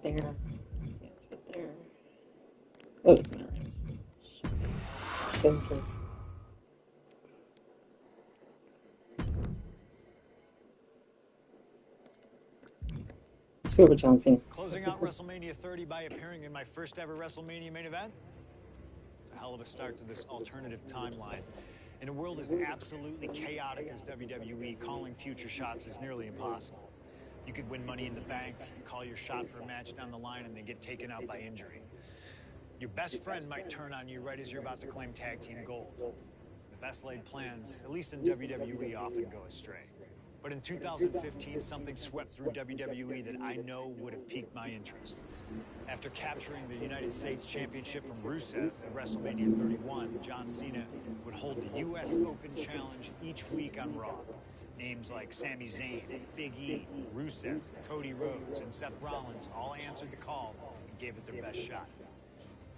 right there. Yeah, it's right there. Oh, it's my arms. Vengeance. Super John Cena. Closing out WrestleMania 30 by appearing in my first ever WrestleMania main event. It's a hell of a start to this alternative timeline. In a world as absolutely chaotic as WWE, calling future shots is nearly impossible. You could win Money in the Bank, call your shot for a match down the line, and then get taken out by injury. Your best friend might turn on you right as you're about to claim tag team gold. The best laid plans, at least in WWE, often go astray. But in 2015, something swept through WWE that I know would have piqued my interest. After capturing the United States Championship from Rusev at WrestleMania 31, John Cena would hold the U.S. Open Challenge each week on Raw. Names like Sami Zayn, Big E, Rusev, Cody Rhodes, and Seth Rollins all answered the call and gave it their best shot.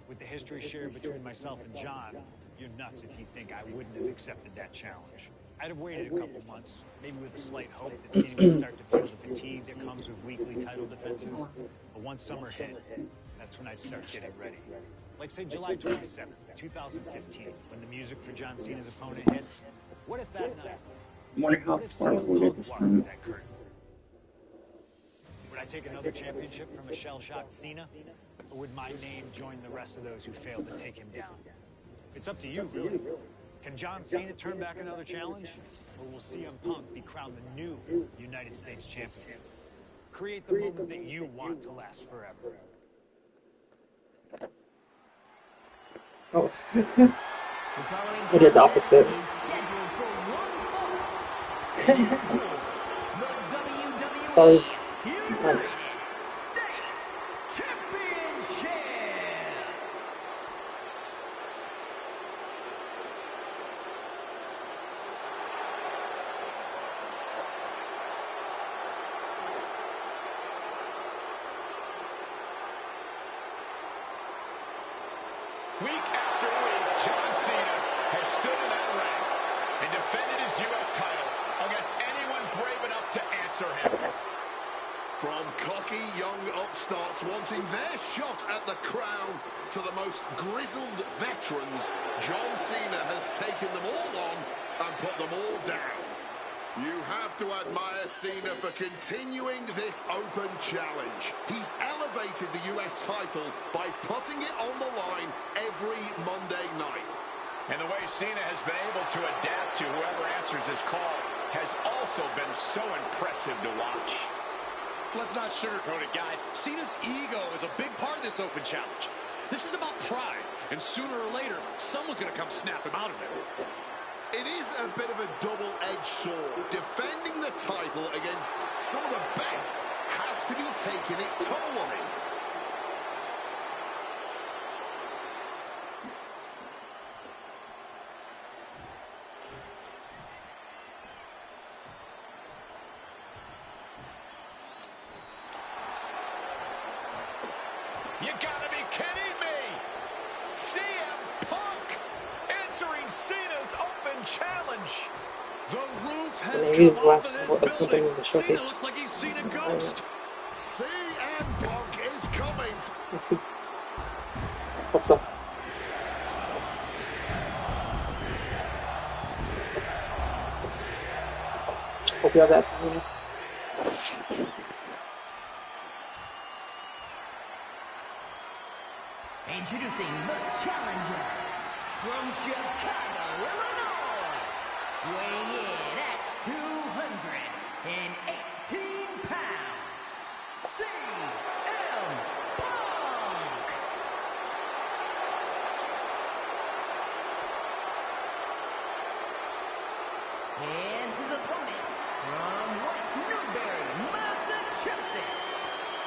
With the history shared between myself and John, you're nuts if you think I wouldn't have accepted that challenge. I'd have waited a couple months, maybe with a slight hope that Cena would start to feel the fatigue that comes with weekly title defenses. But once summer hit, that's when I'd start getting ready. Like, say, July 27th, 2015, when the music for John Cena's opponent hits. What if that night? I wonder how far we'll get this time. Would I take another championship from a shell-shocked Cena? Or would my name join the rest of those who failed to take him down? It's up to you, really. Can John Cena turn back another challenge? Or will CM Punk be crowned the new United States champion? Create the moment that you want to last forever. Oh. I did the opposite. So there's... Week after week, John Cena has stood in that ring and defended his U.S. title against anyone brave enough to answer him. From cocky young upstarts wanting their shot at the crown to the most grizzled veterans, John Cena has taken them all on and put them all down. You have to admire Cena for continuing this open challenge. He's elevated the US title by putting it on the line every Monday night. And the way Cena has been able to adapt to whoever answers his call has also been so impressive to watch. Let's not sugarcoat it, guys. Cena's ego is a big part of this open challenge. This is about pride, and sooner or later, someone's going to come snap him out of it. It is a bit of a double-edged sword. Defending the title against some of the best has to be taking its toll on him. You gotta be kidding me! CM Punk answering Cena's open challenge. The roof has Maybe come his off last of this something building. in the Cena showcase. looks like he's seen a ghost. CM Punk is coming. Let's see. Hope so. Hope you have that time. Introducing the challenger from Chicago, Illinois, weighing in at 218 pounds, CM Punk. And his opponent from West Newbury, Massachusetts,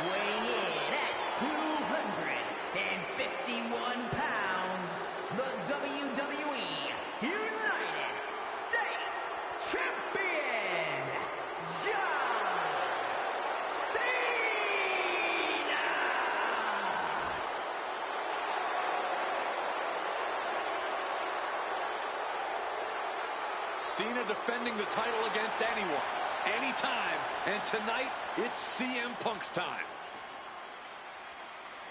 weighing in at 251 pounds, the WWE United States Champion, John Cena! Cena defending the title against anyone, anytime, and tonight, it's CM Punk's time.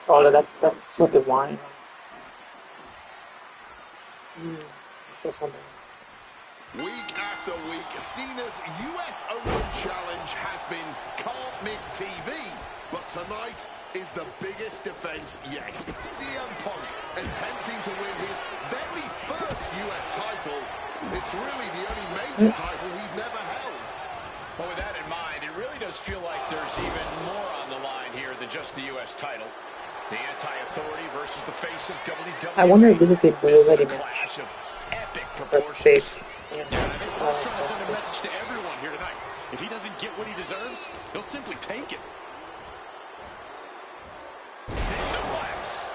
Oh, that's what they want. That's something. Week after week, Cena's US Open Challenge has been can't miss TV. But tonight is the biggest defense yet. CM Punk attempting to win his very first US title. It's really the only major title he's never held. Well, with that in mind, it really does feel like there's even more on the line here than just the U.S. title. The anti-authority versus the face of WWE. I wonder if this is a This is ready a match. clash of epic Fake. proportions. Yeah, I think Punk's trying to send a message to everyone here tonight. If he doesn't get what he deserves, he'll simply take it. Suplex.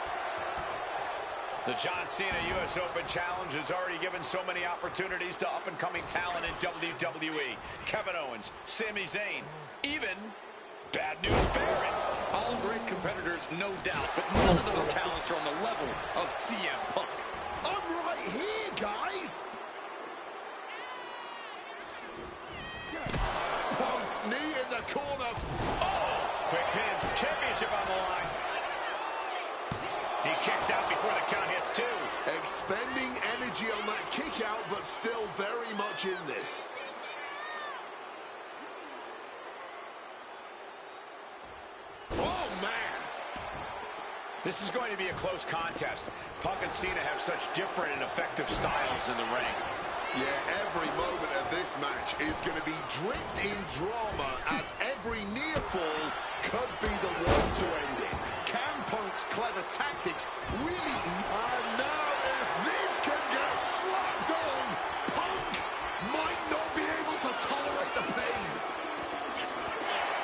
The John Cena U.S. Open Challenge has already given so many opportunities to up-and-coming talent in WWE. Kevin Owens, Sami Zayn, even Bad News Barrett. All great competitors, no doubt, but none of those talents are on the level of CM Punk. I'm right here, guys. Punk, knee in the corner. Quick pin, championship on the line. He kicks out before the count hits two. Expending energy on that kick out, but still very much in this. Oh, man. This is going to be a close contest. Punk and Cena have such different and effective styles in the ring. Yeah, every moment of this match is going to be dripped in drama, as every near fall could be the one to end it. Can Punk's clever tactics really... And now, if this can get slapped on, Punk might not be able to tolerate the pain.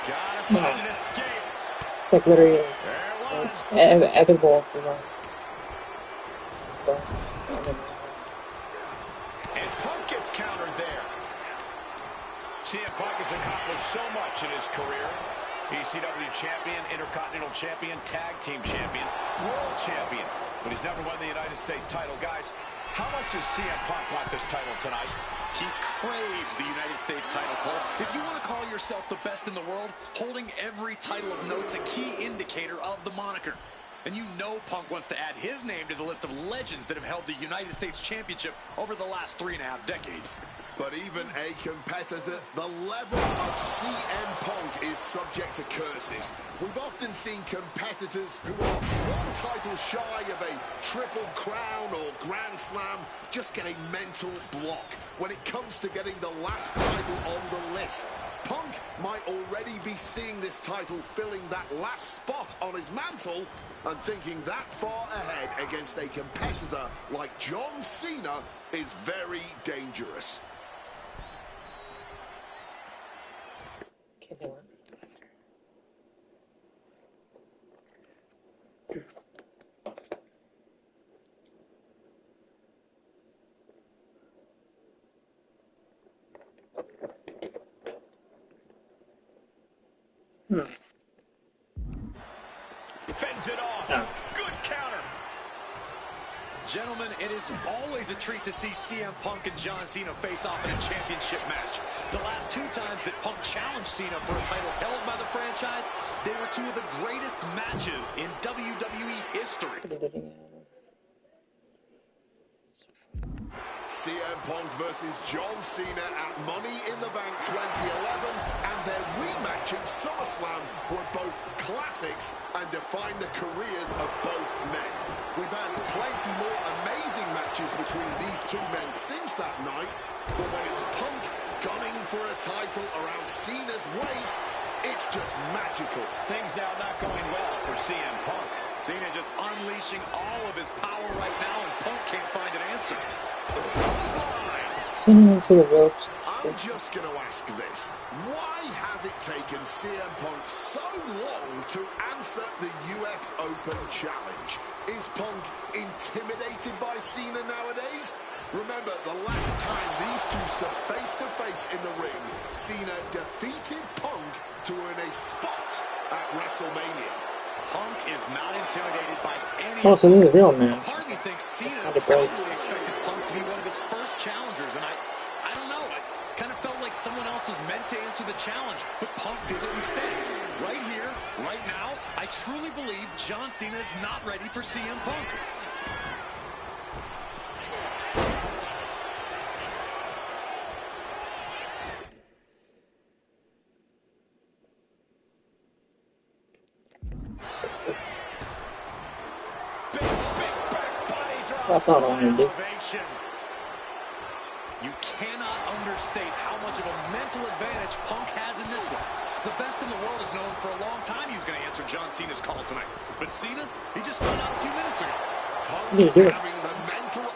Gotta find an escape. It's like literally There it was. epic ball, you know. And Punk gets countered there. CM Punk has accomplished so much in his career. ECW champion, Intercontinental champion, tag team champion, world champion. But he's never won the United States title. Guys, how much does CM Punk want this title tonight? He craves the United States title, Cole. If you want to call yourself the best in the world, holding every title of note's a key indicator of the moniker. And you know Punk wants to add his name to the list of legends that have held the United States Championship over the last 3.5 decades. But even a competitor, the level of CM Punk is subject to curses. We've often seen competitors who are one title shy of a triple crown or grand slam just get a mental block when it comes to getting the last title on the list. Punk might already be seeing this title filling that last spot on his mantle and thinking that far ahead against a competitor like John Cena is very dangerous. Can't do it. Fends it off. Oh. Good counter. Gentlemen, it is always a treat to see CM Punk and John Cena face off in a championship match. The last 2 times that Punk challenged Cena for a title held by the franchise, they were 2 of the greatest matches in WWE history. CM Punk versus John Cena at Money in the Bank 2011, and their rematch at SummerSlam were both classics and defined the careers of both men. We've had plenty more amazing matches between these 2 men since that night, but when it's Punk gunning for a title around Cena's waist, it's just magical. Things now not going well for CM Punk. Cena just unleashing all of his power right now, and Punk can't find an answer. Sending him to the ropes. I'm just going to ask this. Why has it taken CM Punk so long to answer the US Open Challenge? Is Punk intimidated by Cena nowadays? Remember, the last time these 2 stood face-to-face in the ring, Cena defeated Punk to earn a spot at WrestleMania. Punk is not intimidated by any... Oh, so this is real, man. Part of me thinks Cena Not a break. probably expected Punk to be one of his first challengers, and I don't know. It kind of felt like like someone else was meant to answer the challenge, but Punk did it instead. Right here, right now, I truly believe John Cena is not ready for CM Punk. That's not what I'm gonna do. You cannot understate how much of a mental advantage Punk has in this one. The best in the world has known for a long time he was going to answer John Cena's call tonight. But Cena, he just found out a few minutes ago. Punk having the mental...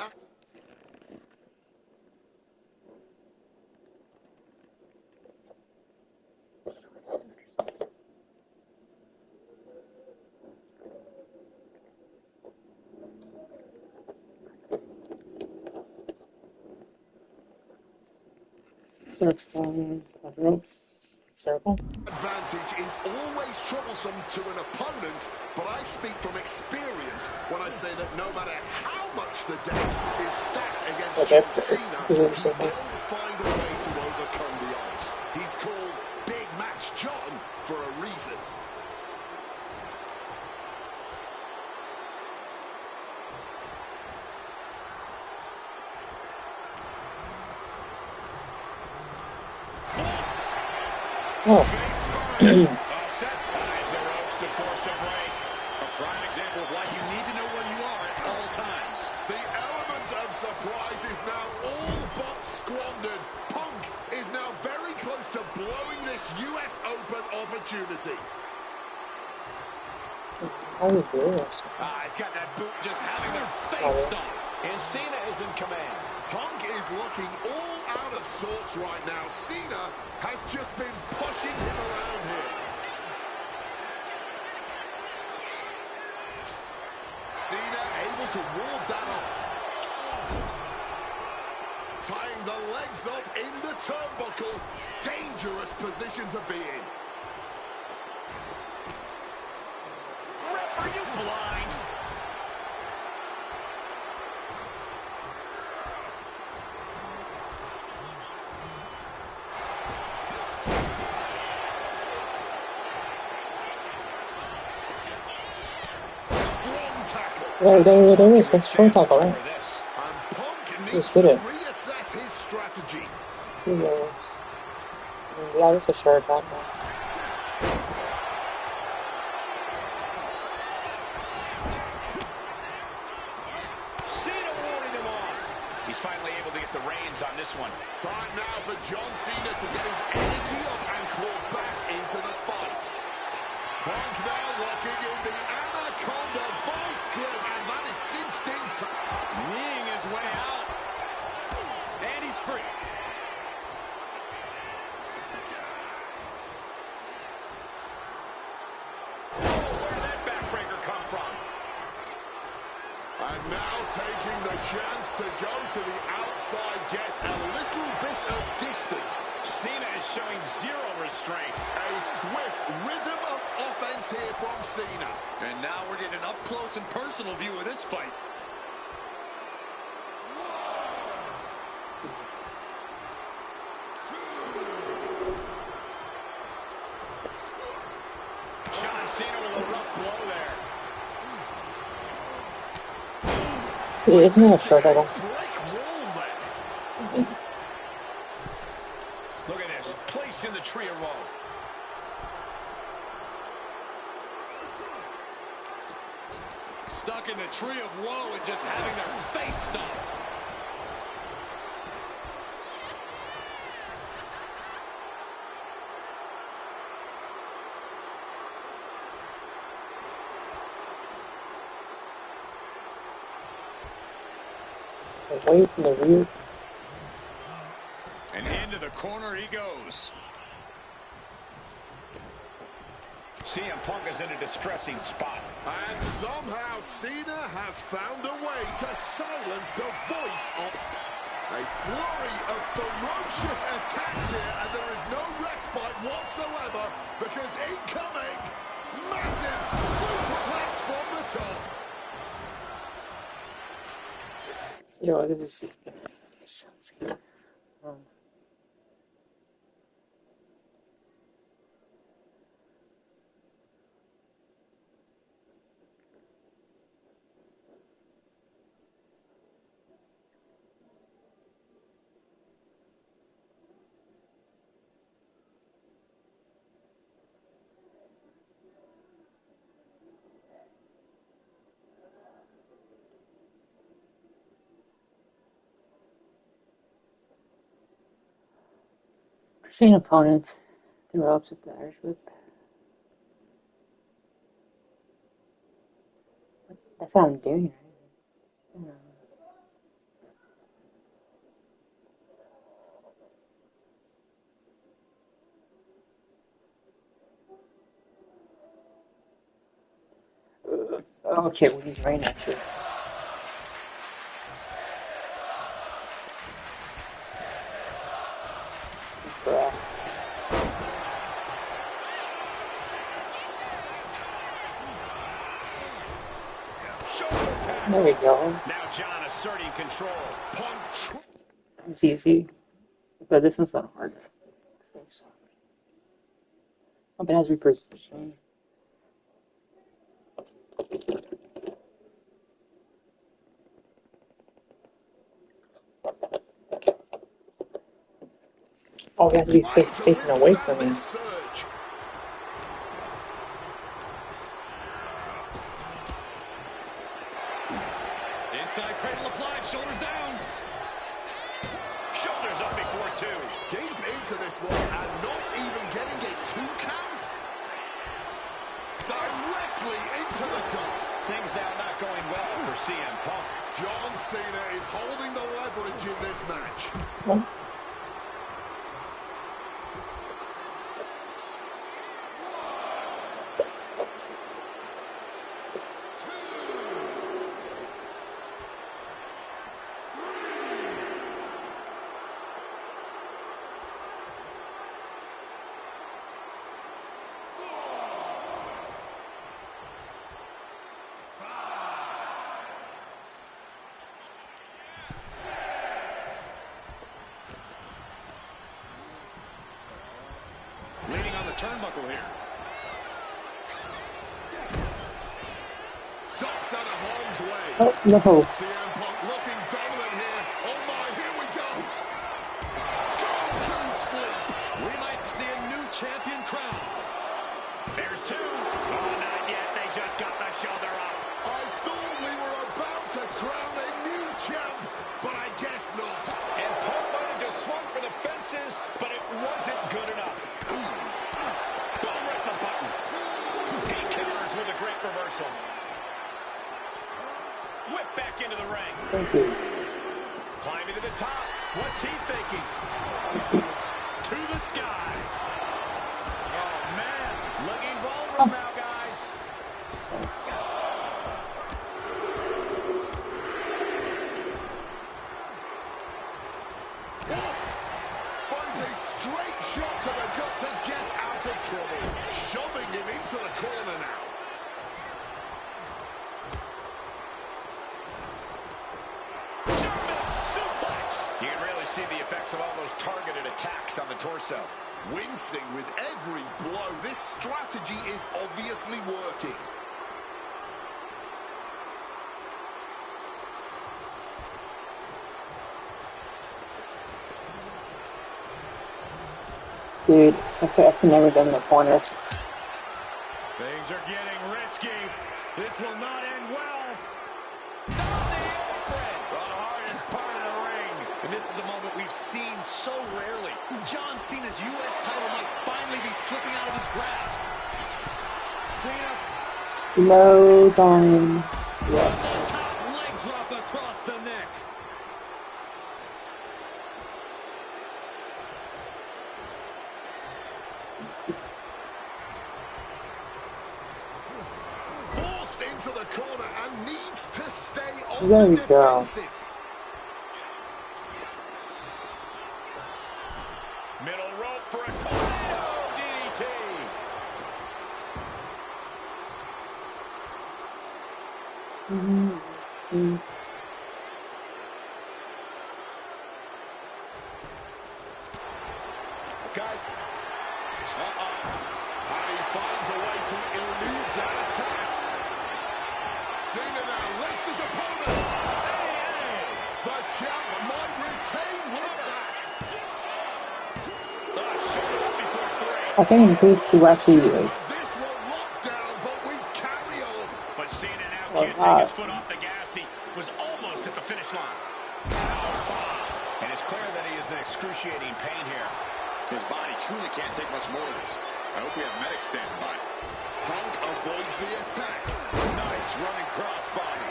Circle. Advantage is always troublesome to an opponent, but I speak from experience when I say that no matter how much the deck is stacked against John Cena, he will find a way to overcome the odds. He's called Big Match John for a reason. Oh. Set buys the ropes to force a break. A prime example of why you need to know where you are at all times. The element of surprise is now all but squandered. Punk is now very close to blowing this US Open opportunity. How do you do this? He's got that boot just having their face stomped. And Cena is in command. Punk is looking all out of sorts right now. Cena has just been pushing him around here. Cena able to ward that off. Tying the legs up in the turnbuckle. Dangerous position to be in. Ref, are you blind? There is. That's short tackle, right? And Punk needs to reassess his strategy. 2 goals. Yeah, that's a short tackle. Cena warding him off. He's finally able to get the reins on this one. Time now for John Cena to get his energy up and claw back into the fight. Punk now locking in the Anaconda vice grip, and that is cinched in. Kneeing his way out. And he's free. Oh, where did that backbreaker come from? And now taking the chance to go to the outside, get a little bit of distance. Cena is showing zero restraint. A swift rhythm of offense here from Cena. And now we're getting an up-close and personal view of this fight. John Cena with a rough blow there. See, isn't that a short tackle? Break wall there. Look at this, placed in the tree of woe. Stuck in the tree of woe and just having their face stomped. Away from the rear. And into the corner he goes. CM Punk is in a distressing spot. And somehow Cena has found a way to silence the voice of... A flurry of ferocious attacks here, and there is no respite whatsoever, because incoming, massive superplex from the top. You know, this is... Same opponent. The ropes with the Irish whip. That's what I'm doing, right? Okay, we need rain actually. There we go. Now John asserting control. Punch. It's easy, but this one's not hard. I think so. Hope it has repositioning. Oh, he has to be facing away from me. Inside cradle applied, shoulders down. Shoulders up before two. Deep into this one and not even getting a 2 count. Directly into the gut. Things now not going well for CM Punk. John Cena is holding the leverage in this match. Well, Leaning on the turnbuckle here. Ducks out of harm's way. oh, no. CM Punk looking dominant here. Oh my, here we go. Go to sleep. We might see a new champion crown. There's two. Oh, not yet. They just got the shoulder up. I thought we were about to crown a new champ, but I guess not. And Punk might have just swung for the fences, but it wasn't good enough. Boom, right the button. He counters with a great reversal. Whip back into the ring. Thank you. Climbing to the top. What's he thinking? To the sky. Oh, man. Looking vulnerable now, guys. This one. Wolf finds a straight shot to the gut to get out of trouble. Shoving him into the corner now. German suplex. You can really see the effects of all those targeted attacks on the torso. Wincing with every blow. This strategy is obviously working. Dude, I've actually never done the corners. Things are getting risky. This will not end well. Down the apron. Well, the hardest part of the ring. And this is a moment we've seen so rarely. John Cena's U.S. title might finally be slipping out of his grasp. Cena. No time. Yes. The top leg drop across the neck. Forced into the corner and needs to stay on There the we go. defensive. Middle rope for a tornado DDT. Okay. And he finds a way to elude that attack. Cena now lifts his opponent. The champ might retain with that. Shoulder up before three. I was thinking Boots who actually like, This will lock down, but we carry on. But Cena now Well, can't take his foot off the gas. He was almost at the finish line. And it's clear that he is in excruciating pain here. His body truly can't take much more of this. I hope we have medics standing by. Punk avoids the attack. Nice running crossbody.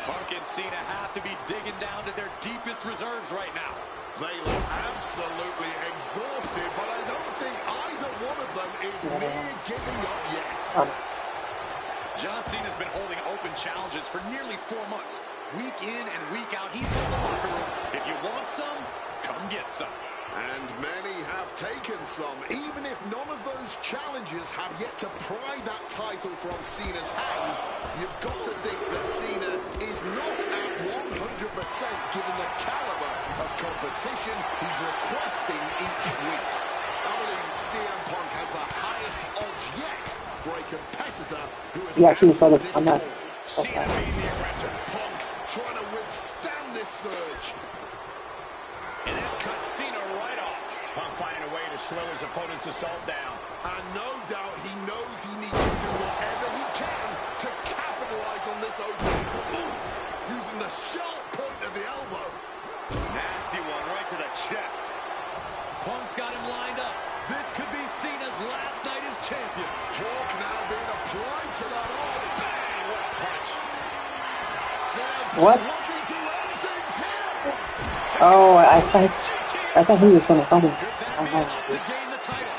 Punk and Cena have to be digging down to their deepest reserves right now. They look absolutely exhausted, but I don't think either one of them is near giving up yet. John Cena's been holding open challenges for nearly 4 months. Week in and week out, he's told the locker room, if you want some, come get some. And many have taken some, even if none of those challenges have yet to pry that title from Cena's hands. You've got to think that Cena is not at 100% given the caliber of competition he's requesting each week. I believe CM Punk has the highest odds yet for a competitor who has actually thought of this on that. call. Cena being the aggressor. Punk trying to withstand this surge. And that cuts Cena right off. Punk finding a way to slow his opponent's assault down. And no doubt he knows he needs to do whatever he can to capitalize on this opening. Ooh, using the sharp point of the elbow. Nasty one right to the chest. Punk's got him lined up. This could be Cena's last night as champion. Torque now being applied to that arm. Bang! What a punch. What? Looking to end things here. Oh, I thought he was gonna help him. Could that be enough to gain the title?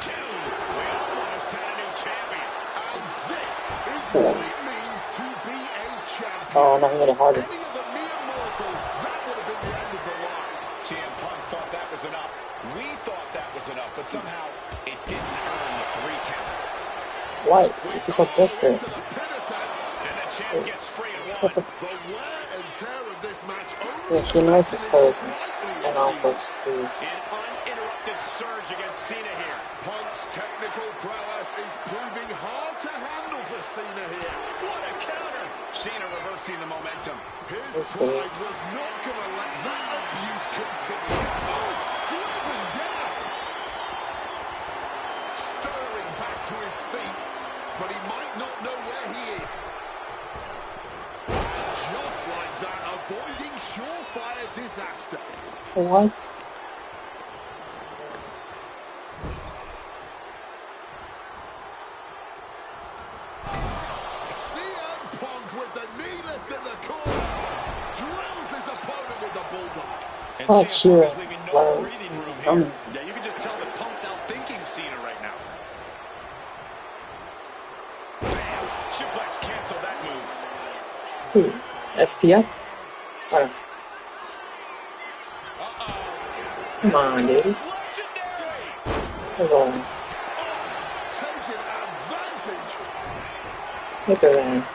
We almost had a new champion. And this is So- what it means to be a champion. Oh, no, he made it harder. Any other mere mortal, that would have been the end of the line. CM Punk thought that was enough. We thought that was enough, but somehow it didn't earn the 3 count. Why? This is so desperate. Into the pin attempt. And the champ gets free at 1. The wear and tear of this match only Yeah, he knows his affected him code slightly, and it offers seems. to. An uninterrupted surge against Cena here. Punk's technical prowess is proving hard to handle for Cena here. What a counter. Cena reversing the momentum. His Let's see. pride was not going to let that abuse continue. Oh, driven down. Stirring back to his feet, but he might not know where he is. Just like that, avoiding surefire disaster. What? CM Punk with the knee lift in the corner. Drills his opponent with the bulldog. And Oh, CM sure. Punk is leaving no Well, breathing room here. Yeah, you can just tell that Punk's outthinking Cena right now. Bam. Suplex cancel that move. Who? STF? Oh, come on, dude. It's legendary. Hold on. Taking advantage. Look at that.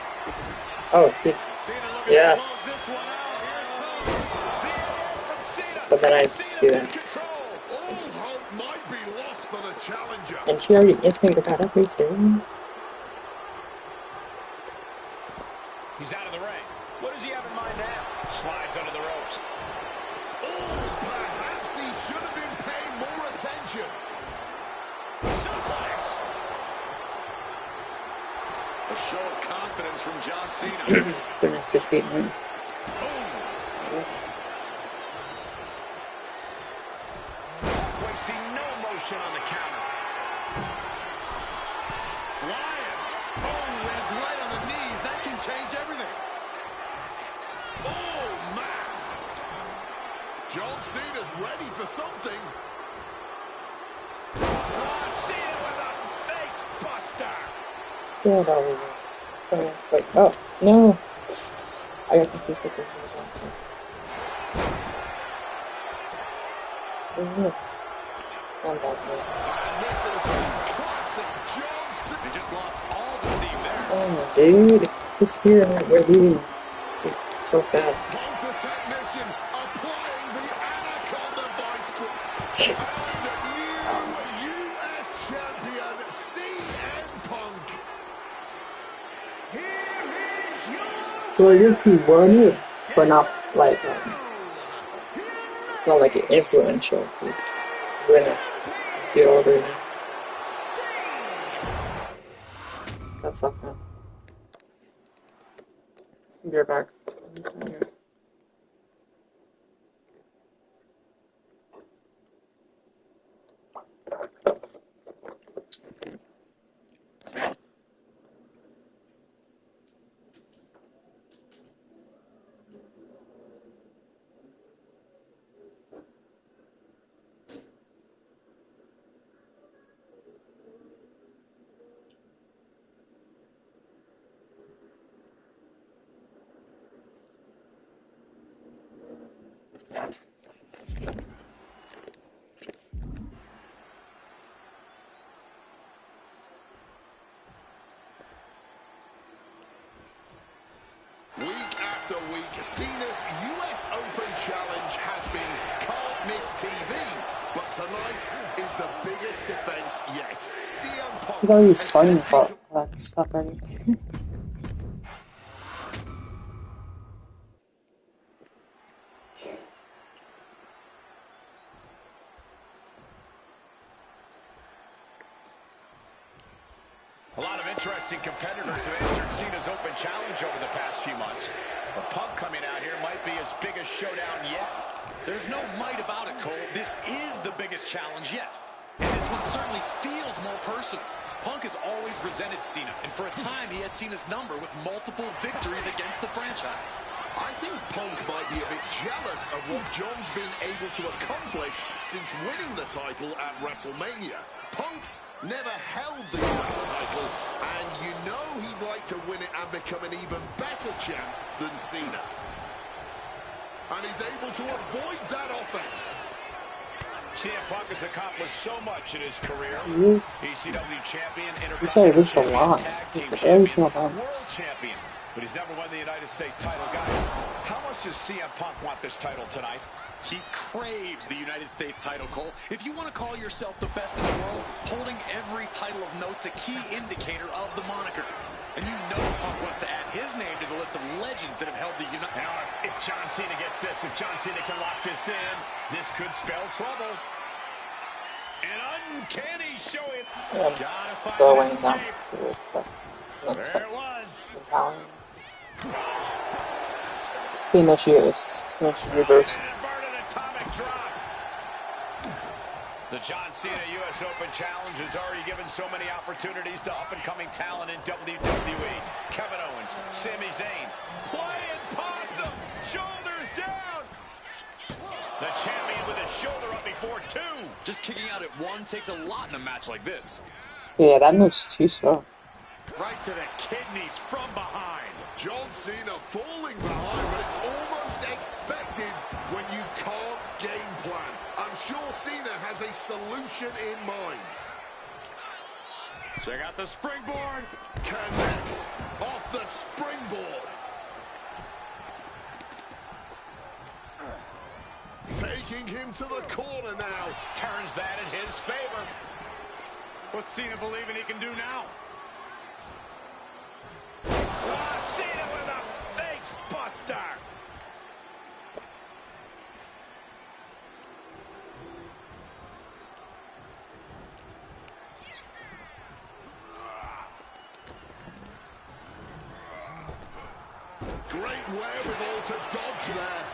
Oh, he, Cena looking yes. to close this one out. Here it comes. The air from Cena. But then I Cena's do in that. control. All hope might be lost for the challenger. And she already instantly got up, are you serious? He's out of the ring. What does he have in mind now? Slides under the ropes. Oh, perhaps he should have been paying more attention. Suplex. A show of confidence from John Cena. Still needs to defeat him. Wasting no motion on the counter. Flying. Oh, lands right on the knees. That can change everything. Oh, man. John Cena's ready for something. Oh, Cena with a face buster. Get over here. Oh, wait, oh, no. I got confused with this. Oh, I'm back here. And this is just classic John Cena. He just lost all the steam there. Oh, dude. He's here. We're leaving. It's so sad. Punk the technician applying the Anaconda Vice Grip. And the new US champion, CM Punk. Well, I guess he won it, but not like, it's not like an influential. It's gonna get older now. That's not fun. You're back. after week, Cena's US Open Challenge has been can't miss TV. But tonight is the biggest defense yet. CM Punk He's already has starting said for stuff already. A lot of interesting competitors have answered Cena's Open Challenge over the past few months. But Punk coming out here might be his biggest showdown yet. There's no might about it, Cole. This is the biggest challenge yet. And this one certainly feels more personal. Punk has always resented Cena, and for a time he had Cena's number with multiple victories against the franchise. I think Punk might be a bit jealous of what John's been able to accomplish since winning the title at WrestleMania. Punk's never held the US title, and you know he'd like to win it and become an even better champ than Cena. And he's able to avoid that offense. CM Punk has accomplished so much in his career. Yes. ECW champion, He's already Intercontinental reached a champion, lot. tag team He's every single champion, time. world champion. But he's never won the United States title. Guys, how much does CM Punk want this title tonight? He craves the United States title, Cole. If you want to call yourself the best in the world, holding every title of note's a key indicator of the moniker. And you know Punk wants to add his name to the list of legends that have held the United... Now, if John Cena gets this, if John Cena can lock this in, this could spell trouble. An uncanny showing. I'm Gotta find going an down escape. to the cuts. There it was. Same issue, same issue reverse. An inverted atomic drop. The John Cena US Open Challenge has already given so many opportunities to up-and-coming talent in WWE. Kevin Owens, Sami Zayn, playing possum, shoulders down. The champion with his shoulder up before two. Just kicking out at one takes a lot in a match like this. Yeah, that moves too slow. Right to the kidneys from behind. John Cena falling behind, but it's almost expected when you can't game plan. I'm sure Cena has a solution in mind. Check out the springboard. Connects off the springboard. Taking him to the corner now. Turns that in his favor. What's Cena believing he can do now? Cena with a face buster. Great wherewithal to dodge there.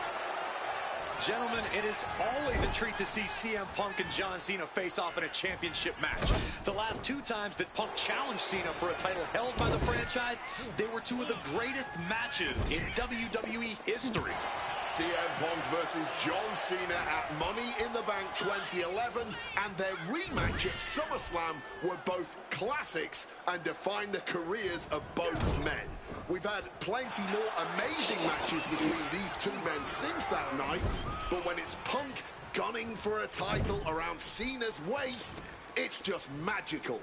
Gentlemen, it is always a treat to see CM Punk and John Cena face off in a championship match. The last two times that Punk challenged Cena for a title held by the franchise, they were two of the greatest matches in WWE history. CM Punk versus John Cena at Money in the Bank 2011, and their rematch at SummerSlam were both classics and defined the careers of both men. We've had plenty more amazing matches between these two men since that night, but when it's Punk gunning for a title around Cena's waist, it's just magical.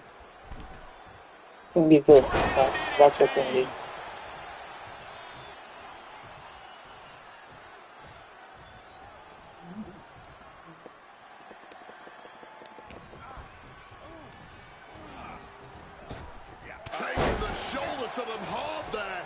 It's gonna be this. Okay? That's what it's gonna be. Taking the shoulder to them hard there.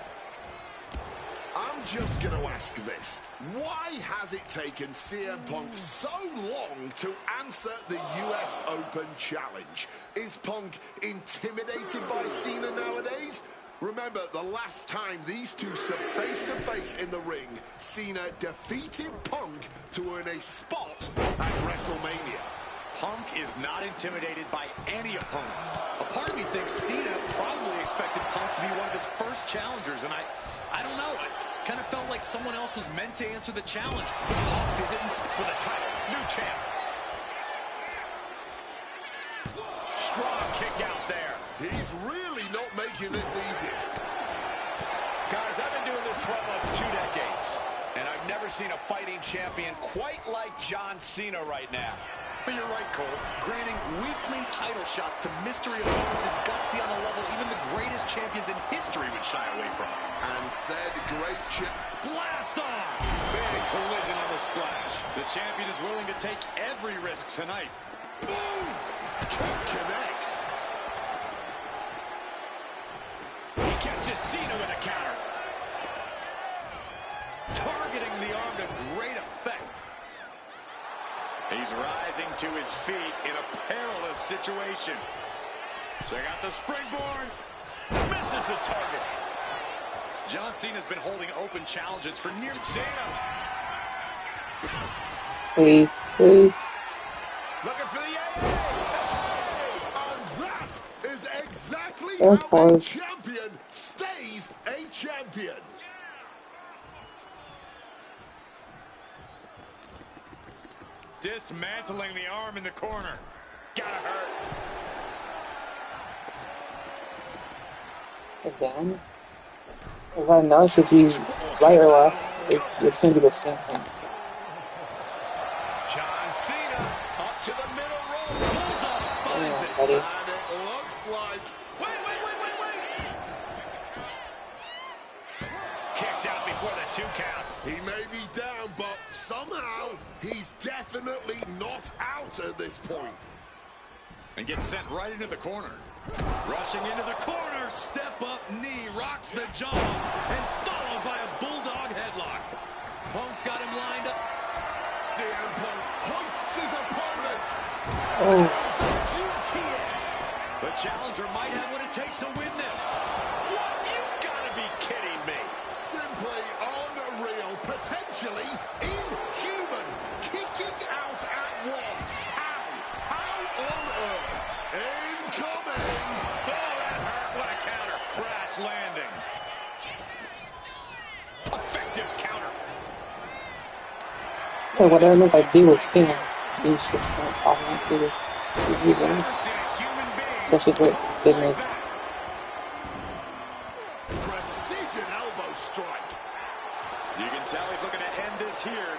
I'm just going to ask this. Why has it taken CM Punk so long to answer the US Open Challenge? Is Punk intimidated by Cena nowadays? Remember, the last time these two stood face-to-face in the ring, Cena defeated Punk to earn a spot at WrestleMania. Punk is not intimidated by any opponent. A part of me thinks Cena probably expected Punk to be one of his first challengers, and I don't know. It kind of felt like someone else was meant to answer the challenge. But Punk didn't stick for the title. New champ. Strong kick out there. He's really not making this easy. Guys, I've been doing this for almost 2 decades, and I've never seen a fighting champion quite like John Cena right now. But you're right, Cole. Granting weekly title shots to mystery opponents is gutsy on a level even the greatest champions in history would shy away from. And said great champ. Blast off! Big collision on the splash. The champion is willing to take every risk tonight. Move! Kick connects. He catches Cena with a counter. Targeting the arm to great effect. He's rising to his feet in a perilous situation. Check out the springboard. Misses the target. John Cena's been holding open challenges for near Cena. Please, please. Looking for the AA. And that is exactly Of how a course. champion stays a champion. Dismantling the arm in the corner. Gotta hurt. Again? If I know it should be right or left, it's gonna be the same thing. John Cena up to the middle rope. Bulldog finds it. Buddy. And it looks like... Wait! Kicks out before the 2 count. He may be down, but somehow he's definitely not out at this point. And gets sent right into the corner. Rushing into the corner. Step up knee. Rocks the jaw. And followed by a bulldog headlock. Punk's got him lined up. CM Punk hoists his opponent. Oh. There's the GTS. The challenger might have what it takes to win this. What? You gotta be kidding me. Simply unreal. Potentially inhuman. Kicking out at one. How on earth? Incoming. Oh, that hurt. What a counter. Crash landing. Effective counter. So whatever look I do with Cena, he's just not following through this. He wins. Especially with this big move. Precision elbow strike. You can tell he's looking to end this here.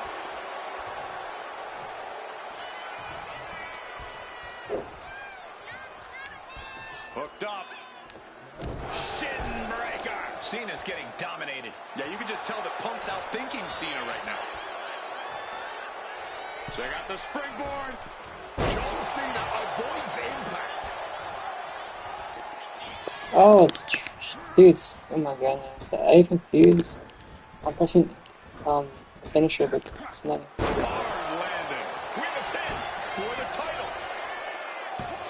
Hooked up. Shin breaker. Cena's getting dominated. Yeah, you can just tell that Punk's outthinking Cena right now. Check out the springboard. John Cena avoids impact. Oh, dude, oh my goodness. I get confused. I'm pressing finisher, but it's not. Hard landing. With a pin for the title.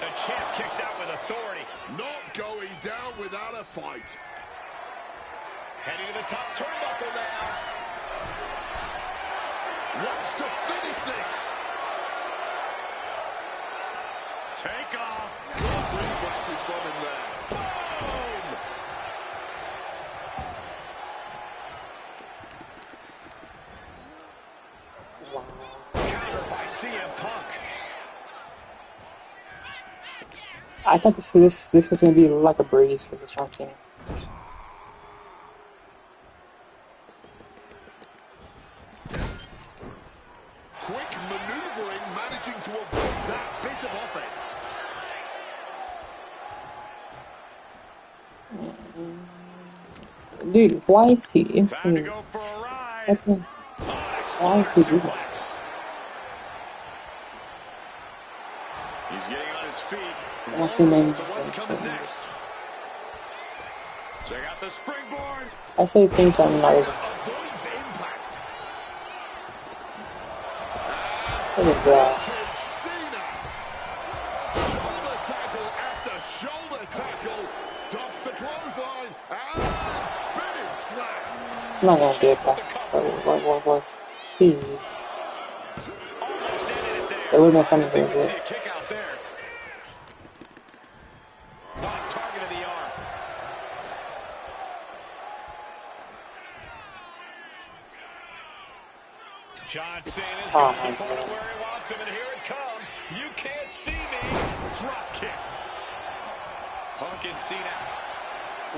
The champ kicks out with authority. Not going down without a fight. Heading to the top turnbuckle now. Wants to finish this. Take off. Good reflexes from him there. Boom! Wow. Countered by CM Punk. I thought this was gonna be like a breeze because it's John Cena. Quick maneuvering, managing to avoid that bit of offense. Dude, why is he Time to instantly? go for a ride. What the? Why is he doing that? Suplex. He's getting on his feet. What's the name? So what's coming next? Check out the springboard. I say things I'm not even. Avoids impact. Look at that. Ted Cena. Shoulder tackle after shoulder tackle. Ducks the clothesline and spinning slam. It's not gonna get that. What was he? Almost ended it there. There was no funny See things a there. kick out there. On target of the arm. John Cena's Oh got my the point God. where he wants him, and here it comes. You can't see me. Drop kick. Punk and Cena.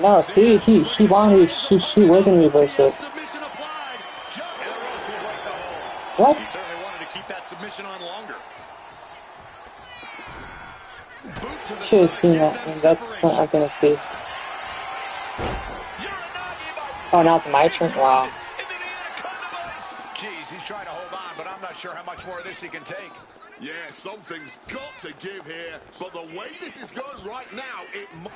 No, see, he wanted, he wasn't reverse it. Submission applied. John Ambrose will break the hold. He What? certainly wanted to keep that submission on longer. Boot to the Should have stomach, seen that. giving them That's separation. something I'm gonna see. Uranagi by Oh, now it's my turn. Wow. into the He's trying to hold on, but I'm not sure how much more of this he can take. Yeah, something's got to give here, but the way this is going right now, it might...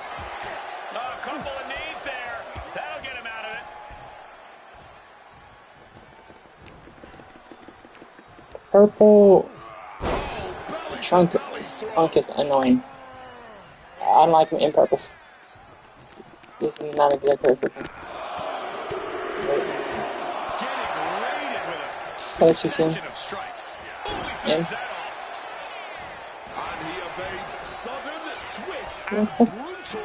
A couple of knees there. That'll get him out of it. Purple Oh, belly Trunk to belly throw. Punk is annoying. I don't like him in purple. This is not a good color for Punk. Getting raided with a Color too soon. succession of strikes. Ooh, he In. flips that off. And he evades sudden, swift, and What the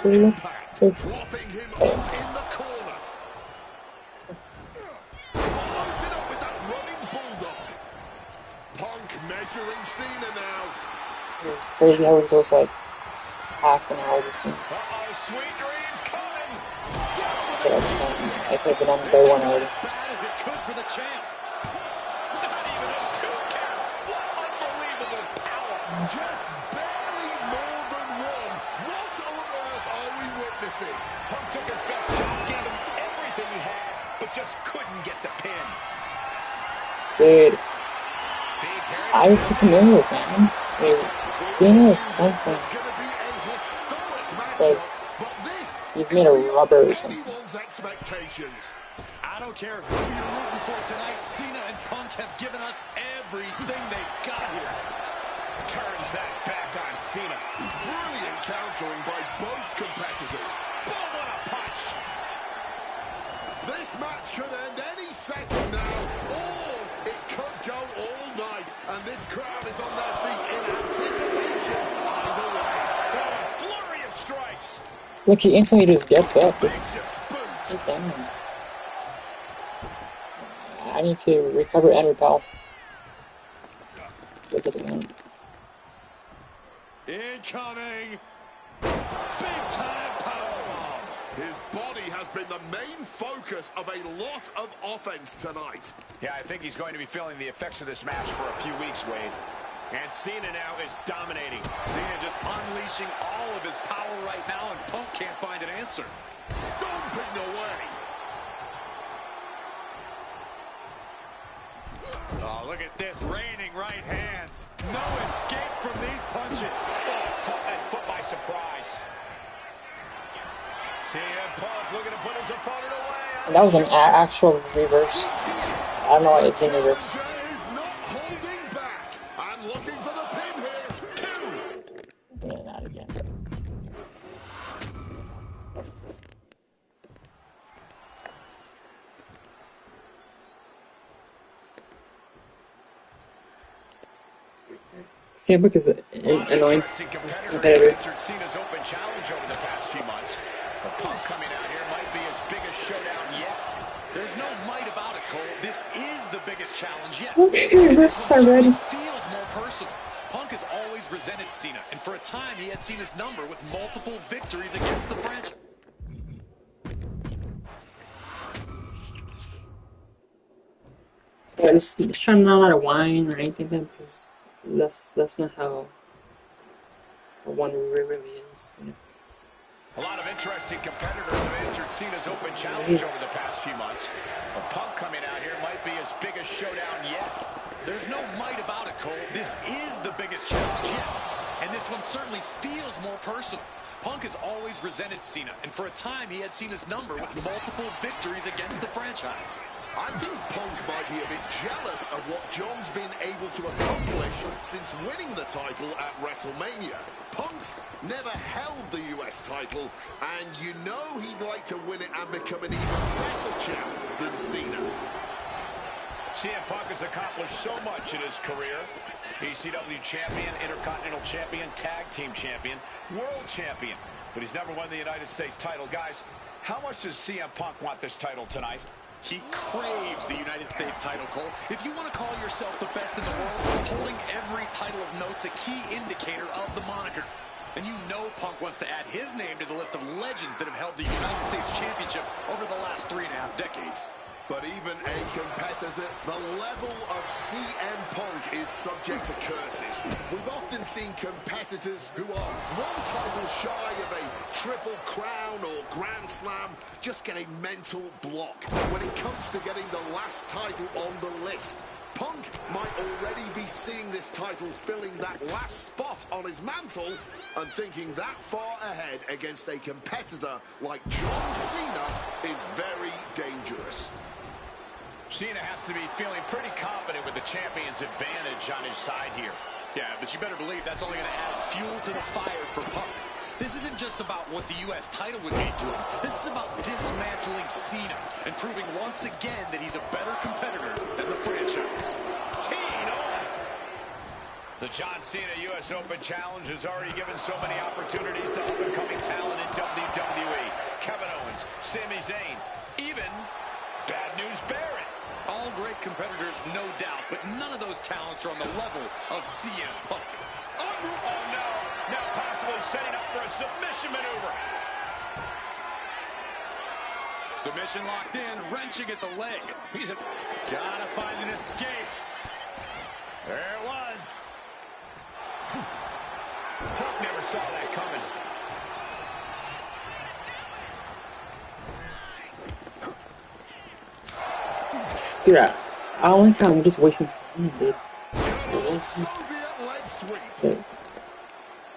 brutal fuck? impact, dropping him up in the corner. Follows it up with that running bulldog. Punk measuring Cena now. It was crazy how it was also like half an hour this thing. Uh-oh, sweet dreams coming. So I could have been on day one already. As bad as it could for the champ. Not even a 2 count. What unbelievable power. Just barely more than one. What on earth are we witnessing? Punk took his best shot, gave him everything he had, but just couldn't get the pin. Dude, Big carry. I freaking knew it, man. I mean, Cena is something. It's going to be a historic like matchup, but this he's is made of beyond rubber or something. anyone's expectations. I don't care who you're rooting for tonight. Cena and Punk have given us everything they've got here. Turns that back on Cena. Brilliant countering by both competitors. Boom, what a punch. This match could end any second now, or it could go all night, and this crowd is on their feet in anticipation either way. Oh, a flurry of strikes. Look, he instantly just gets up. Vicious boot. Look at him. I need to recover and repel. With it again. Incoming. Big time powerbomb. His body has been the main focus of a lot of offense tonight. Yeah, I think he's going to be feeling the effects of this match for a few weeks, Wade. And Cena now is dominating. Cena just unleashing all of his power right now, and Punk can't find an answer. Stomping away. Oh, look at this. Raining right hands. No escape from these punches. Oh, caught that foot by surprise. CM Punk looking to put his opponent away. And that was an actual reverse. GTS. I don't know why it didn't reverse. Challenger is not holding back. And looking for the pin here. 2. Yeah, not again. CM Punk is annoying Interesting competitor competitor. answered Cena's open challenge over the past few months. The Punk coming out here might be his biggest showdown yet. There's no might about it, Cole. This is the biggest challenge yet. Okay, wrists are ready. Feels more personal. Punk has always resented Cena, and for a time he had Cena's number with multiple victories against the franchise. Yeah, let's try not a lot of wine or anything then, because that's not how one really is. You know? A lot of interesting competitors have answered Cena's open challenge over the past few months. The Punk coming out here might be his biggest showdown yet. There's no might about it, Cole. This is the biggest challenge yet. And this one certainly feels more personal. Punk has always resented Cena, and for a time he had Cena's number with multiple victories against the franchise. I think Punk might be a bit jealous of what John's been able to accomplish since winning the title at WrestleMania. Punk's never held the US title, and you know he'd like to win it and become an even better champ than Cena. CM Punk has accomplished so much in his career. ECW champion, Intercontinental champion, Tag Team champion, World champion. But he's never won the United States title. Guys, how much does CM Punk want this title tonight? He craves the United States title, Cole. If you want to call yourself the best in the world, holding every title of note's a key indicator of the moniker. And you know Punk wants to add his name to the list of legends that have held the United States Championship over the last 3.5 decades. But even a competitor, the level of CM Punk is subject to curses. We've often seen competitors who are one title shy of a Triple Crown or Grand Slam just get a mental block when it comes to getting the last title on the list. Punk might already be seeing this title filling that last spot on his mantle and thinking that far ahead against a competitor like John Cena is very dangerous. Cena has to be feeling pretty confident with the champion's advantage on his side here. Yeah, but you better believe that's only going to add fuel to the fire for Punk. This isn't just about what the U.S. title would mean to him. This is about dismantling Cena and proving once again that he's a better competitor than the franchise. Teeing off. The John Cena U.S. Open Challenge has already given so many opportunities to up-and-coming talent in WWE. Kevin Owens, Sami Zayn, even Bad News Barrett. All great competitors, no doubt, but none of those talents are on the level of CM Punk. Oh, no. Now possibly setting up for a submission maneuver. Submission locked in, wrenching at the leg. He's gotta find an escape. There it was. Punk never saw that coming. Dude, I don't like how I'm just wasting time, dude. Soviet-led sweep. So,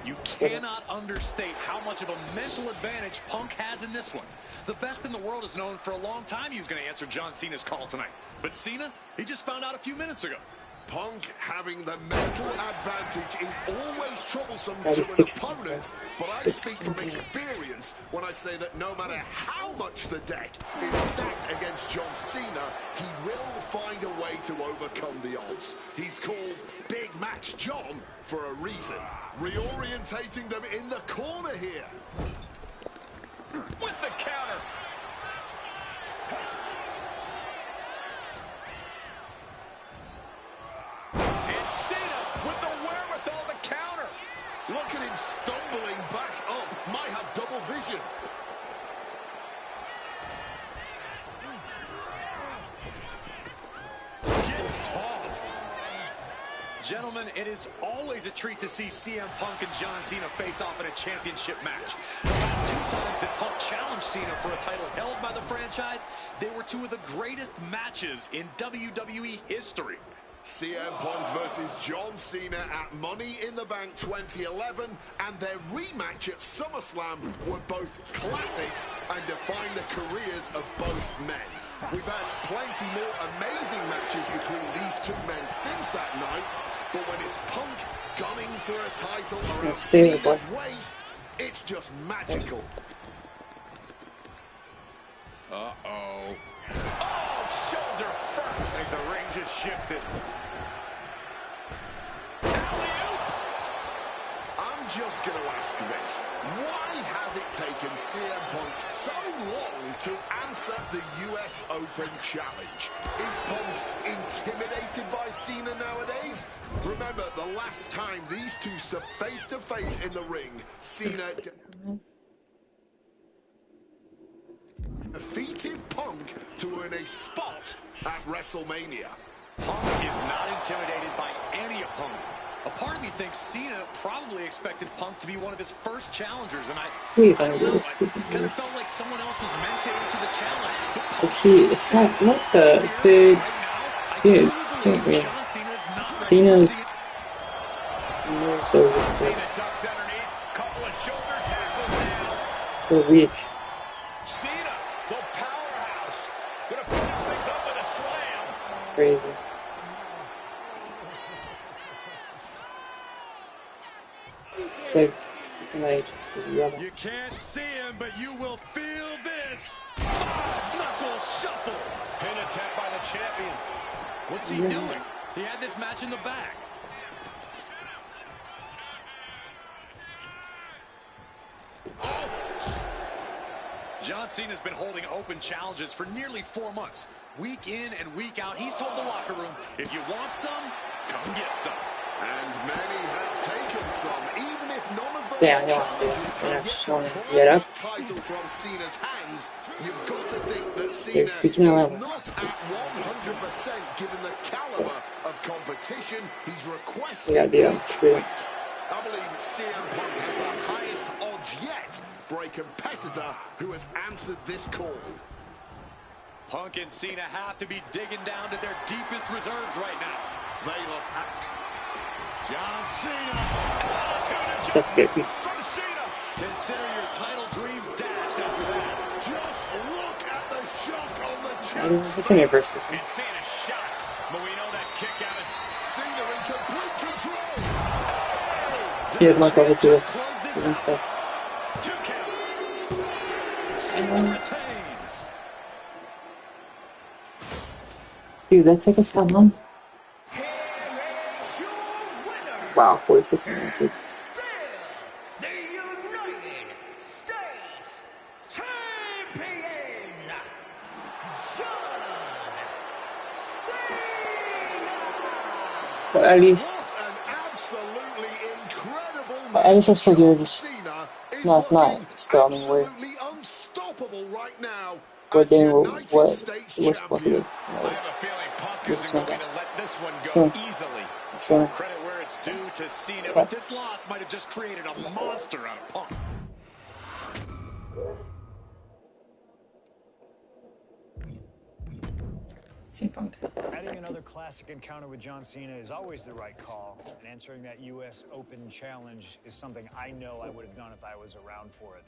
You cannot understate how much of a mental advantage Punk has in this one. The best in the world has known for a long time he was going to answer John Cena's call tonight. But Cena, he just found out a few minutes ago. Punk having the mental advantage is always troublesome That to is an 6 opponent, but I speak from experience when I say that no matter how much the deck is stacked against John Cena, he will find a way to overcome the odds. He's called Big Match John for a reason. Reorientating them in the corner here. With the counter. And Cena with the wherewithal to counter. Look at him stumbling back up. Might have double vision. Gets tossed. Gentlemen, it is always a treat to see CM Punk and John Cena face off in a championship match. The last 2 times that Punk challenged Cena for a title held by the franchise, they were 2 of the greatest matches in WWE history. CM Punk versus John Cena at Money in the Bank 2011 and their rematch at SummerSlam were both classics and define the careers of both men. We've had plenty more amazing matches between these 2 men since that night, but when it's Punk gunning for a title around Cena's waist, it's just magical. Uh-oh. Oh, shoulder first. And the ring just shifted. I'm just going to ask this. Why has it taken CM Punk so long to answer the US Open Challenge? Is Punk intimidated by Cena nowadays? Remember, the last time these 2 stood face to face in the ring, Cena defeated Punk to earn a spot at WrestleMania. Punk is not intimidated by any opponent. A part of me thinks Cena probably expected Punk to be one of his first challengers, and I don't know, I kind of felt like someone else was meant to answer the challenge. it's not the third. Yeah, it's weird. Cena's moves are just Cena ducks underneath. Couple of shoulder tackles now. they're weak. Cena, the powerhouse, gonna finish things up with a slam. Crazy. So, I just rub You can't see him, but you will feel this. 5-knuckle shuffle. Pin attempt by the champion. What's he doing? He had this match in the bag. John Cena's been holding open challenges for nearly 4 months. Week in and week out, he's told the locker room, if you want some, come get some. And many have taken some, even if none of those challenges have yet to Get pry up. the title from Cena's hands. You've got to think that Cena is not at 100% given the caliber of competition he's requested each week. I believe CM Punk has the highest odds yet for a competitor who has answered this call. Punk and Cena have to be digging down to their deepest reserves right now. They love John Cena. That's good. From Cena. Consider your title dreams dashed after that. just look at the shock on the Maybe champ's we can reverse face. this one. And Cena's shocked, but we know that kick out is... Cena in complete control. He has my cover too. Just close I this think so. 2 count. Cena retains. Dude, that took us how long? Here is your winner, Wow, 46 minutes. still the United States Champion, John Cena. But at least, What an absolutely incredible at least I'm still here. Just Cena is no, it's not. looking Still, I mean, absolutely unstoppable right now. we're as the doing United what States we're supposed to do. I have a feeling Punk This isn't one going down. to let this one go Sure. easily. Sure. Credit where it's due to Cena, Okay. but this loss might have just created a monster out of Punk. CM Punk. Adding another classic encounter with John Cena is always the right call, and answering that U.S. Open challenge is something I know I would have done if I was around for it.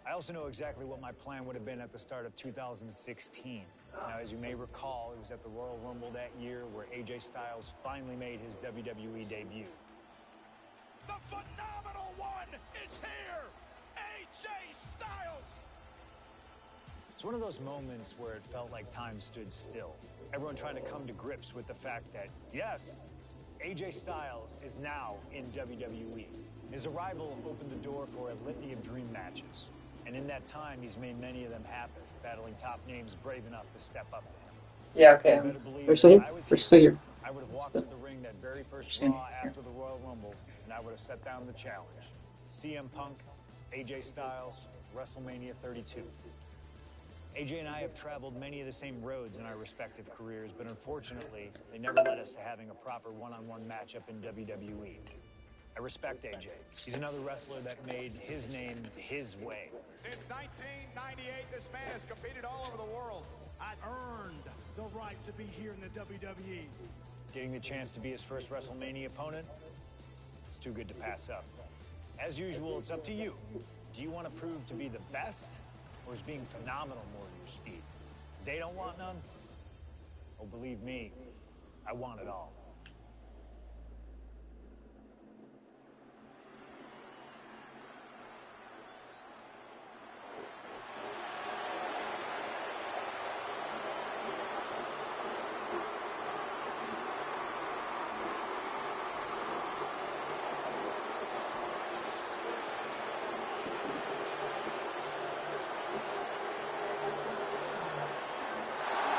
I also know exactly what my plan would have been at the start of 2016. Now, as you may recall, it was at the Royal Rumble that year where AJ Styles finally made his WWE debut. The phenomenal one is here. AJ Styles. It's one of those moments where it felt like time stood still. Everyone trying to come to grips with the fact that, yes, AJ Styles is now in WWE. His arrival opened the door for a litany of dream matches. And in that time, he's made many of them happen, battling top names brave enough to step up to him. Yeah, okay. You better believe We're still if here? I was We're still here. I would have walked Still. to the ring that very first Standing Raw here. after the Royal Rumble, and I would have set down the challenge. CM Punk, AJ Styles, WrestleMania 32. AJ and I have traveled many of the same roads in our respective careers, but unfortunately, they never led us to having a proper one-on-one matchup in WWE. I respect AJ. He's another wrestler that made his name his way. Since 1998, this man has competed all over the world. I earned the right to be here in the WWE. Getting the chance to be his first WrestleMania opponent, it's too good to pass up. As usual, it's up to you. Do you want to prove to be the best, or is being phenomenal more your speed? They don't want none? Oh, believe me, I want it all.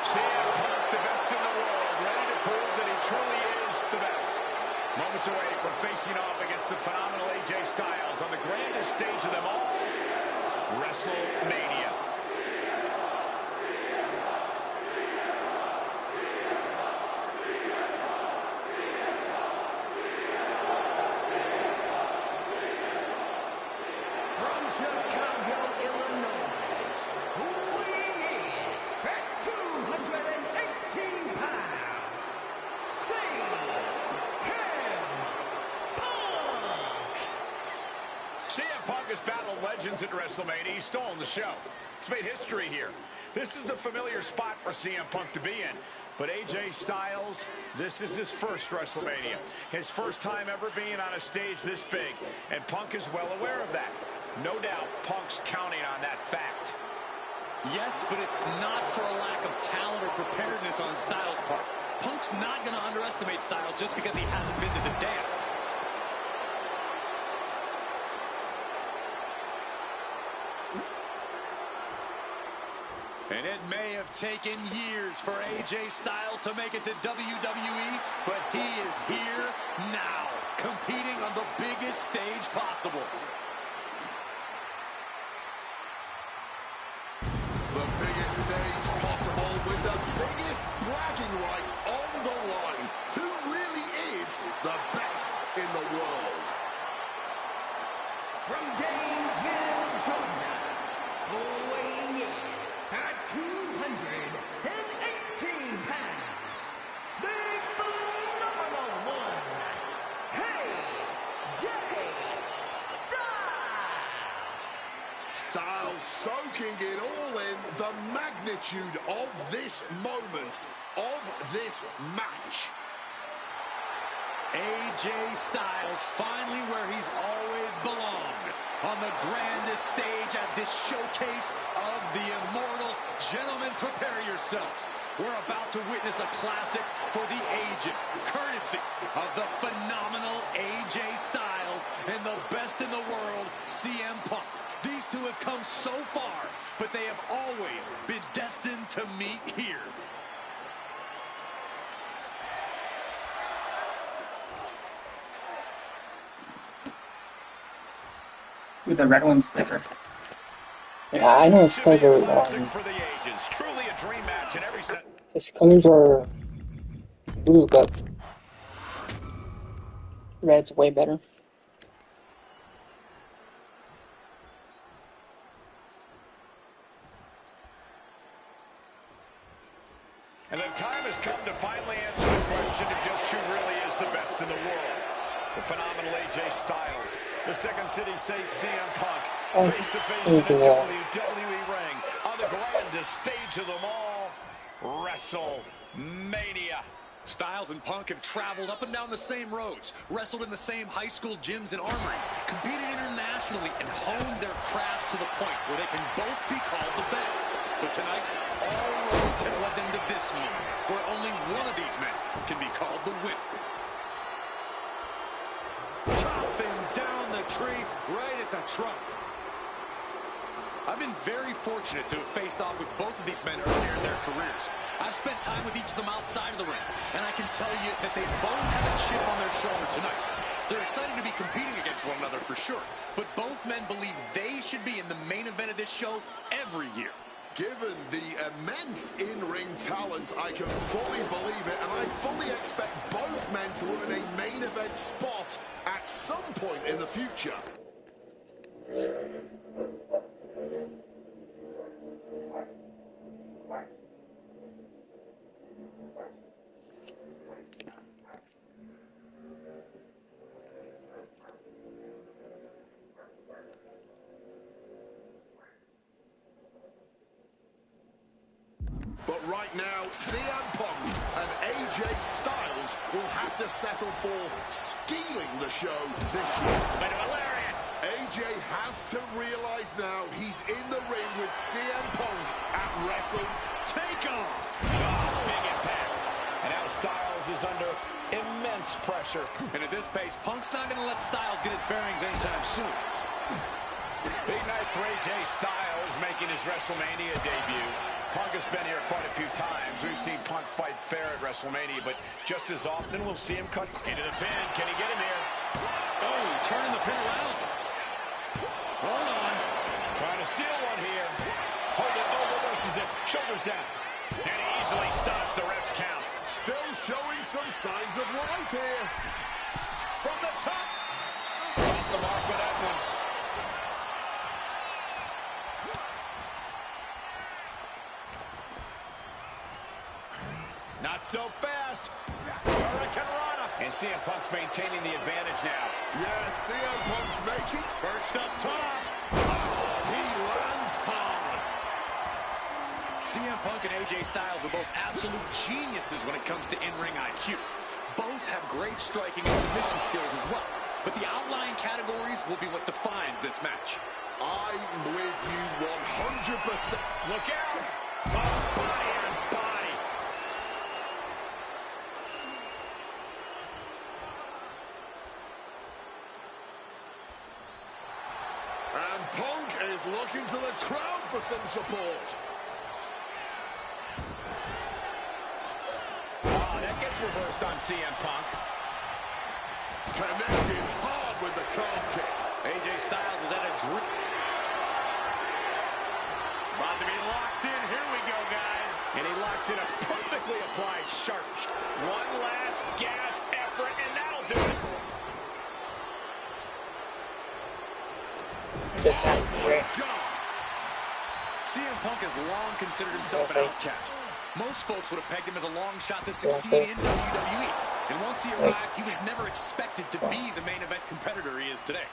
CM Punk, the best in the world, ready to prove that he truly is the best. Moments away from facing off against the phenomenal AJ Styles on the grandest stage of them all, WrestleMania. From Chicago, Illinois, weighing in at 218 pounds, CM Punk has battled legends at WrestleMania. He's stolen the show. He's made history here. This is a familiar spot for CM Punk to be in. But AJ Styles, this is his first WrestleMania. His first time ever being on a stage this big. And Punk is well aware of that. No doubt, Punk's counting on that fact. Yes, but it's not for a lack of talent or preparedness on Styles' part. Punk's not going to underestimate Styles just because he hasn't been to the dance. And it may have taken years for AJ Styles to make it to WWE, but he is here now, competing on the biggest stage possible. The biggest stage possible with the biggest bragging rights on the line. Who really is the best in the world? From Gainesville, Georgia, weighing in at 218 Styles soaking it all in, the magnitude of this moment, of this match. AJ Styles finally where he's always belonged, on the grandest stage at this showcase of the Immortals. Gentlemen, prepare yourselves. We're about to witness a classic for the ages, courtesy of the phenomenal AJ Styles and the best in the world, CM Punk. These two have come so far, but they have always been destined to meet here. Ooh, the red one's better. Yeah, I know his colors are his colors are blue, but red's way better. And the time has come to finally answer the question of just who really is the best in the world. The phenomenal AJ Styles, the Second City Saint CM Punk, face-to-face in a WWE ring on the grandest stage of them all, WrestleMania. Styles and Punk have traveled up and down the same roads, wrestled in the same high school gyms and armories, competed internationally, and honed their craft to the point where they can both be called the best. But tonight, all roads have led them to this moment, where only one of these men can be called the winner. Chopping down the tree right at the trunk. I've been very fortunate to have faced off with both of these men earlier in their careers. I've spent time with each of them outside of the ring, and I can tell you that they both have a chip on their shoulder tonight. They're excited to be competing against one another for sure, but both men believe they should be in the main event of this show every year. Given the immense in-ring talent, I can fully believe it, and I fully expect both men to earn a main event spot at some point in the future. But right now, CM Punk and AJ Styles will have to settle for stealing the show this year. AJ has to realize now he's in the ring with CM Punk at Wrestle Takeoff. Big impact. And now Styles is under immense pressure. And at this pace, Punk's not going to let Styles get his bearings anytime soon. Big night for AJ Styles making his WrestleMania debut. Punk has been here quite a few times. We've seen Punk fight fair at WrestleMania, but just as often we'll see him cut into the pin. Can he get him here? Oh, turning the pin around. Hold on. Trying to steal one here. Hold it, reverses it. Shoulders down. And he easily stops the ref's count. Still showing some signs of life here. From the top. Off the mark with that one. Not so fast. Hurricane Rana. And CM Punk's maintaining the advantage now. Yeah, CM Punk's making. First up top. He lands hard. CM Punk and AJ Styles are both absolute geniuses when it comes to in-ring IQ. Both have great striking and submission skills as well. But the outlying categories will be what defines this match. I'm with you 100%. Look out. Oh, body on body. And Punk is looking to the crowd for some support. Oh, that gets reversed on CM Punk. Connected hard with the calf kick. AJ Styles is at a drink. It's about to be locked in. Here we go, guys. And he locks in a perfectly applied sharp. One last gasp effort, and that'll do it. This has to be great. CM Punk has long considered himself an outcast. Most folks would have pegged him as a long shot to succeed in WWE. And once he arrived, he was never expected to be the main event competitor he is today.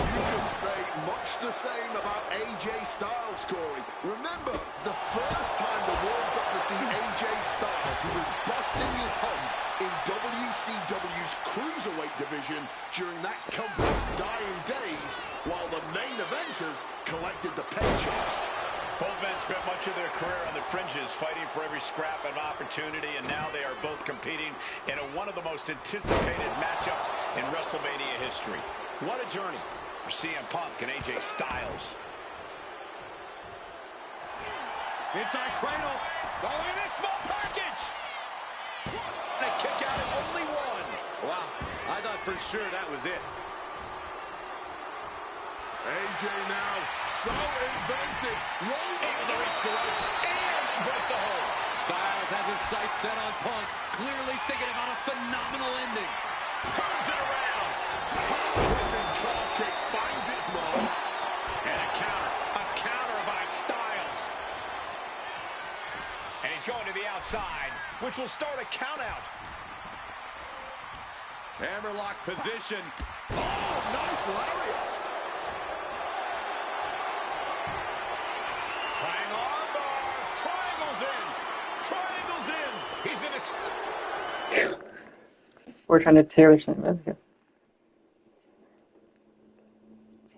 You could say much the same about AJ Styles, Corey. Remember, the first time the world got to see AJ Styles, he was busting his hump in WCW's Cruiserweight division during that company's dying days, while the main eventers collected the paychecks. Both men spent much of their career on the fringes, fighting for every scrap of opportunity, and now they are both competing in one of the most anticipated matchups in WrestleMania history. What a journey for CM Punk and AJ Styles. Inside cradle. Oh, look at this small package! And a kick out at only one. Wow, I thought for sure that was it. AJ now so inventive. Able to reach the ropes and break the hold. Styles has his sights set on Punk, clearly thinking about a phenomenal ending. Turns it around. Hard-hitting calf kick finds its mark. And a counter by Styles. And he's going to the outside, which will start a count out. Hammerlock position. Oh, nice lariat. Trying armbar. Triangles in. Triangles in. He's in it. We're trying to tear something. Let's go.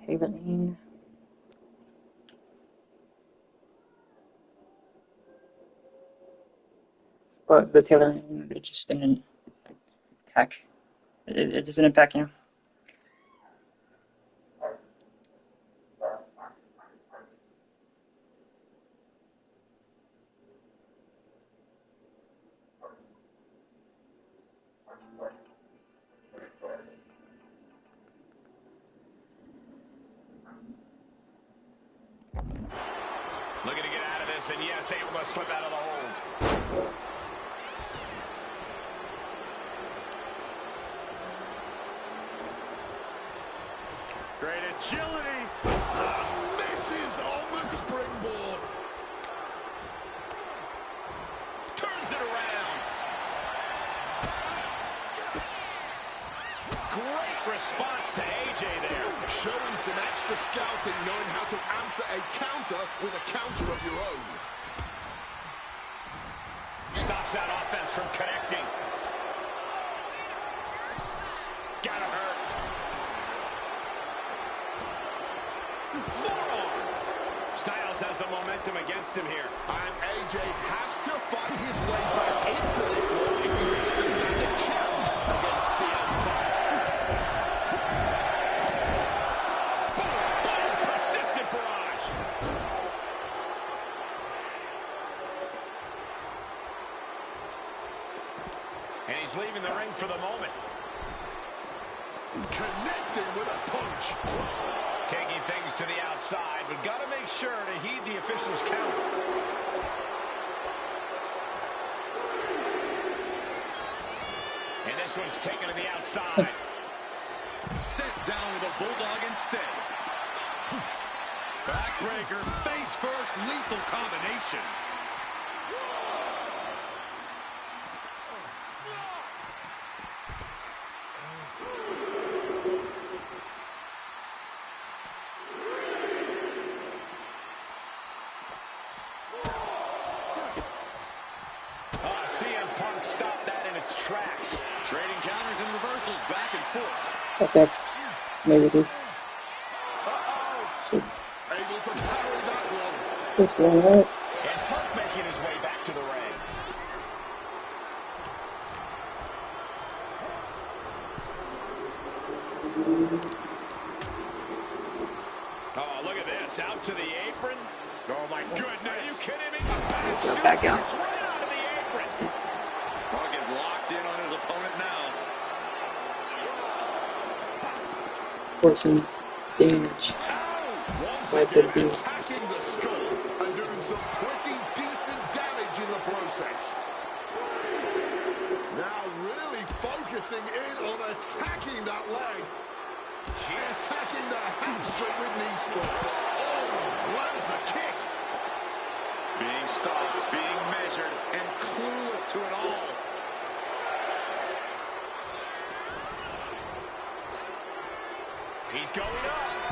Tailoring. But the tailoring, it just didn't pack. It just didn't pack, you know. Looking to get out of this, and yes, able to slip out of the hold. Great agility. Misses on the springboard. Turns it around. Great response to AJ there. Showing some extra scouting, knowing how to answer a counter with a counter of your own. Stops that offense from connecting. Gotta hurt. Forearm. Styles has the momentum against him here. And AJ has to fight his way back into this one if he wants to stand a chance against CM Punk. Persistent barrage. And he's leaving the ring for the moment. Connecting with a punch. Taking things to the outside, but got to make sure to heed the official's count. And this one's taken to the outside. Sent down with a bulldog instead. Backbreaker, face first, lethal combination. CM Punk stopped that in its tracks. Trading counters and reversals back and forth. Okay. Maybe do. So, Able to parry that one. just going out. And Punk making his way back to the ring. Oh, look at this. Out to the apron. Oh, my goodness. Are you kidding me? Back out. Right out of the apron. Punk is locked in on his opponent now. Forcing damage. Once Like again, they do. attacking the skull and doing some pretty decent damage in the process. Now really focusing in on attacking that leg. Attacking the hamstring with knee strikes. Oh, lands the kick. Being stalked, being measured, and clueless to it all. He's going up.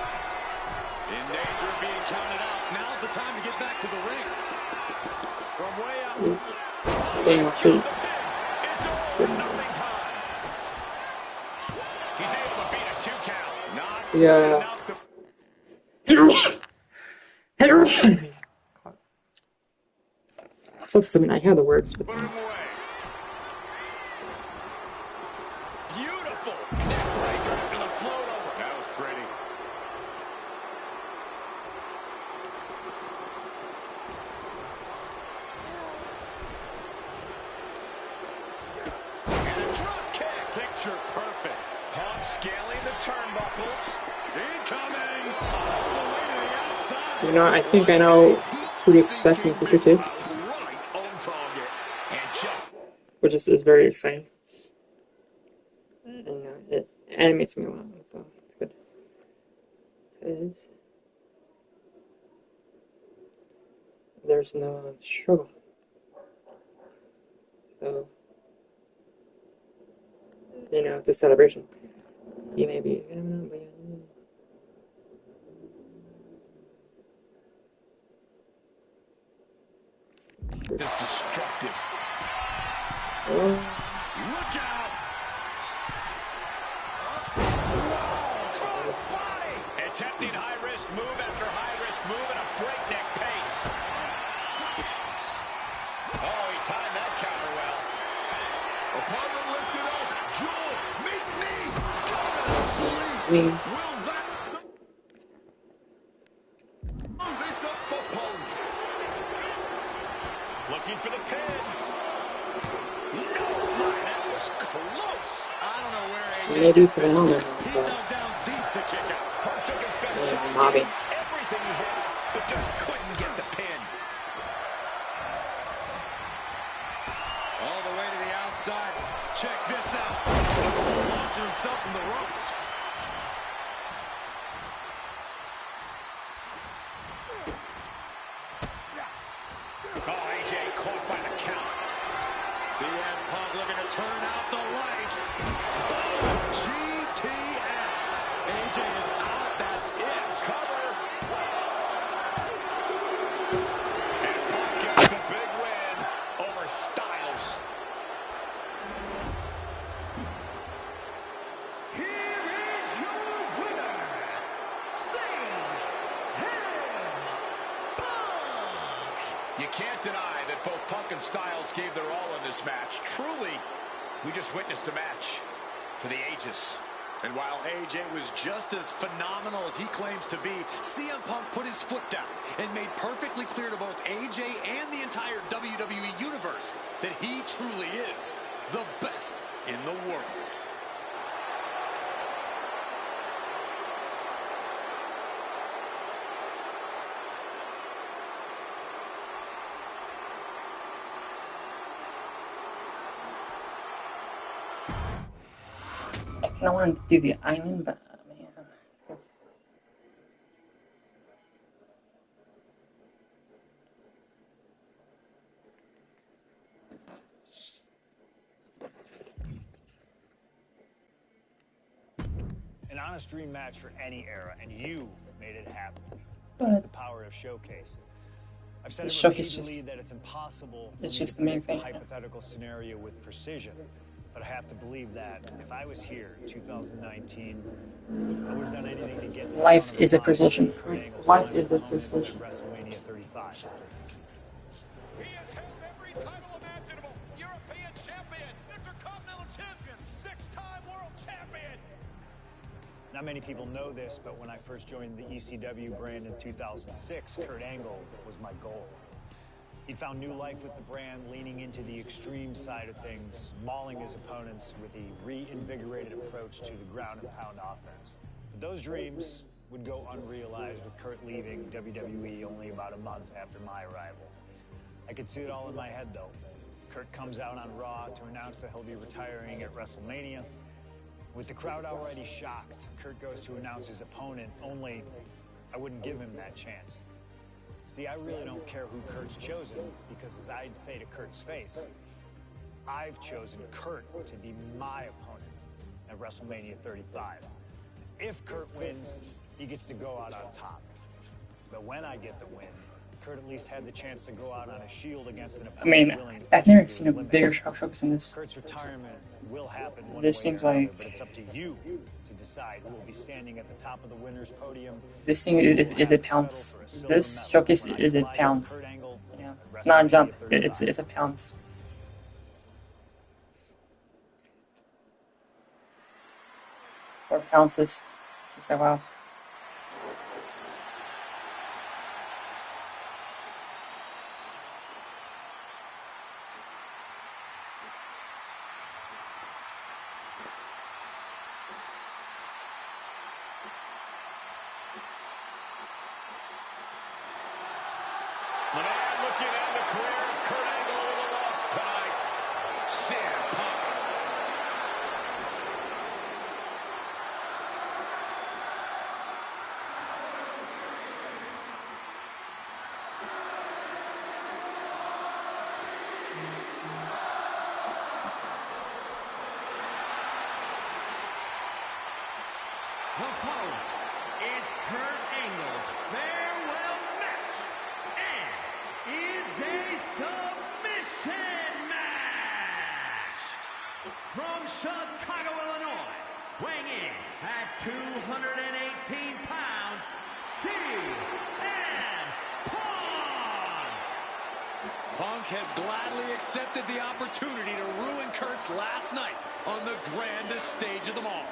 Getting my feet. It's all or nothing time. He's able to beat a 2 count. Not quite Yeah. enough to I mean, I have the words, but put him away. Beautiful neck breaker and a float over. That was pretty. And a drop kick. Picture perfect. Punk scaling the turnbuckles. Incoming. All the way to the outside. you know, I think I know who to expect in Future 2, Right on target. And just which is very exciting. And it animates me a lot, so it's good. Because there's no struggle. So, you know, it's a celebration. You may be. It's destructive. Look out! Cross body! Attempting high-risk move after high-risk move at a breakneck pace. Oh, he timed that counter well. Opponent lifted up. Jaw, meet knee. Gonna sleep. I mean, Will that this up for Punk? Looking for the pin. No, that was close. I don't know where AJ what did I do for the helmet? He dug down deep to kick out. Punk took his best shot. Mobbing. Everything he had, but just couldn't get the pin. All the way to the outside. Check this out. Launching himself from the ropes. Oh, AJ caught by the count. CM Punk looking to turn out the lights. GTS. AJ is out. That's it. Cover. And Punk gets the big win over Styles. Here is your winner, You can't deny that both Punk and Styles gave their all in this match. Truly, we just witnessed a match for the ages. And while AJ was just as phenomenal as he claims to be, CM Punk put his foot down and made perfectly clear to both AJ and the entire WWE Universe that he truly is the best in the world. I kind of wanted to do the island, but man, it's just... An honest dream match for any era, and you made it happen. But That's the power of Showcase. I've said the it Showcase repeatedly just- that it's impossible for it's me just to the main predict a thing. hypothetical scenario with precision. But I have to believe that if I was here in 2019, I would have done anything to get in Life front of is a Ronda precision. Kurt Angle's Life final is a opponent precision. at WrestleMania 35. He has held every title imaginable. European champion, Intercontinental champion, 6-time world champion. Not many people know this, but when I first joined the ECW brand in 2006, Kurt Angle was my goal. He'd found new life with the brand, leaning into the extreme side of things, mauling his opponents with a reinvigorated approach to the ground and pound offense. But those dreams would go unrealized with Kurt leaving WWE only about a month after my arrival. I could see it all in my head, though. Kurt comes out on Raw to announce that he'll be retiring at WrestleMania. With the crowd already shocked, Kurt goes to announce his opponent, only I wouldn't give him that chance. See, I really don't care who Kurt's chosen, because as I'd say to Kurt's face, I've chosen Kurt to be my opponent at WrestleMania 35. If Kurt wins, he gets to go out on top. But when I get the win, Kurt at least had the chance to go out on a shield against an I mean, opponent willing to I've push him never to seen his a limits. bigger shock focus than this. Kurt's retirement will happen one This way seems or another, like but it's up to you to decide who will be standing at the top of the winner's podium. this thing is a pounce. This showcase is a pounce. Yeah, it's not a jump. It's a pounce. Or pounces. So wow. The man looking at the career of Kurt Angle with a loss tonight, CM Punk. The following is Kurt Angle's farewell match and is a submission match. From Chicago, Illinois, weighing in at 218 pounds, CM Punk. Punk has gladly accepted the opportunity to ruin Kurt's last night on the grandest stage of them all.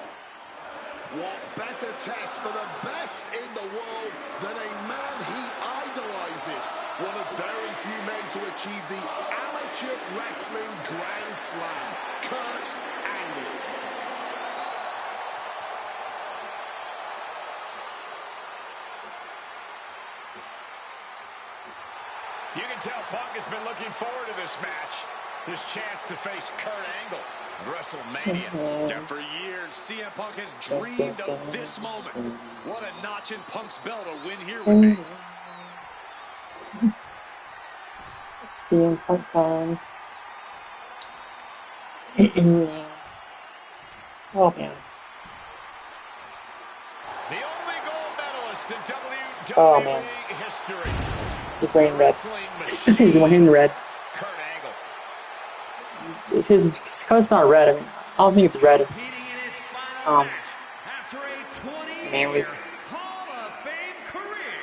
What better test for the best in the world than a man he idolizes? One of very few men to achieve the amateur wrestling Grand Slam, Kurt Angle. You can tell Punk has been looking forward to this match. This chance to face Kurt Angle at WrestleMania. Now, for years, CM Punk has dreamed of this moment. What a notch in Punk's belt a win here would be. CM Punk time. Oh man. The only gold medalist in WWE Oh, man. history. He's wearing red. Wrestling machine, He's wearing red. Kurt Angle. His color's not red. I mean, I don't think it's red. Competing in his final match after a Manly. 20-year Hall of Fame career,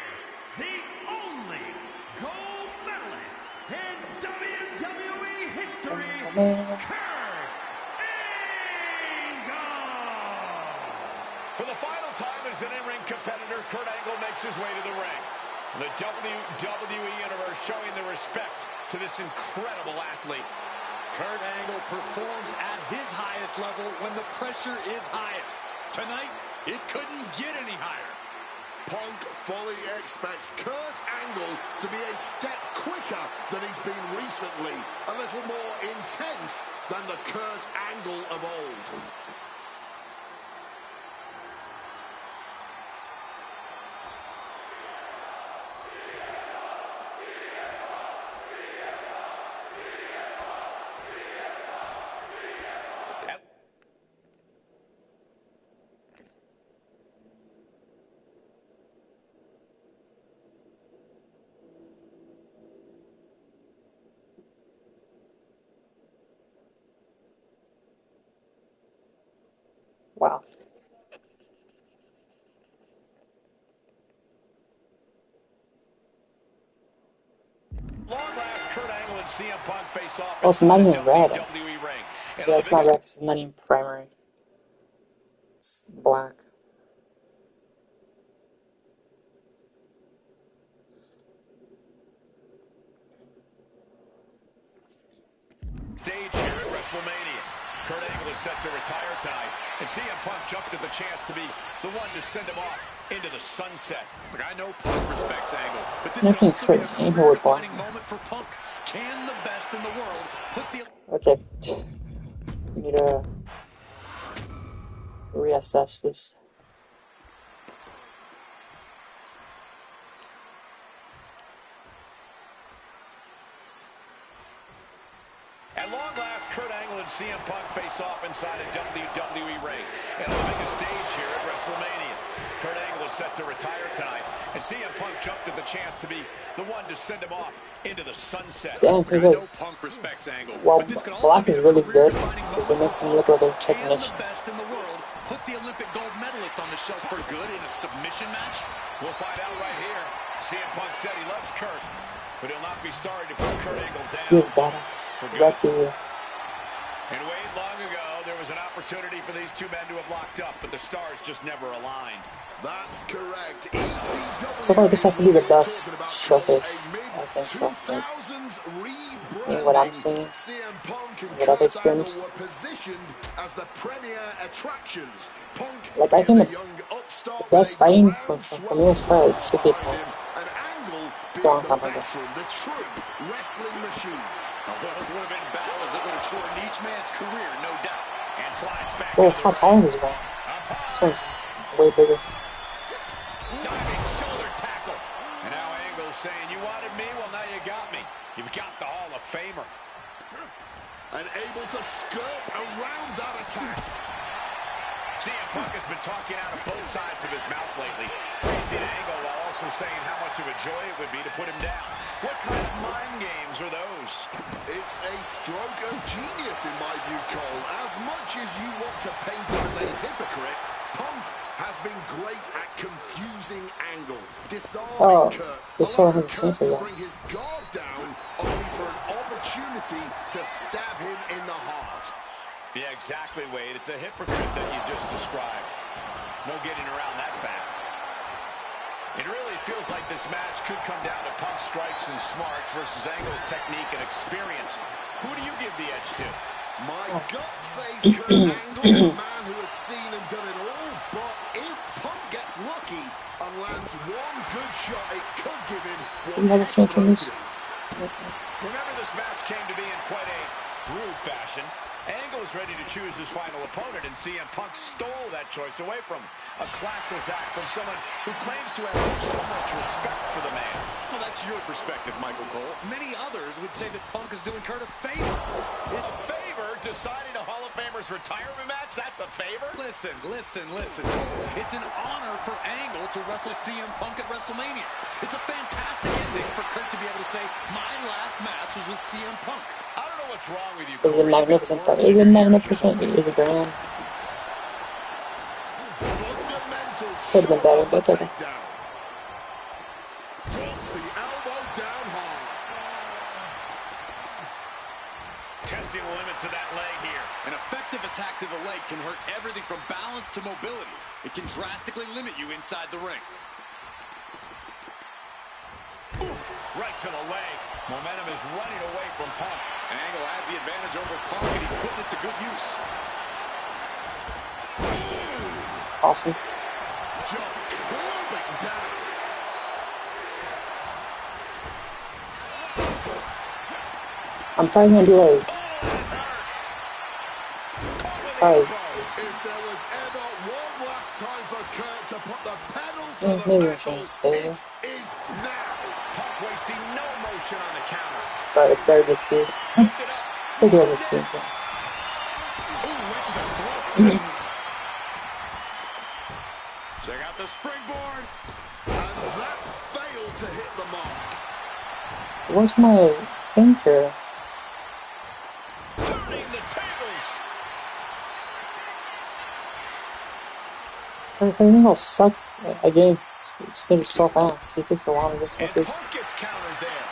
the only gold medalist in WWE history, Kurt Angle. For the final time as an in-ring competitor, Kurt Angle makes his way to the ring. The WWE Universe showing the respect to this incredible athlete. Kurt Angle performs at his highest level when the pressure is highest. Tonight, it couldn't get any higher. Punk fully expects Kurt Angle to be a step quicker than he's been recently, a little more intense than the Kurt Angle of old. Wow. Long last, Kurt Angle and CM Punk face off Oh, it's not in the even red. WWE ring. And Yeah, the it's not biggest red. It's not even primary. It's black. stage here at WrestleMania. Kurt Angle is set to retire tonight, and CM Punk jumped at the chance to be the one to send him off into the sunset. Look, I know Punk respects Angle, but this That's could also be a Kurt Angle would want. career-defining moment for Punk. Can the best in the world put the... Okay. We need to reassess this. At long last, Kurt Angle and CM Punk face off inside a WWE ring. And on the biggest stage here at WrestleMania. Kurt Angle is set to retire tonight. And CM Punk jumped at the chance to be the one to send him off into the sunset. Damn, I know Punk respects Angle, well, but this could also Black be is a really good career-defining because it moment makes for him look Punk. like a Can the technician. best in the world put the Olympic gold medalist on the shelf for good in a submission match? We'll find out right here. CM Punk said he loves Kurt, but he'll not be sorry to put Kurt Angle down. He is better. For good. Back to you. And Wade, long ago, there was an opportunity for these two men to have locked up, but the stars just never aligned. That's correct. ECW So far, this has to be the best talking about showcase. a I think so. Like, mid-2000s in what I'm seeing, CM Punk and what I've Kurt experienced. Angle were positioned as the premier attractions. Punk Like, I being think the young upstart the best with a fighting groundswell for me was probably of Chicky behind Time. him, and Angle It's a being long the time ago. veteran, the true wrestling machine. Well, those would have been battles that would have shortened each man's career, no doubt. And slides back Oh, into how the tall ring. is this guy? This one's way bigger. Diving shoulder tackle. And now Angle's saying, you wanted me? Well, now you got me. You've got the Hall of Famer. And able to skirt around that attack. CM Punk has been talking out of both sides of his mouth lately, praising Angle while also saying how much of a joy it would be to put him down. What kind of mind games are those? It's a stroke of genius in my view, Cole. As much as you want to paint him as a hypocrite, Punk has been great at confusing Angle, disarming Kurt, you still allowing haven't seen Kurt it to yet. bring his guard down, only for an opportunity to stab him in the heart. Yeah, exactly, Wade. It's a hypocrite that you just described. No getting around that fact. It really feels like this match could come down to Punk's strikes and smarts versus Angle's technique and experience. Who do you give the edge to? My gut says Kurt Angle, a man who has seen and done it all, but if Punk gets lucky and lands one good shot, it could give him You never one seen heck of an this? opening. Remember, this match came to be in quite a rude fashion. Angle is ready to choose his final opponent, and CM Punk stole that choice away from him. A classless act from someone who claims to have so much respect for the man. Well, that's your perspective, Michael Cole. Many others would say that Punk is doing Kurt a favor. It's a favor deciding a Hall of Famer's retirement match? That's a favor? Listen. It's an honor for Angle to wrestle CM Punk at WrestleMania. It's a fantastic ending for Kurt to be able to say, my last match was with CM Punk. I don't know what's wrong with you, Is it Corey. magnificent? Is it magnificent? Is it grand? Fundamental Could have been better, shot but it's on the okay. takedown. Drops the elbow down hard. Testing the limits of that leg here. An effective attack to the leg can hurt everything from balance to mobility. It can drastically limit you inside the ring. Oof, right to the leg. Momentum is running away from Punk. Angle has the advantage over Punk, and he's putting it to good use. Awesome. Just clubbing down. I'm probably gonna do like probably If there was ever one last time for Kurt to put the pedal to the maybe I metal, shouldn't say it that, is now. Punk wasting no motion on the counter. but it's better to see. I think it was a scene. Check out the springboard. And that failed to hit the mark. Where's my sinker? Turning the tables. Everything else sucks against Sim so fast. He takes a while to get And stuff. Punk gets countered there.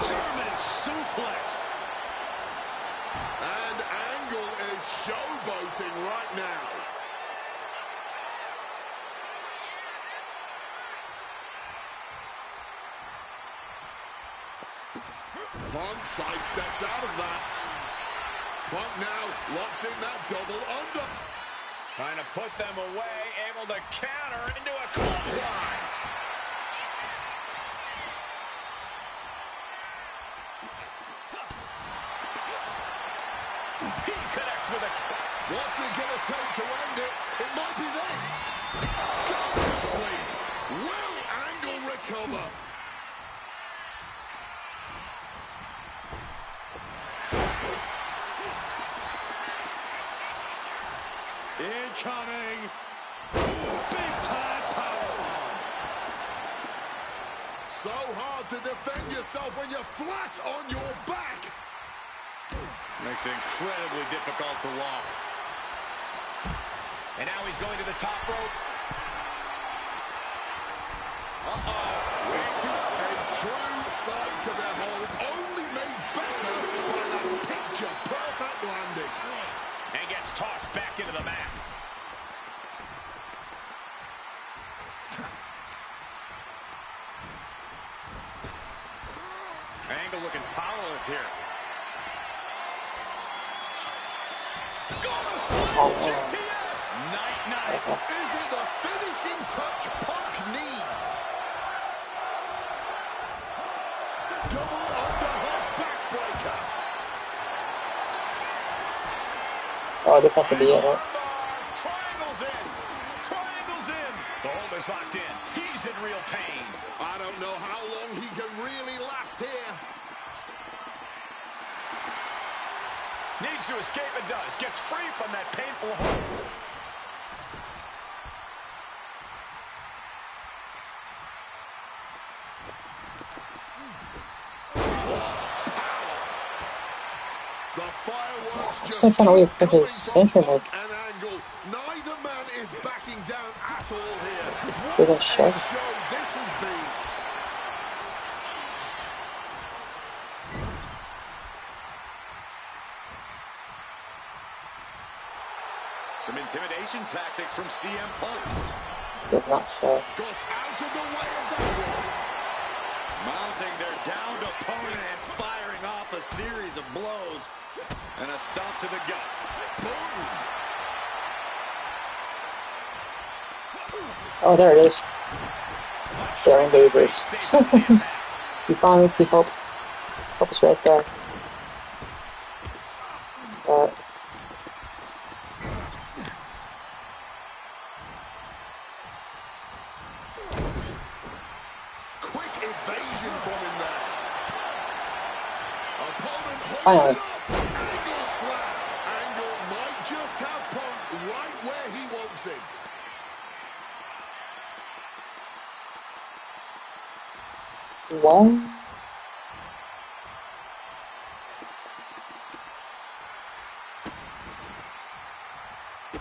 German suplex. And Angle is showboating right now. Punk sidesteps out of that. Punk now locks in that double under. Trying to put them away, able to counter into a clothesline. He connects with a... What's it gonna take to end it? It might be this. Go to sleep. Will Angle recover? So hard to defend yourself when you're flat on your back. Makes it incredibly difficult to walk. And now he's going to the top rope. Way too a true sight to behold, only made better by that picture-perfect landing. And gets tossed back into the mat. Angle looking powerless here. Gonna slam GTS! Night. Is it the finishing touch Punk needs? Double underhook backbreaker. Oh, this has to be it, right? Triangles in. Triangles in. The hold is locked in. He's in real pain. I don't know how long he can really last here. Needs to escape and does. Gets free from that painful hold. The fireworks I'm just still trying to wait for keep his coming center from move. Punk and Angle. Neither man is backing down at all here. With What a a shove. show this has been. Some intimidation tactics from CM Punk. Does not show. Got out of the way of that one. Mounting their downed opponent and firing off a series of blows. And a stomp to the gut. Boom. Oh, there it is. Sharing Babers. You finally see hope. Hope is right there. Quick evasion from him there. Opponent holds Finally. it up. Angle slap. Angle might just have Punk right where he wants him. One.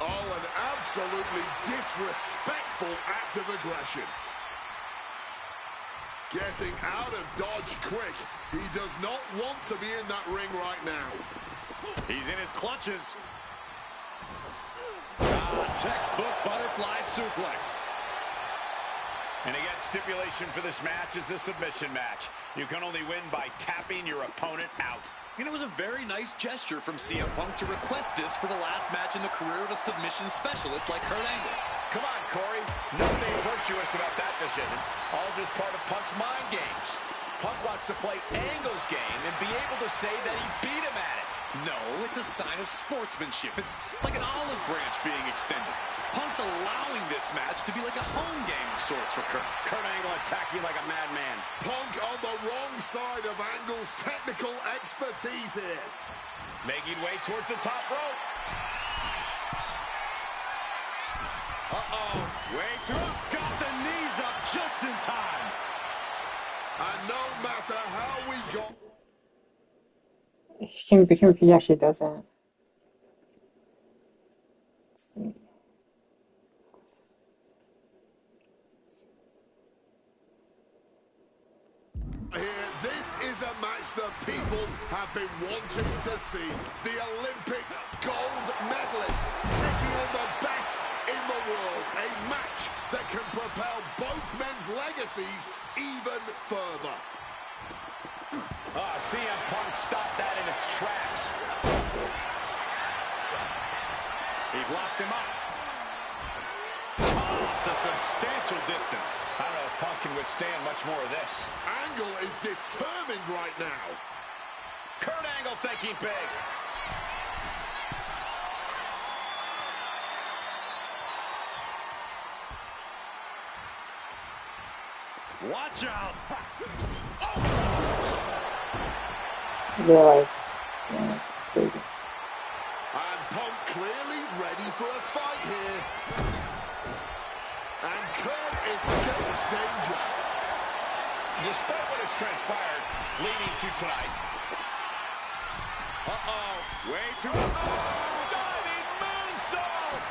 Oh, an absolutely disrespectful act of aggression. Getting out of dodge quick. He does not want to be in that ring right now. He's in his clutches. Textbook butterfly suplex. And again, stipulation for this match is a submission match. You can only win by tapping your opponent out. And it was a very nice gesture from CM Punk to request this for the last match in the career of a submission specialist like Kurt Angle. Come on, Corey. Nothing virtuous about that decision. All just part of Punk's mind games. Punk wants to play Angle's game and be able to say that he beat him at it. No, it's a sign of sportsmanship. It's like an olive branch being extended. Punk's allowing this match to be like a home game of sorts for Kurt. Kurt Angle attacking like a madman. Punk on the wrong side of Angle's technical expertise here. Making way towards the top rope. Way too. Got the knees up just in time. And no matter how we got... He actually doesn't. Let's see. Here, this is a match that people have been wanting to see. The Olympic gold medalist taking on the best in the world. A match that can propel both men's legacies even further. CM Punk stopped that in its tracks. He's locked him up. Tossed a substantial distance. I don't know if Punk can withstand much more of this. Angle is determined right now. Kurt Angle thinking big. Watch out. They're like, yeah, it's crazy. And Punk clearly ready for a fight here. And Kurt escapes danger. Despite what has transpired, leading to tonight. Way too much. Diving moonsault!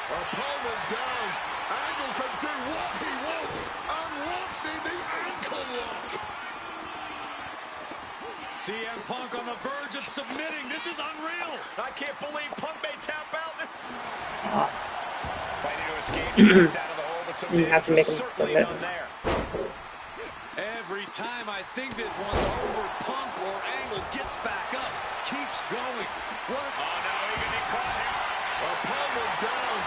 Opponent down. Angle can do what he wants and locks in the ankle lock. CM Punk on the verge of submitting. This is unreal. I can't believe Punk may tap out. Fighting to escape, he gets out of the hole, but some You have to make him certainly submit. done there. Every time I think this one's over, Punk or Angle gets back up, keeps going. What? Oh no, he can be caught here. Opponent down.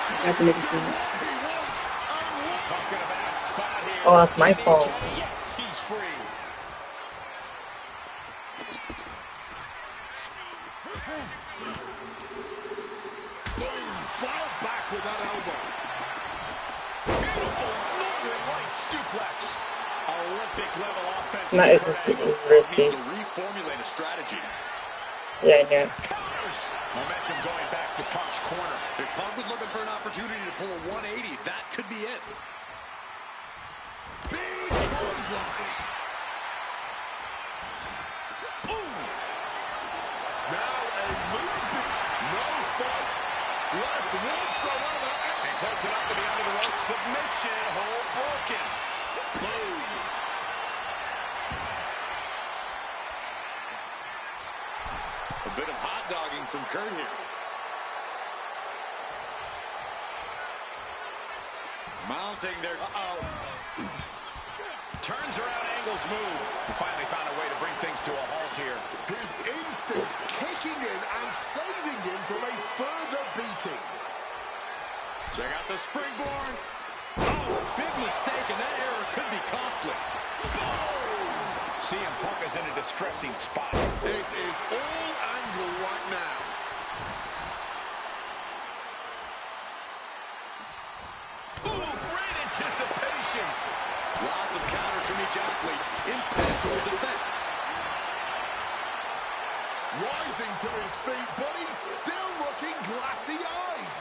You have to make him submit. What he wants and what. Punk in a bad spot here. Oh, that's my fault. Yes, he's free. Boom. Fell back with that elbow. Beautiful Northern Lights suplex. Olympic level offense. It's risky. To reformulate a strategy. Yeah, I know. Counters. Momentum going back to Punk's corner. If Punk was looking for an opportunity to pull a 180, that could be it. Big clothesline. Boom. Now a movement. No fight left whatsoever. And close enough to be under the rope. Submission hold broken. Boom. A bit of hot dogging from Kurt here. Mounting their... Turns around Angle's move. He finally found a way to bring things to a halt here. His instincts kicking in and saving him from a further beating. Check out the springboard. Oh, big mistake, and that error could be costly. CM Punk is in a distressing spot. It is all Angle right now. Ooh, great anticipation. Lots of counters from each athlete. Impenetrable defense. Rising to his feet, but he's still looking glassy-eyed.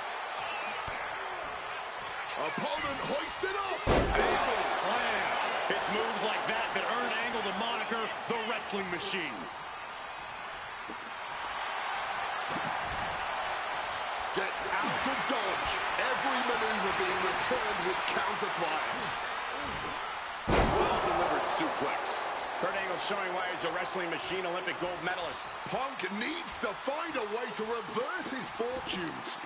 Opponent hoisted up. Angle slam. It's moves like that that earned Angle the moniker, the Wrestling Machine. Gets out of dodge. Every maneuver being returned with counter-fire. Well-delivered suplex. Kurt Angle showing why he's a Wrestling Machine Olympic gold medalist. Punk needs to find a way to reverse his fortunes.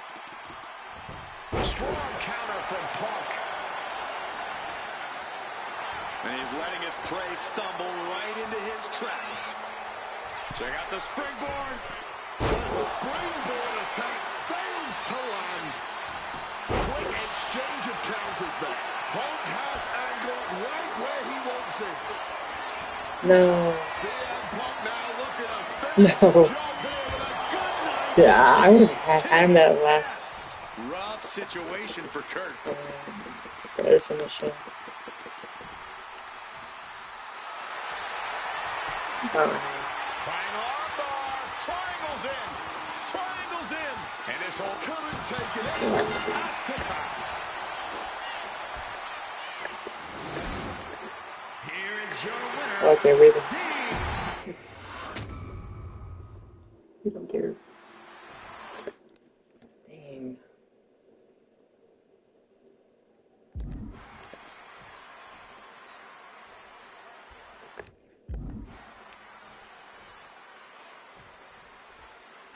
Strong counter from Punk. And he's letting his prey stumble right into his trap. Check out the springboard. The springboard attack fails to land. Quick exchange of counters there. Punk has Angle right where he wants him. No. CM Punk now looking to finish the No. job here with a good night. Yeah, I would have had him that last. Rough situation for Kurt. Better submission. Triangle armbar. Triangle's in. Triangle's in. And this whole Couldn't take it anymore. Has to tap. Here is your winner. Okay, really. You don't care. Dang.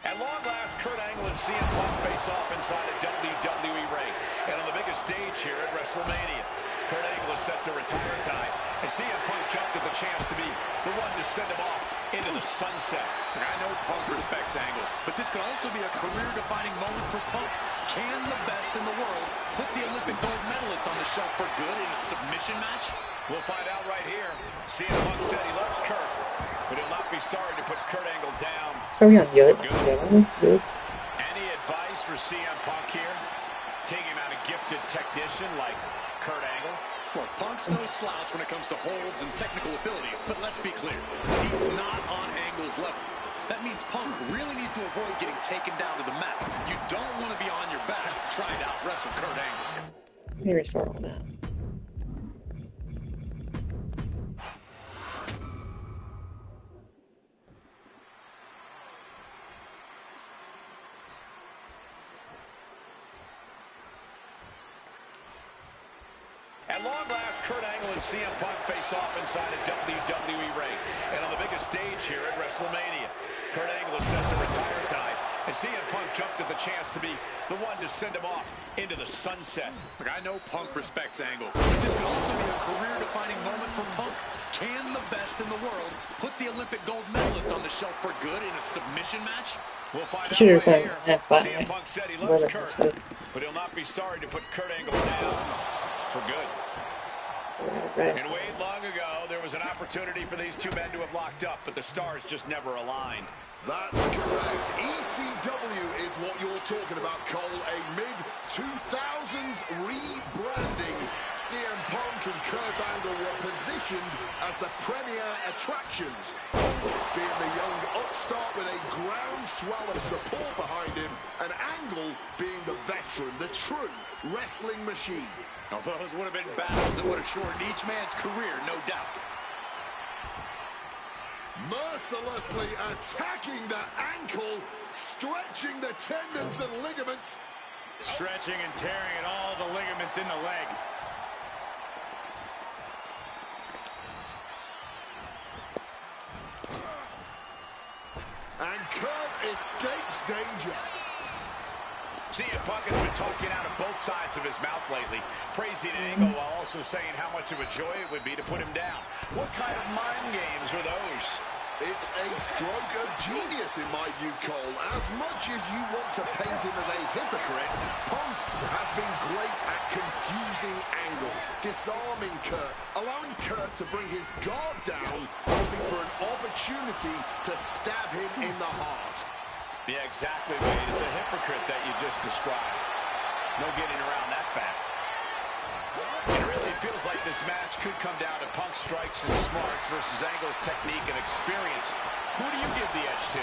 At long last, Kurt Angle and CM Punk face off inside a WWE ring. And on the biggest stage here at WrestleMania, Kurt Angle is set to retire tonight. And CM Punk jumped at the chance to be the one to send him off into the sunset. I know Punk respects Angle, but this could also be a career-defining moment for Punk. Can the best in the world put the Olympic gold medalist on the shelf for good in a submission match? We'll find out right here. CM Punk said he loves Kurt, But he'll not be sorry to put Kurt Angle down. Sao nhận giới for good. Any advice for CM Punk here? Taking him out a gifted technician like Kurt Angle? Well, Punk's no slouch when it comes to holds and technical abilities, but let's be clear, he's not on Angle's level. That means Punk really needs to avoid getting taken down to the mat. You don't want to be on your back trying to out-wrestle Kurt Angle. Let me restart on that. At long last, Kurt Angle and CM Punk face off inside a WWE ring. And on the biggest stage here at WrestleMania, Kurt Angle is set to retire tonight. And CM Punk jumped at the chance to be the one to send him off into the sunset. Look, I know Punk respects Angle, but this could also be a career-defining moment for Punk. Can the best in the world put the Olympic gold medalist on the shelf for good in a submission match? We'll find out right here. CM Punk said he loves Kurt, but he'll not be sorry to put Kurt Angle down for good. And way long ago, there was an opportunity for these two men to have locked up, but the stars just never aligned. That's correct. ECW is what you're talking about, Cole. A mid-2000s rebranding. CM Punk and Kurt Angle were positioned as the premier attractions. Punk being the young upstart with a groundswell of support behind him, and Angle being the veteran, the true wrestling machine. Oh, those would have been battles that would have shortened each man's career, no doubt. Mercilessly attacking the ankle, stretching the tendons and ligaments. Stretching and tearing at all the ligaments in the leg. And Kurt escapes danger. CM Punk has been talking out of both sides of his mouth lately, praising Angle while also saying how much of a joy it would be to put him down. What kind of mind games were those? It's a stroke of genius in my view, Cole. As much as you want to paint him as a hypocrite, Punk has been great at confusing Angle, disarming Kurt, allowing Kurt to bring his guard down, only for an opportunity to stab him in the heart. Yeah, exactly, Wade. It's a hypocrite that you just described. No getting around that fact. It really feels like this match could come down to Punk's strikes and smarts versus Angle's technique and experience. Who do you give the edge to?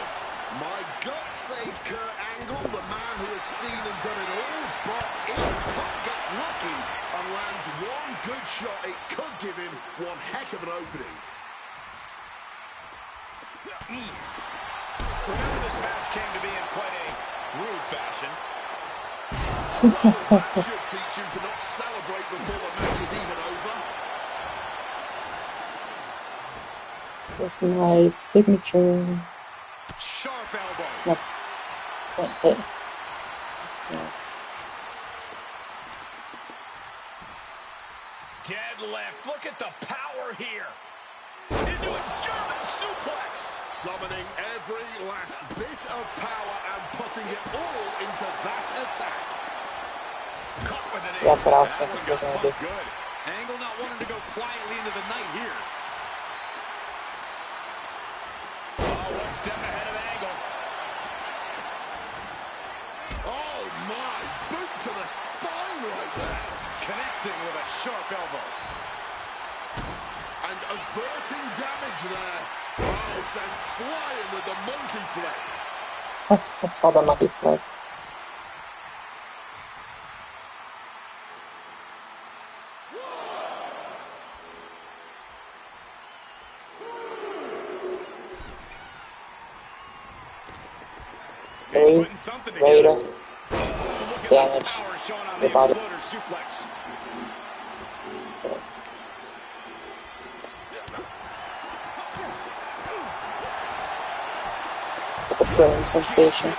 My gut says Kurt Angle, the man who has seen and done it all, but if Punk gets lucky and lands one good shot, it could give him one heck of an opening. Remember, this match came to be in quite a rude fashion. Well, that should teach you to not celebrate before the match is even over. That's my signature. Sharp elbow. That's my point hit. Yeah. Deadlift. Look at the power here. Into a German suplex. Summoning every last bit of power and putting it all into that attack. Caught with an That's what I was That thinking one he was got going to do. Punk good. Angle not wanting to go quietly into the night here. one step ahead of Angle. Oh my, boot to the spine right there. Connecting with a sharp elbow. And averting damage there. Oh, sent flying with the monkey flip. That's called a monkey flip. Later. Damage. The body. The burn sensation.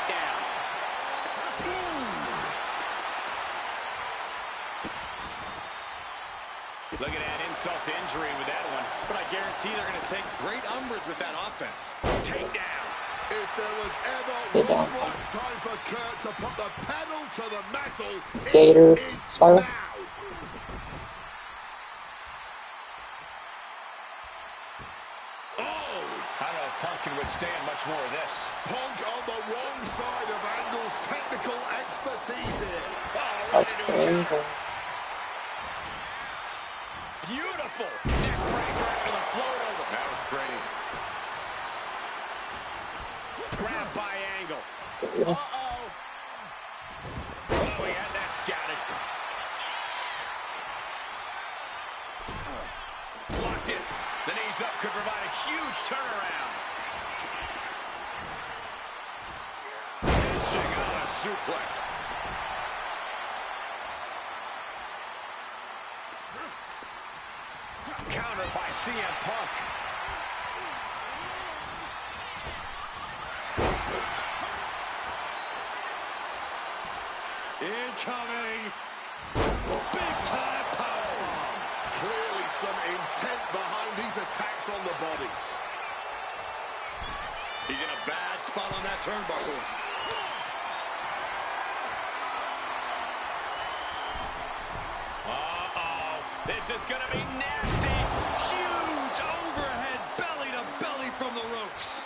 Look at that insult to injury with that one. But I guarantee they're going to take great umbrage with that offense. Takedown. If there was Stay ever down. one last time for Kurt to put the pedal to the metal, Gator it is spiral. now. I don't know Punk can withstand much more of this. Punk on the wrong side of Angle's technical expertise here. That's painful. Beautiful neck breaker after the float over. That was pretty. Grabbed by Angle. Uh-oh. Oh, he had that scouted. Blocked it. The knees up could provide a huge turnaround. Dishing on a suplex. Countered by CM Punk. Incoming. Big time powerbomb. Clearly some intent behind these attacks on the body. He's in a bad spot on that turnbuckle. Uh-oh. This is going to be nasty. Huge overhead belly to belly from the ropes.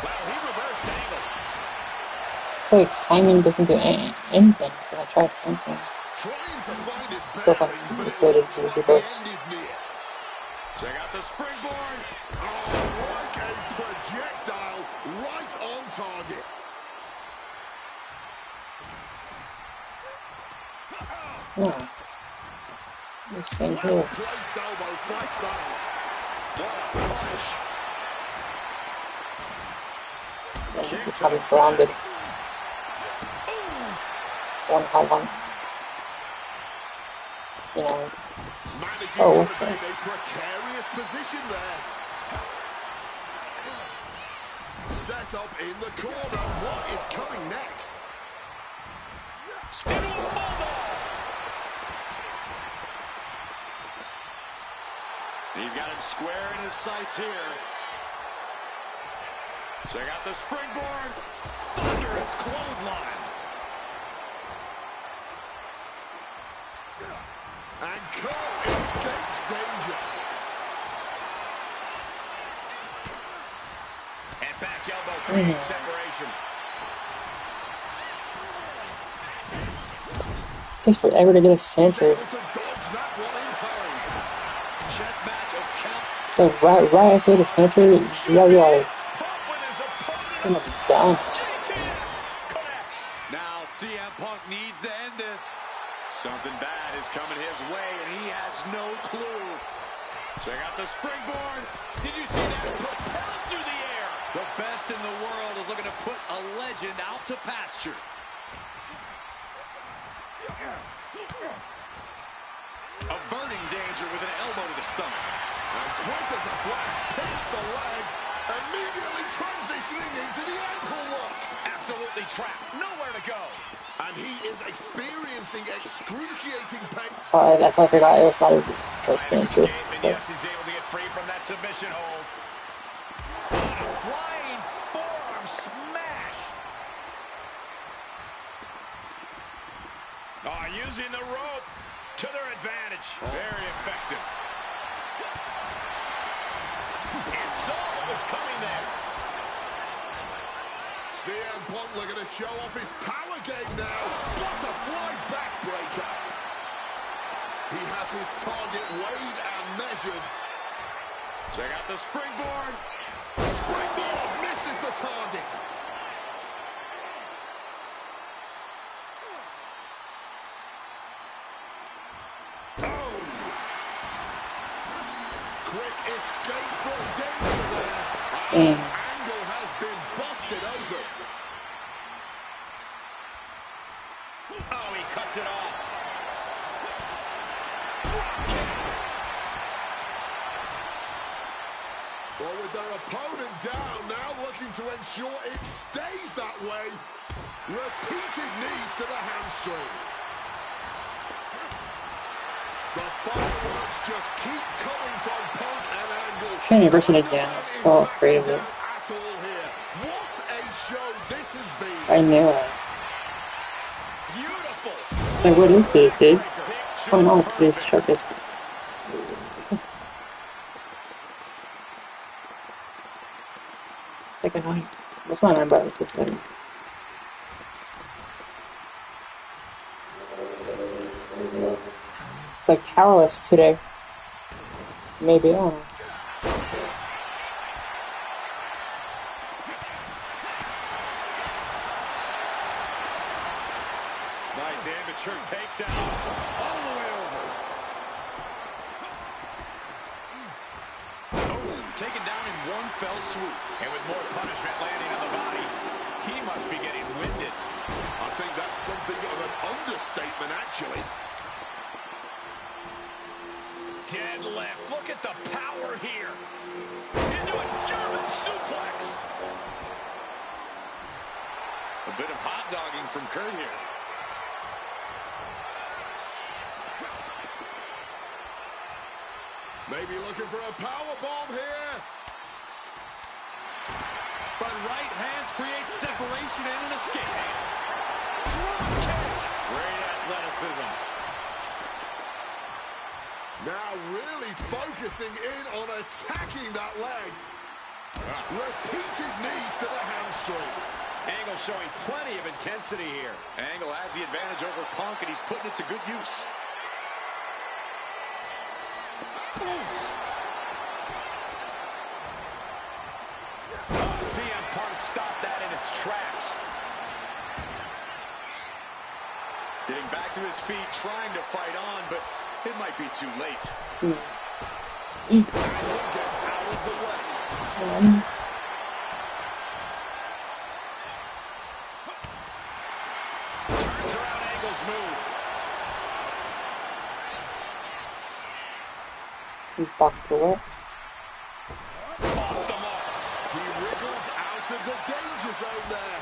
Wow, he reversed Angle. It's like timing doesn't do anything. So I try to find things. Trying to find his Still bearings, finds but its it way to looks do like the the reverse. end is near. Check out the springboard. Oh, like a projectile right on target. No. You're saying Well here. placed elbow fights that off. You're probably grounded. 1-on-1. You know. Managing Oh, to okay. evade a precarious position there. Set up in the corner. What is coming next? Into a bulldog. He's got him square in his sights here. Check out the springboard. Thunderous clothesline. And Kurt escapes danger. And back elbow creating separation. It takes forever to get a center. Able to dodge that one in time. Chess match of count. So right as I the center, you gotta be like, Pump with his opponent. pretty much down. GTS connects. Now CM Punk needs to end this. Something bad is coming his way, and he has no clue. Check out the springboard. Did you see that? Propelled through the air. The best in the world is looking to put a legend out to pasture. Averting danger with an elbow to the stomach. And quick as a flash, picks the leg, immediately transitioning into the ankle lock. Absolutely trapped. Nowhere to go. And he is experiencing excruciating pain. Sorry, that's why I forgot it was not a center. Escape, and yes, he's able to get free from that submission hold. A flying forearm smash. Using the rope to their advantage. Very effective. And saw what was coming there. CM Punk looking to show off his power game now. Butterfly backbreaker. He has his target weighed and measured. Check out the springboard. Springboard misses the target. Oh! Quick escape from danger there. Angle has been busted open. Oh, he cuts it off. Well, with their opponent down, now looking to ensure it stays that way. Repeated knees to the hamstring. The fireworks just keep coming from Punk and Angle. It's anniversary again. I'm so afraid of it. At all here. What a show this has been. I knew it. Beautiful. It's like, what is this, dude? What's going on with today's showcase? It's like a 9. It's not 9, but it's a 7. It's like callous today. Maybe, I don't know. Nice amateur takedown. All the way over. Oh, taken down in one fell swoop. And with more punishment landing on the body, he must be getting winded. I think that's something of an understatement, actually. Dead left. Look at the power here. Into a German suplex. A bit of hot dogging from Kurt here. Maybe looking for a power bomb here. But right hands create separation and an escape. Drop kick. Great athleticism. Now really focusing in on attacking that leg. Repeated knees to the hamstring. Angle showing plenty of intensity here. Angle has the advantage over Punk, and he's putting it to good use. CM Punk stopped that in its tracks. Getting back to his feet, trying to fight on, but it might be too late. Angle gets out of the way. Turns around Angle's move. Back to it. Off the mark. He wriggles out of the danger zone there.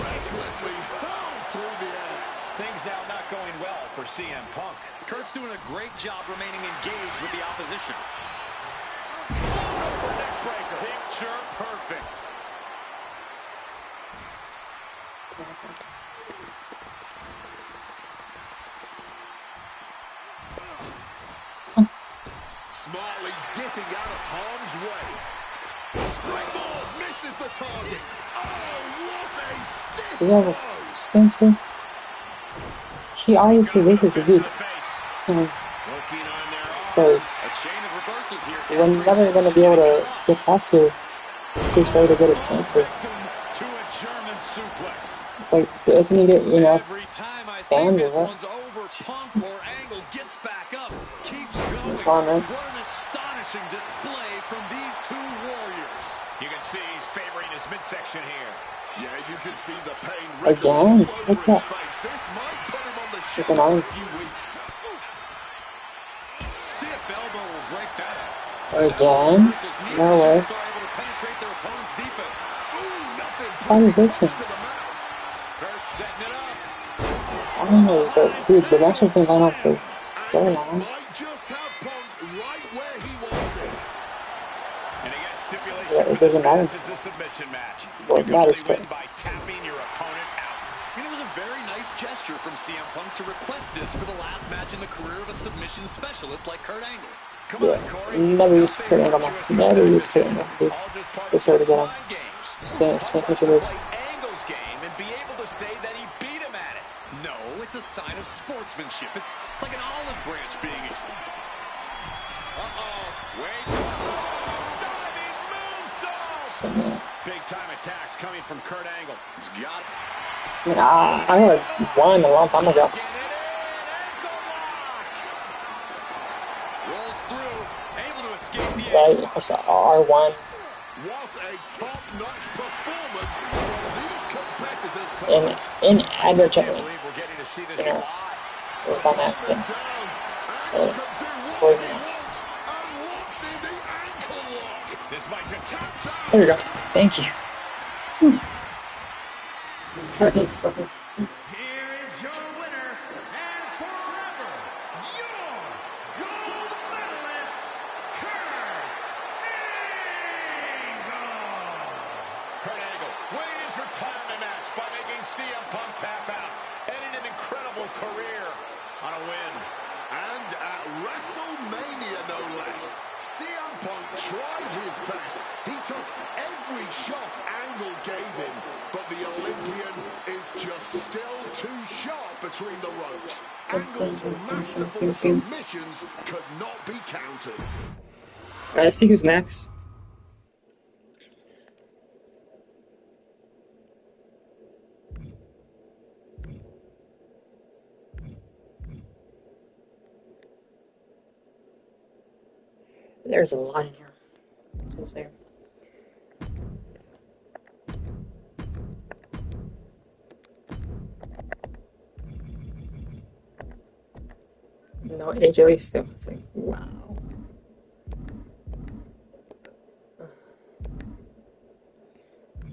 Recklessly hurled through the air. Things now not going well for CM Punk. Kurt's doing a great job remaining engaged with the opposition. Neck breaker. Picture perfect. Smartly dipping out of harm's way. Springboard misses the target. Oh, what a stiff Do you have blow. a century? She obviously wishes to do. So, we're never going to be able to get past her. It takes her to get a century. To a German suplex. It's like, doesn't he get enough Every time I fans think of this her? one's over, Punk or Angle gets back up, keeps going. Come on, man. What an astonishing display from these two warriors. You can see he's favoring his midsection here. Yeah, you can see the pain Again? written all over Look his at- face. This might put him on the It's shelf for annoying. a few weeks. Stiff elbow will break that up. Again? No way. Are able to penetrate their opponent's defense. Ooh, nothing Simon pretty Gibson. close to the mouth. Kurt setting it up. I don't know, but dude, the match has been going on for so long. Might just have Punk right where he wants him. And again, stipulation Yeah, it for this doesn't matter. match is a submission match. Well, You can that only is win good. by tapping your opponent out. It was a very nice gesture from CM Punk to request this for the last match in the career of a submission specialist like Kurt Angle. Come Yeah, on, Corey. never used Nothing Kurt Angle, virtuous man. about Never that used Kurt decision. Angle, dude. All just part Just of heard to get him. mind games. Same Punk wants picture to lives. play Angle's game and be able to say that he beat him at it. No, it's a sign of sportsmanship. It's like an olive branch being Wait. Diving moonsault. So, man. Big time attacks coming from Kurt Angle. It's got I mean, I heard one a long time ago. Get it in. Ankle lock. rolls through, able to escape the So angle. I saw R1. What a top-notch performance from these competitors tonight. In I advertising. believe we're getting to see this Yeah. live. It was on accident. Down. So, Angle can do for what he me. wants and locks in the ankle lock. This might just Tapped out. There we go. Thank you. Alright, so, Here is your winner, and forever, your gold medalist, Kurt Angle winning his retirement match by making CM Punk tap out, ending an incredible career on a win. And at WrestleMania, no less. CM Punk tried his best. He took every shot Angle gave him, but the Olympian is just still too sharp between the ropes. Angle's masterful submissions could not be countered. Alright, let's see who's next. There's a lot in here. So there. No, AJ Lee still. It's like, wow.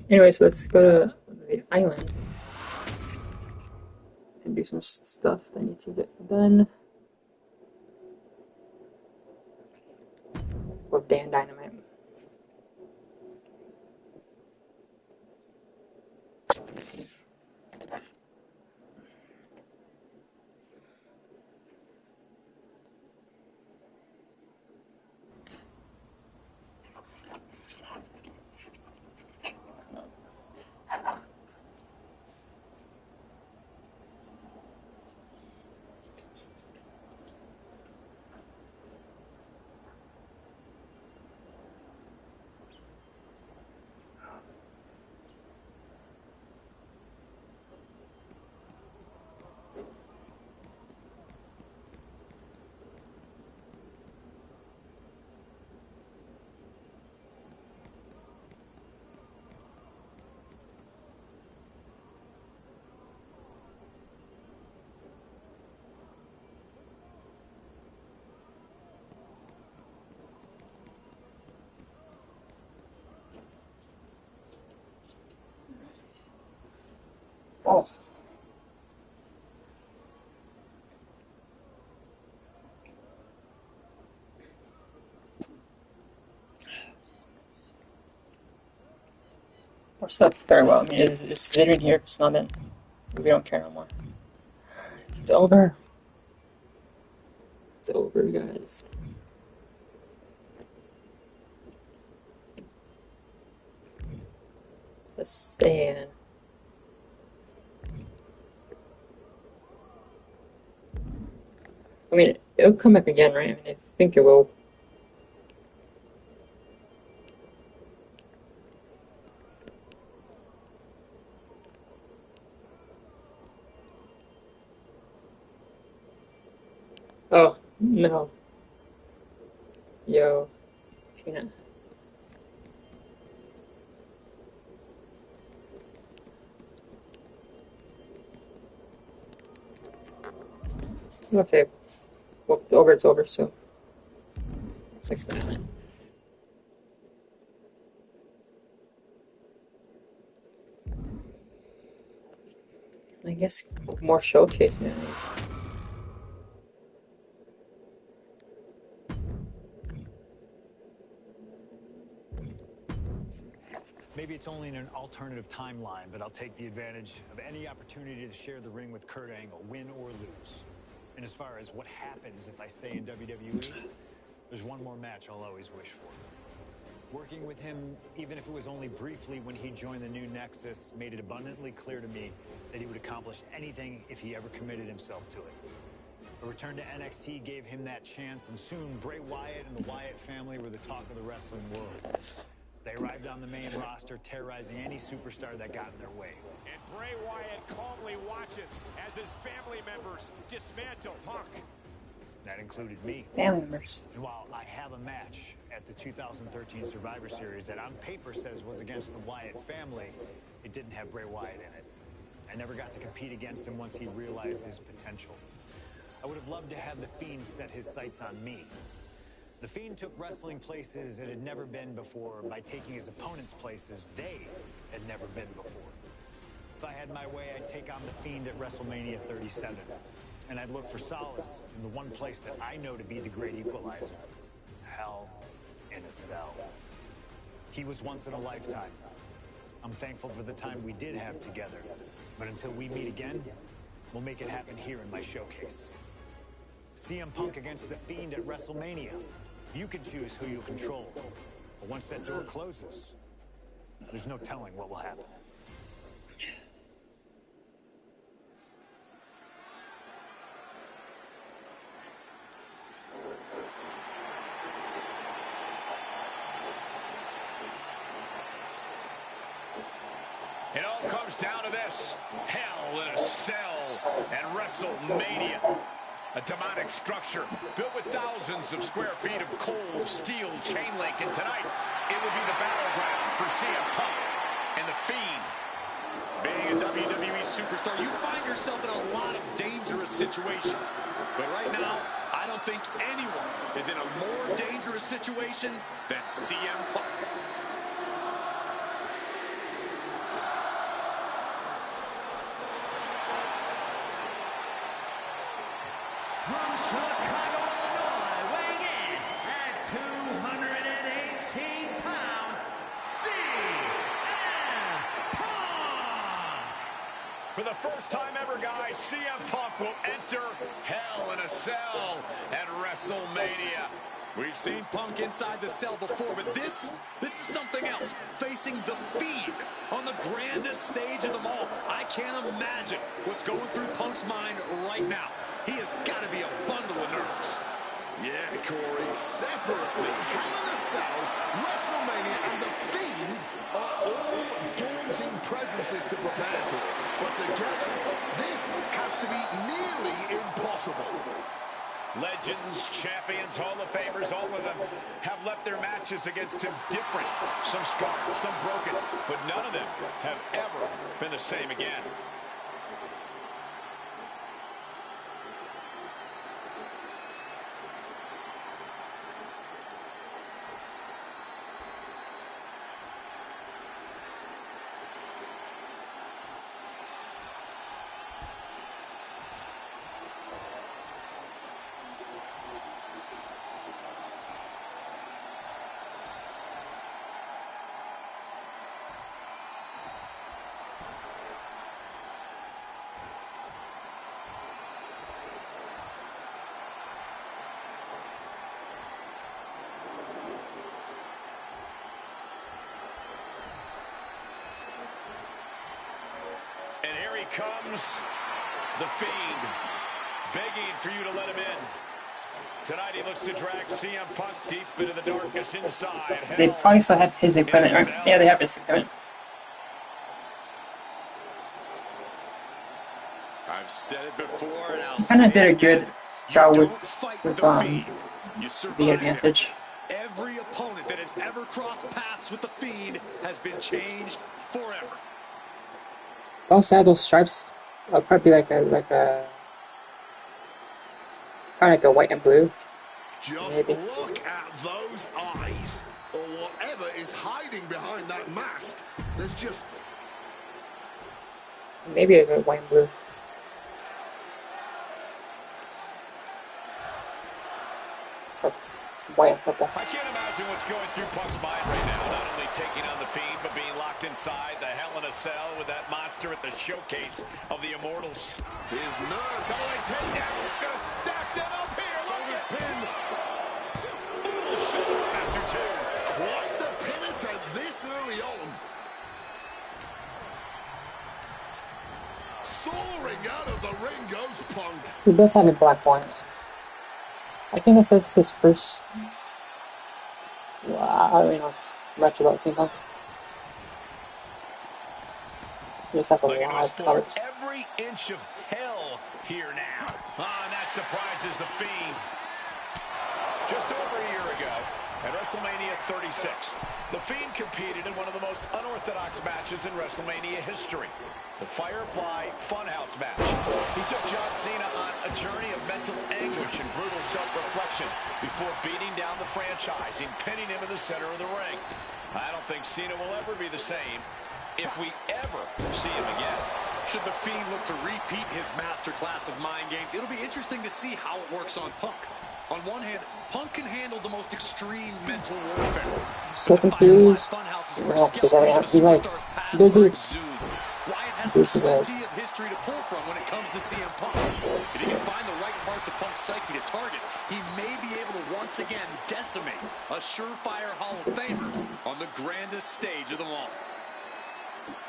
Anyways, let's go to the island and do some stuff that I need to get done with Dan Dynamite. Oh. What's up, farewell? I mean, is it in here? It's not in. We don't care no more. It's over. It's over, guys. The sand. I mean, it'll come back again, right? I mean, I think it will. Oh, no. Yo. Peanut. Okay. Well, it's over, so. It's like that. I guess more showcase, man. Maybe it's only in an alternative timeline, but I'll take the advantage of any opportunity to share the ring with Kurt Angle, win or lose. And as far as what happens if I stay in WWE, there's one more match I'll always wish for. Working with him, even if it was only briefly when he joined the new Nexus, made it abundantly clear to me that he would accomplish anything if he ever committed himself to it. A return to NXT gave him that chance, and soon Bray Wyatt and the Wyatt family were the talk of the wrestling world. They arrived on the main roster, terrorizing any superstar that got in their way. And Bray Wyatt calmly watches as his family members dismantle Punk. That included me. Family members. And while I have a match at the 2013 Survivor Series that on paper says was against the Wyatt family, it didn't have Bray Wyatt in it. I never got to compete against him once he realized his potential. I would have loved to have The Fiend set his sights on me. The Fiend took wrestling places it had never been before by taking his opponents places they had never been before. If I had my way, I'd take on The Fiend at WrestleMania 37. And I'd look for solace in the one place that I know to be the great equalizer. Hell in a Cell. He was once in a lifetime. I'm thankful for the time we did have together. But until we meet again, we'll make it happen here in my showcase. CM Punk against The Fiend at WrestleMania. You can choose who you control. But once that door closes, there's no telling what will happen. It all comes down to this. Hell in a Cell and WrestleMania. A demonic structure built with thousands of square feet of cold steel chain link. And tonight, it will be the battleground for CM Punk and The Fiend. Being a WWE superstar, you find yourself in a lot of dangerous situations. But right now, I don't think anyone is in a more dangerous situation than CM Punk. From Chicago, Illinois, weighing in at 218 pounds, CM Punk! For the first time ever, guys, CM Punk will enter Hell in a Cell at WrestleMania. We've seen Punk inside the cell before, but this is something else. Facing The Fiend on the grandest stage of them all. I can't imagine what's going through Punk's mind right now. He has got to be a bundle of nerves. Yeah, Corey, separately, Hell in a Cell, WrestleMania, and The Fiend are all daunting presences to prepare for. But together, this has to be nearly impossible. Legends, champions, Hall of Famers, all of them have left their matches against him different. Some scarred, some broken, but none of them have ever been the same again. And here he comes, The Fiend, begging for you to let him in. Tonight he looks to drag CM Punk deep into the darkness inside. They probably still have his equipment, right? Yeah, they have his equipment. I've said it before, and I'll He kind of say did a it good again. job You with don't fight the The Fiend. You survive him. advantage. Every opponent that has ever crossed paths with The Fiend has been changed forever. Also have those stripes. It'll probably be kind of like a white and blue. Just Maybe. look at those eyes, or whatever is hiding behind that mask. There's just... Maybe a white and blue. Or white and purple. I can't imagine what's going through Punk's mind right now. Not only taking on The Fiend, but being locked inside the Hell in a Cell with that monster at the showcase of the Immortals. His nerve. Double takedown. Gonna stack them up here. Look at pin. Ooh, shoulder after two. Quite the pin attempt this early on. Soaring out of the ring goes Punk. He does have a black one. I think this is his first. Wow, I don't know much about CM Punk. He just has a Looking to lot of explore colors. every inch of hell here now. And that surprises The Fiend. Just over a year ago, at WrestleMania 36, The Fiend competed in one of the most unorthodox matches in WrestleMania history, the Firefly Funhouse match. He took John Cena on a journey of mental anguish and brutal self-reflection before beating down the franchise and pinning him in the center of the ring. I don't think Cena will ever be the same if we ever see him again. Should The Fiend look to repeat his masterclass of mind games, it'll be interesting to see how it works on Punk. On one hand, Punk can handle the most extreme mental warfare. So confused. Yeah, because I have to be like busy. Wyatt has Bruce guys. plenty of history to pull from when it comes to CM Punk. If he can find the right parts of Punk's psyche to target, he may be able to once again decimate a surefire Hall of Famer on the grandest stage of them all.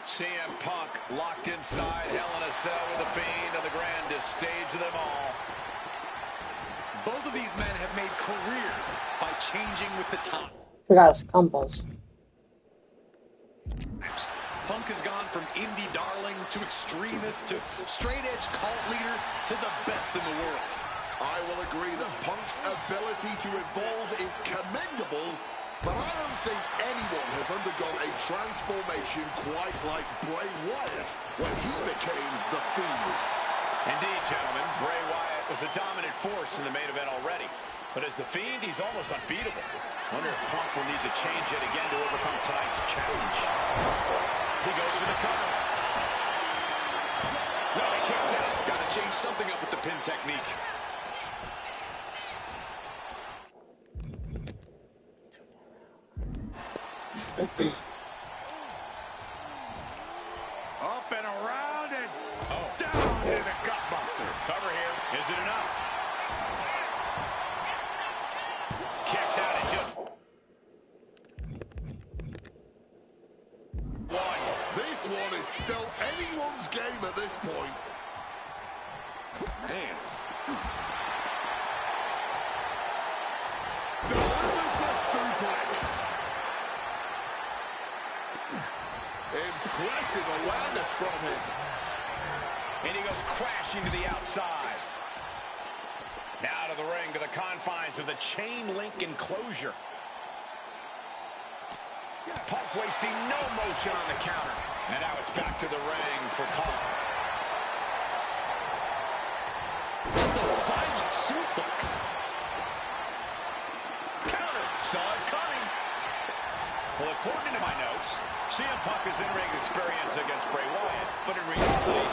CM Punk locked inside Hell in a Cell with the Fiend on the grandest stage of them all. Both of these men have made careers by changing with the time. Forgot his combos. Punk has gone from indie darling to extremist to straight-edge cult leader to the best in the world. I will agree that Punk's ability to evolve is commendable, but I don't think anyone has undergone a transformation quite like Bray Wyatt when he became the Fiend. Indeed, gentlemen, Bray Wyatt was a dominant force in the main event already. But as the Fiend, he's almost unbeatable. Wonder if Punk will need to change it again to overcome tonight's challenge. He goes for the cover. No, he kicks out. Got to change something up with the pin technique. Up and around and down into the gutbuster. Cover here. Is it enough? Kicks out and just one. This one is still anyone's game at this point. Man. Delivers the suplex. Impressive awareness from him. And he goes crashing to the outside. Now to the ring, to the confines of the chain link enclosure. Punk wasting no motion on the counter. And now it's back to the ring for Punk. Just a violent suplex. Counter. Saw it coming. Well, according to my notes, CM Punk has in-ring experience against Bray Wyatt, but in reality,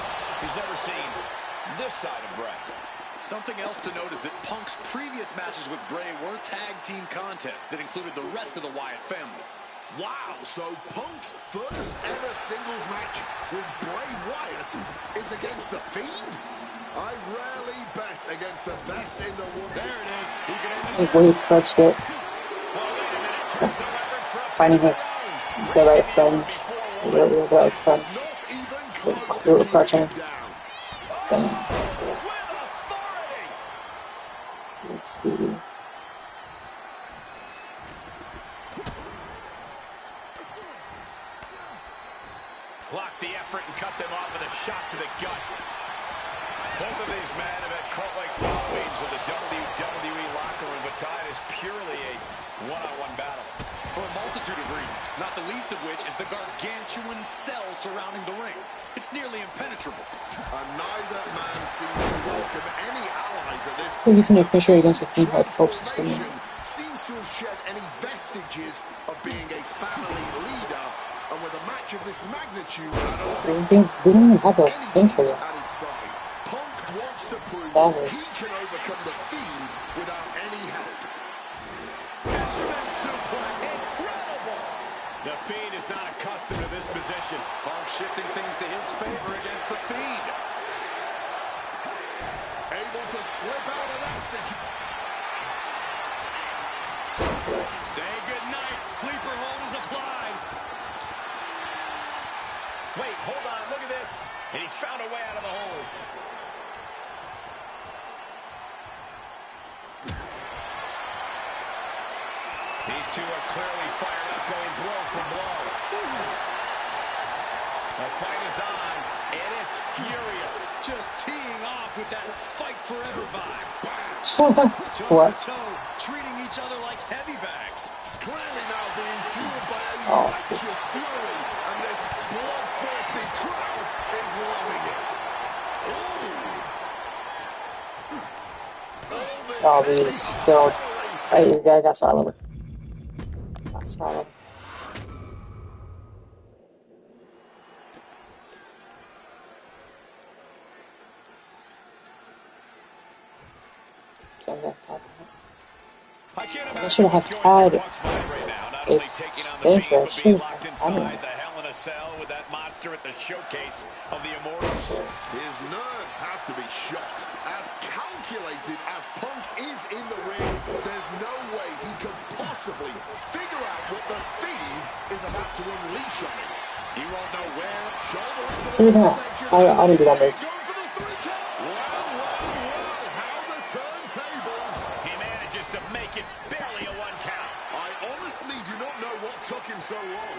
he's never seen this side of Bray. Something else to note is that Punk's previous matches with Bray were tag team contests that included the rest of the Wyatt family. Wow, so Punk's first ever singles match with Bray Wyatt is against the Fiend? I rarely bet against the best in the world. There it is. He can end Like when he clutched it. So, finding the right friends. The right friends. They were clutching. Bam. Let's see. Blocked the effort and cut them off with a shot to the gut. Both of these men have had cult-like followings in the WWE locker room, but tonight is purely a one-on-one battle. For a multitude of reasons, not the least of which is the gargantuan cell surrounding the ring. It's nearly impenetrable. And neither man seems to welcome any allies at this I think point. he's going to push her against the Fiend Heart Cope system. Seems to have shed any vestiges of being a family leader. And with a match of this magnitude, I don't think We didn't even have a thing for anyone that. at his side. Punk wants to prove Savage. he can overcome the Fiend without any help. Incredible! The Fiend is not accustomed to this position. Punk shifting things to his favor against the Fiend. Able to slip out of that situation. Say goodnight. Sleeper hold is applied. Wait, hold on, look at this. And he's found a way out of the hold. These two are clearly fired up, going blow for blow. The fight is on, and it's furious. Just teeing off with that fight forever vibe. What? Toe, treating each other like heavy bags. Clearly now being fueled by a Oh, righteous fury, and this bloodthirsty crowd is loving it. Ooh. Oh, we just spilled. Hey, you guys got all over. That's all over. I can't I should have imagine what's going had through Punk's mind right now. Not a only taking on the finisher. I Fiend, but being should locked have inside had the Hell in a the cell with that monster at the showcase of the Immortals. His nerves have to be shot. As calculated as Punk is in the ring, there's no way he could possibly figure out what the Fiend is about to unleash on him. He won't know where. Shoulder into So the I didn't do that move. Going for the 3 count. Well, how the turntables. He manages to make it barely a 1 count. I honestly do not know what took him so long.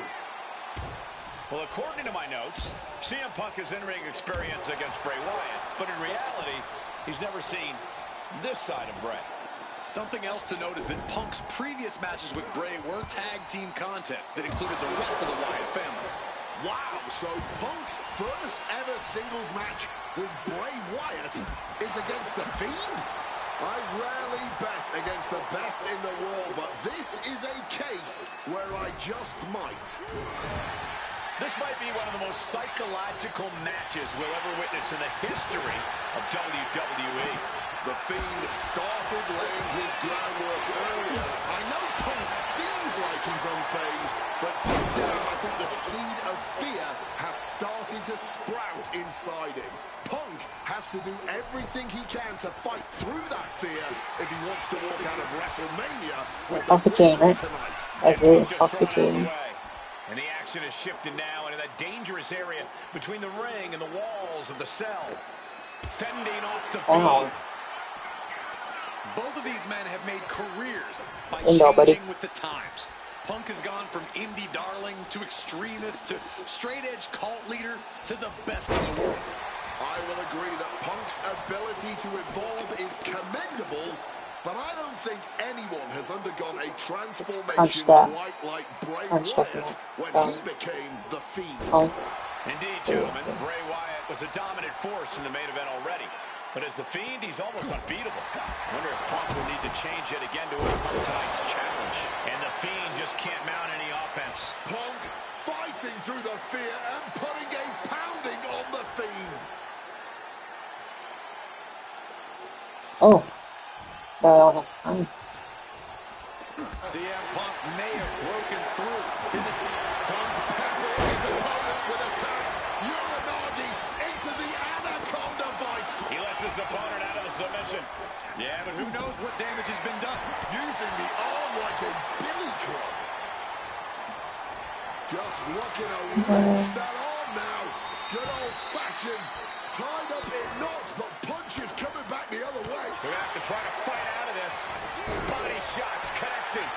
Well, according to my notes, CM Punk has in-ring experience against Bray Wyatt, but in reality, he's never seen this side of Bray. Something else to note is that Punk's previous matches with Bray were tag team contests that included the rest of the Wyatt family. Wow, so Punk's first ever singles match with Bray Wyatt is against The Fiend? I rarely bet against the best in the world, but this is a case where I just might. This might be one of the most psychological matches we'll ever witness in the history of WWE. The Fiend started laying his groundwork earlier. I know Punk seems like he's unfazed, but deep down I think the seed of fear has started to sprout inside him. Punk has to do everything he can to fight through that fear if he wants to walk out of WrestleMania with Toxic Chain, right? tonight. That's really Toxic Chain. And the action is shifted now into that dangerous area between the ring and the walls of the cell. Fending off the Fiend. Both of these men have made careers by Buddy. with the times. Punk has gone from indie darling to extremist to straight-edge cult leader to the best in the world. I will agree that Punk's ability to evolve is commendable, but I don't think anyone has undergone a transformation quite like Bray Wyatt when he became the Fiend. Indeed, gentlemen, Bray Wyatt was a dominant force in the main event already. But as the Fiend, he's almost unbeatable. I wonder if Punk will need to change it again to overcome tonight's challenge. And the Fiend just can't mount any offense. Punk fighting through the fear and putting a pounding on the Fiend. Oh, that all has time. CM Punk may have broken through. Is it Punk peppering his opponent with attacks? Uranagi into the Anaconda Vice. He lets his opponent out of the submission. Yeah, but who knows what damage has been done. Using the arm like a billy club. Just looking to rinse that arm now. Good old-fashioned, tied up in knots, but punches coming back the other way. We're going to have to try to fight out of this. Body shots connecting.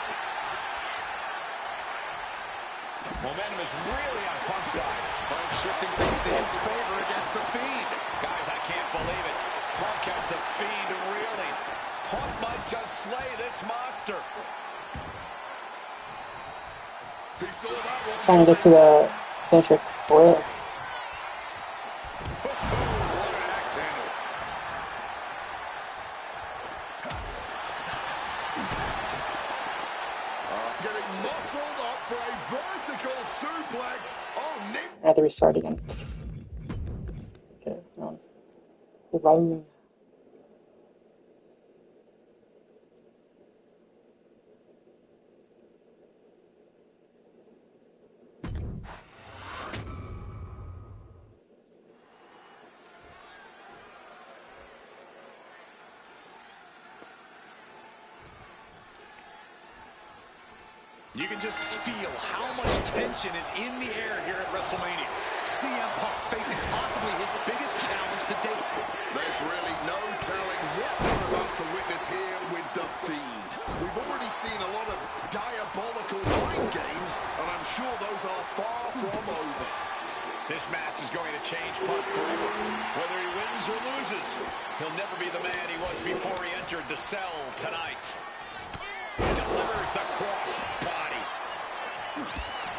Momentum is really on Punk's side. Punk shifting things to his favor against the Fiend. Guys, I can't believe it. Punk has the Fiend reeling. Punk might just slay this monster. He saw that one. Trying to get to the finisher quick. What an axe handle. Getting muscled up for a vertical suplex. Oh, Nick. I have to restart again. Okay, revive. You can just feel how much tension is in the air here at WrestleMania. CM Punk facing possibly his biggest challenge to date. There's really no telling what we're about to witness here with The Fiend. We've already seen a lot of diabolical mind games, and I'm sure those are far from over. This match is going to change Punk forever. Whether he wins or loses, he'll never be the man he was before he entered the cell tonight. Delivers the cross body.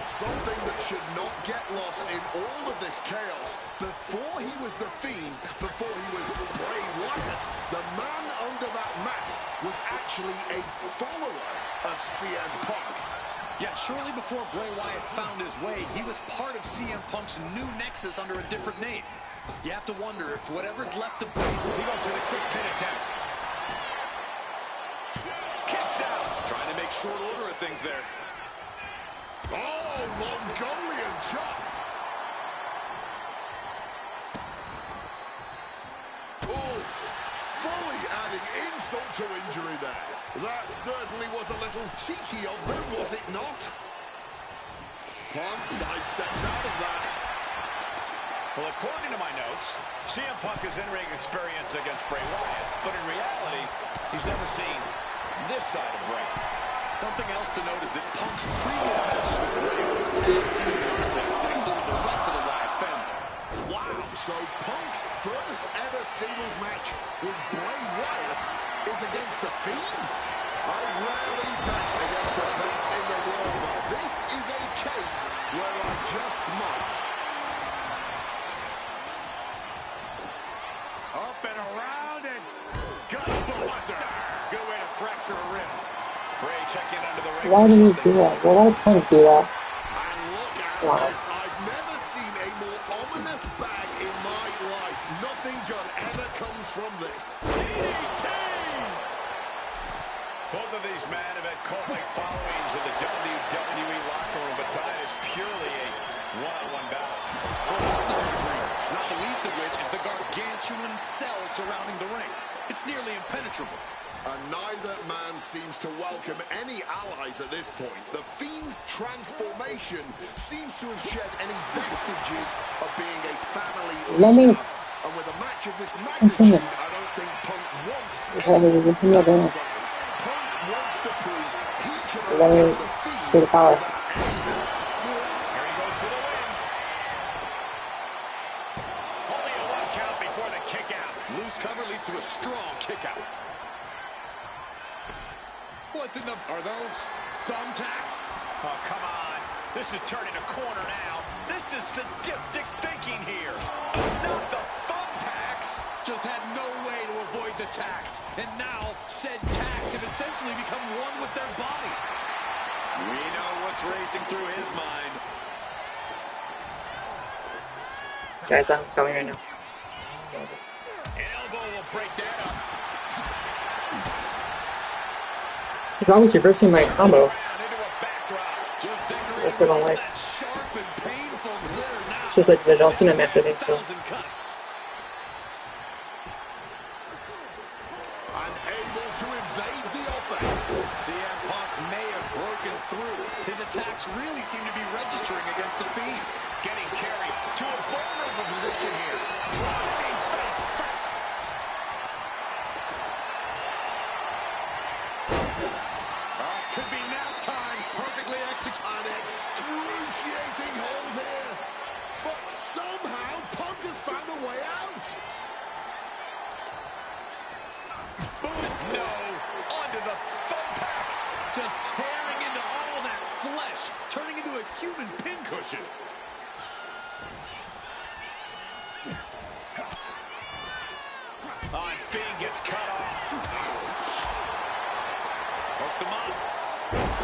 Something that should not get lost in all of this chaos. Before he was the Fiend, before he was Bray Wyatt, the man under that mask was actually a follower of CM Punk. Yeah, shortly before Bray Wyatt found his way, he was part of CM Punk's new nexus under a different name. You have to wonder if whatever's left of Bray's... He goes for the quick pin attempt. Kicks out. Trying to make short order of things there. Oh, Mongolian chop. insult to injury there. That certainly was a little cheeky of them, was it not? Punk sidesteps out of that. Well, according to my notes, CM Punk has in-ring experience against Bray Wyatt, but in reality, he's never seen this side of Bray. Something else to note is that Punk's previous matches with Bray were tag team contests that included the rest of the Wyatt family. Wow, so Punk's first ever singles match with Bray Wyatt is against The Fiend? I rarely bet against the best in the world, but this is a case where I just might. Up and around and gutbuster. Good way to fracture a rib. Bray checking under the ring. Why did he do that? Well, why Punk do that? And look at Wow. this. I've never seen a more ominous bag in my life. Nothing good ever comes from this. DDT! Both of these men have had cult-like followings in the WWE locker room, but tonight is purely a one-on-one battle. For a multitude of reasons, not the least of which is the gargantuan cell surrounding the ring. It's nearly impenetrable. And neither man seems to welcome any allies at this point. The Fiend's transformation seems to have shed any vestiges of being a family Let me leader. And with a match of this magnitude, continue. I don't think Punk wants Let me anyone listen to on his this. side. Punk wants to prove he can Let me overcome the Fiend do the power. without any help. Here he goes for the win. Only a one count before the kick out. Loose cover leads to a strong kick out. What's in the... Are those thumbtacks? Oh, come on. This is turning a corner now. This is sadistic thinking here. Not the thumbtacks. Just had no way to avoid the tacks. And now, said tacks have essentially become one with their body. We know what's racing through his mind. Guys, I'm coming right now. An elbow will break that up. He's always reversing my combo. Into a backdrop. Just That's what I like. that sharp and painful glitter now. It's just like the John Cena method, so. 1,000 cuts. Unable to evade the offense. CM Punk may have broken through. His attacks really seem to be registering against the Fiend. Getting carried to a vulnerable position here. Driving face first. Could be nap time. Perfectly executed. An excruciating hold here. But somehow Punk has found a way out. Boom. No. Onto the thumbtacks. Just tearing into all that flesh. Turning into a human pincushion. And Fiend gets cut off. Hooked him up.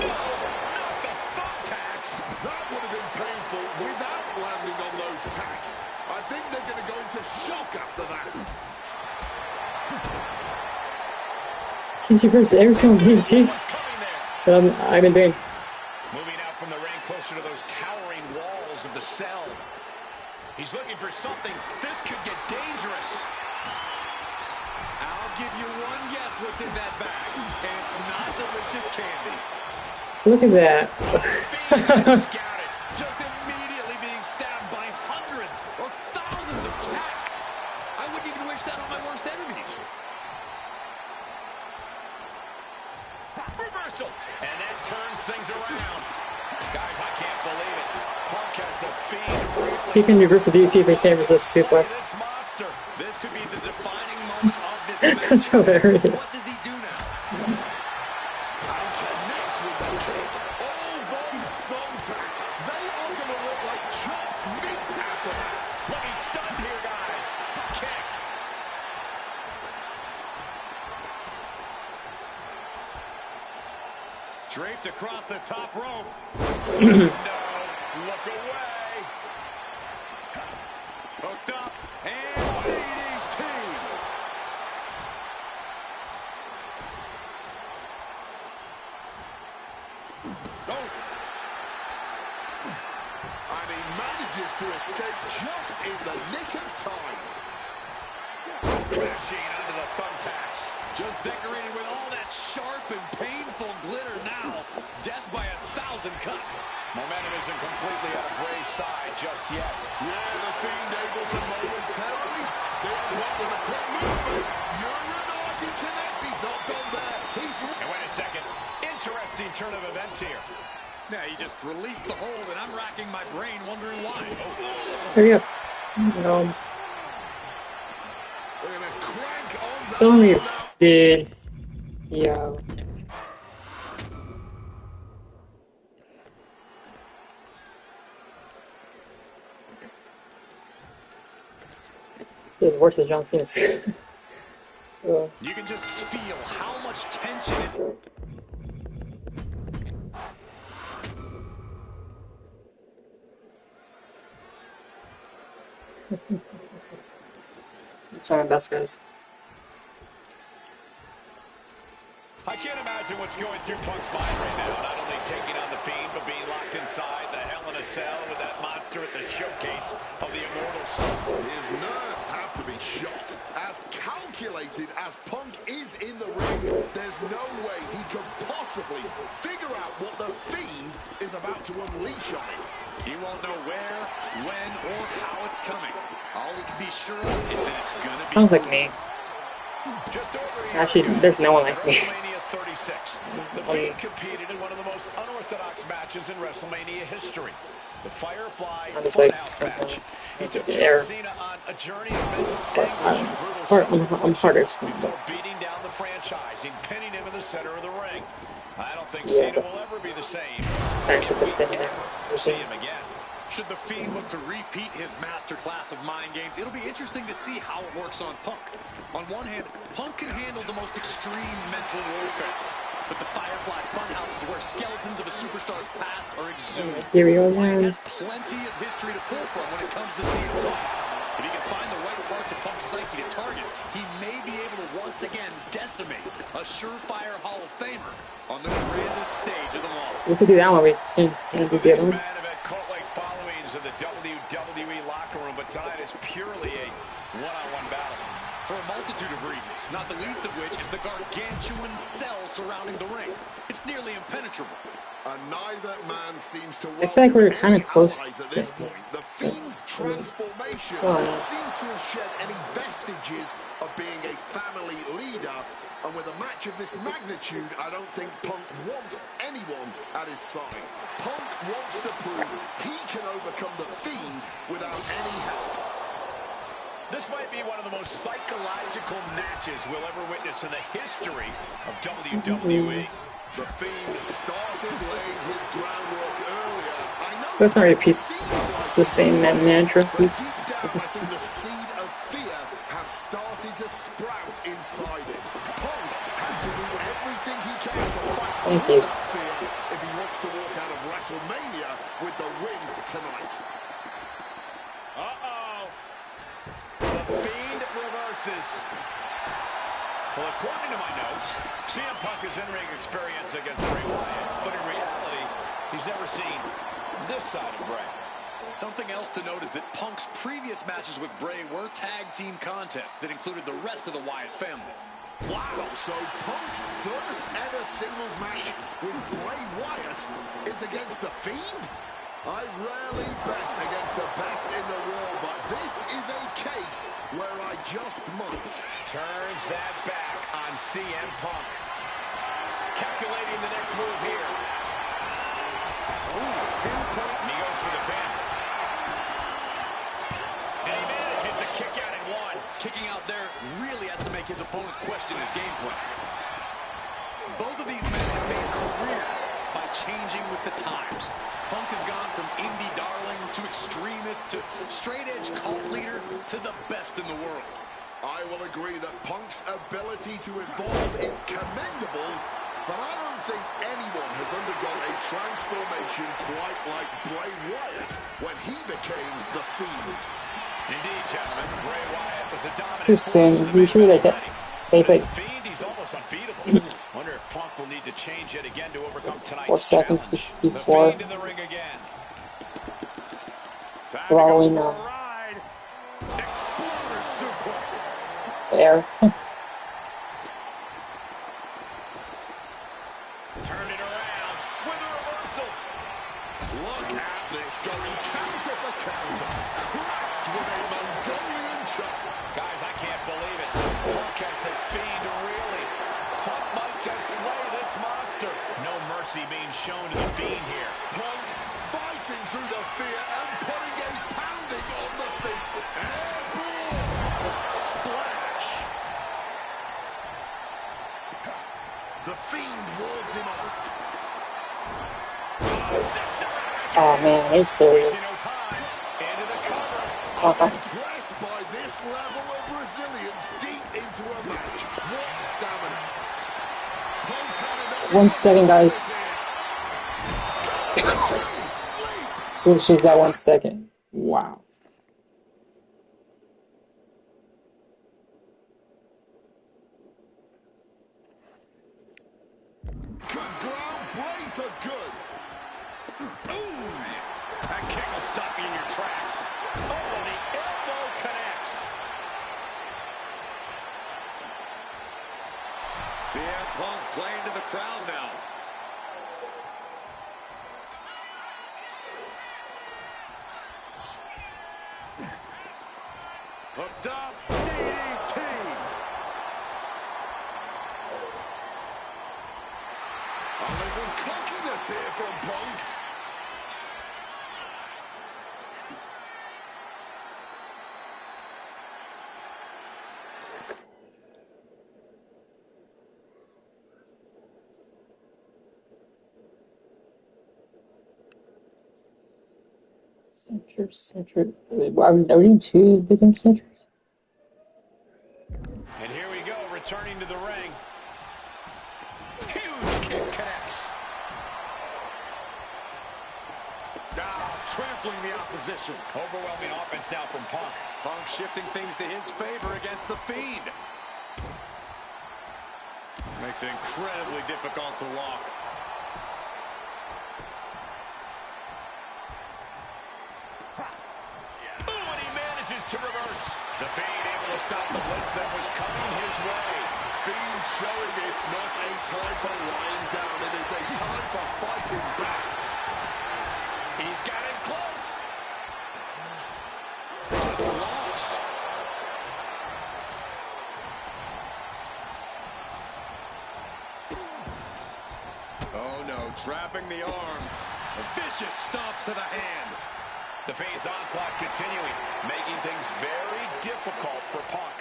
No, not the thumbtacks. That would have been painful without landing on those tacks. I think they're going to go into shock after that. He's reversed every single DDT What's coming there? that I've been doing. Moving out from the ring closer to those towering walls of the cell. He's looking for something. This could get dangerous. I'll give you one guess what's in that bag. And it's not delicious candy. Look at that. Fiend has scouted. Just immediately being stabbed by hundreds or thousands of tacks. I wouldn't even wish that on my worst enemies. Reversal. And that turns things around. Guys, I can't believe it. Punk has the Fiend really. He can reverse the DDT if he can't resist suplex. This monster. This could be the defining moment of this That's match. hilarious. What does he do now? And connects with the kick. All those thumbtacks, they are going to look like chopped meat after that. Looking stunned here, guys. Kick. Draped across the top rope. No. Look away. Hooked up. And DDT. Oh. And he manages to escape just in the nick of time. Crashing under the thumbtacks. Just decorated with all that sharp and painful glitter now. Death by 1,000 cuts. Momentum isn't completely on Bray's side just yet. Yeah, the Fiend able to momentarily see the block with a quick movement. Uranagi connects. He's not done there. And wait a second. Interesting turn of events here. Yeah, he just released the hold, and I'm racking my brain wondering why. There you go. And a crank on that. Tell me, dude. Yeah. It was worse than John Cena's. You can just feel how much tension is... I'm trying my best, guys. I can't imagine what's going through Punk's mind right now. Not only taking on the Fiend, but being locked inside the Hell in a Cell with that monster at the showcase of the Immortals. His nerves have to be shot. As calculated as Punk is in the ring, there's no way he could possibly figure out what the Fiend is about to unleash on him. He won't know where, when, or how it's coming. All he can be sure of is that it's gonna be... Sounds like me. Just over a year Actually, ago, there's no one like me. WrestleMania 36. The Fiend competed in one of the most unorthodox matches in WrestleMania history. The Firefly I'm just like Funhouse match. He took air. John Cena on a journey of mental But anguish and brutal I'm harder to self-infliction explain. before beating down the franchise and pinning him in the center of the ring. I don't think Yeah, Cena will ever be the same It's time to if we put that ever see him again. Should the Fiend look to repeat his masterclass of mind games, it'll be interesting to see how it works on Punk. On one hand, Punk can handle the most extreme mental warfare. But the Firefly Funhouse is where skeletons of a superstar's past are exhumed. Here we go Wyatt again. has plenty of history to pull from when it comes to CM Punk. If he can find the right parts of Punk's psyche to target, he may be able to once again decimate a surefire Hall of Famer on the grandest stage of them all. We could do that one. We can do the These other one. men have had cult-like followings in the WWE locker room, but tonight is purely a one-on-one battle. For a multitude of reasons, not the least of which is the gargantuan cell surrounding the ring. It's nearly impenetrable. And neither man seems to I feel like we're welcome kinda any close allies at to- this point. The Fiend's transformation seems to have shed any vestiges of being a family leader. And with a match of this magnitude, I don't think Punk wants anyone at his side. Punk wants to prove he can overcome the Fiend without any help. This might be one of the most psychological matches we'll ever witness in the history of WWE. The Fiend started laying his groundwork earlier. I know Let's not repeat it seems like the same mantra, but please. deep down, I think the seed of fear has started to sprout inside him. Punk has to do everything he can to fight Thank through you. that fear if he wants to walk out of WrestleMania with the win tonight. Uh-oh. The Fiend reverses. Well, according to my notes, CM Punk has in-ring experience against Bray Wyatt, but in reality, he's never seen this side of Bray. Something else to note is that Punk's previous matches with Bray were tag team contests that included the rest of the Wyatt family. Wow, so Punk's first ever singles match with Bray Wyatt is against the Fiend? I rarely bet against the best in the world, but this is a case where I just might. Turns that back on CM Punk. Calculating the next move here. Ooh, pinpoint. And he goes for the pin. And he manages to kick out in one. Kicking out there really has to make his opponent question his game plan. Both of these men have made careers by changing with the times. Punk has gone from indie darling to extremist to straight-edge cult leader to the best in the world. I will agree that Punk's ability to evolve is commendable, but I don't think anyone has undergone a transformation quite like Bray Wyatt when he became the Fiend. Indeed, gentlemen, Bray Wyatt was a dominant Too force soon. in the We should main be like event that. already. It's like The Fiend, he's almost unbeatable. Wonder if Punk will need to change it again to overcome tonight's 4 seconds challenge. before The Fiend in the ring again. throttling Ride. Exploder suplex. air. Turned it around with a reversal. Look at this, going counter for counter. Cracked with a Mongolian chop. Guys, I can't believe it. Punk has the Fiend reeling. Punk might just slay this monster. No mercy being shown to the Fiend here. Punk fighting through the fear and putting a pounding on the feet. Airborne. Splash. The Fiend wards him off. Oh man, they're serious. No time. Into the cover. Impressed by this level of resilience deep into a match. What stamina. Punk's had enough. 1 second, guys. Sleep. Which is that 1 second? Wow. Good ground play for good. Ooh. That kick will stop you in your tracks. Oh, the elbow connects. CM Punk playing to the crowd now. Hooked up, DDT. A little cockiness here from Punk. Center. Are we doing 2 different centers? And here we go, returning to the ring. Huge kick connects. Now trampling the opposition. Overwhelming offense now from Punk. Punk shifting things to his favor against the Fiend. Makes it incredibly difficult to walk. Ooh, and he manages to reverse. The Fiend able to stop the blitz that was coming his way. Fiend showing it's not a time for lying down. It is a time for fighting back. He's got it close. Just launched. Oh no, trapping the arm. A vicious stomps to the hand. The Fiend's onslaught continuing, making things very difficult for Punk.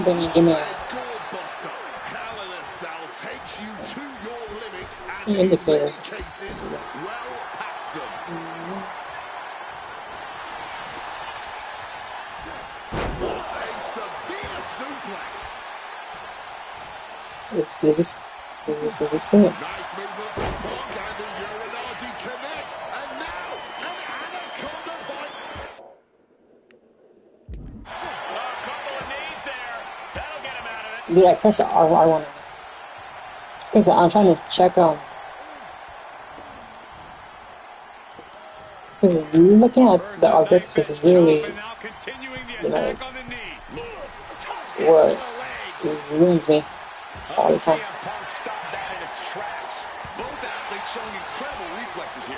Then you give me a Gourd-buster. Hell in a Cell takes you to your limits and in indicator. many cases, well past them. What a severe suplex. Is this it? Nice movement from Punk and the Uranagi connects. And now, an anaconda fight. A couple of knees there. That'll get him out of it. Dude, I press R1. It's because I'm trying to check so looking at the objectives is really, Now continuing the you know, attack on the knee. what ruins me all the time. CM Punk stopped that in its tracks. Both athletes showing incredible reflexes here.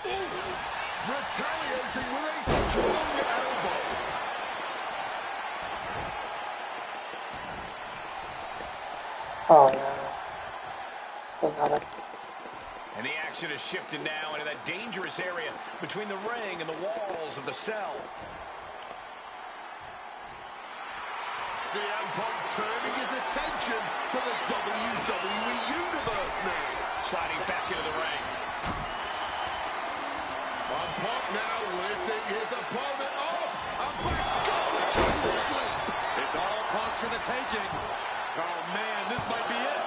Oof. Retaliating with a strong elbow. Oh no. Still not up. And the action has shifted now into that dangerous area between the ring and the walls of the cell. CM Punk turning his attention to the WWE Universe now. Sliding back into the ring. And Punk now lifting his opponent up. And back goes to sleep. It's all Punk's for the taking. Oh man, this might be it.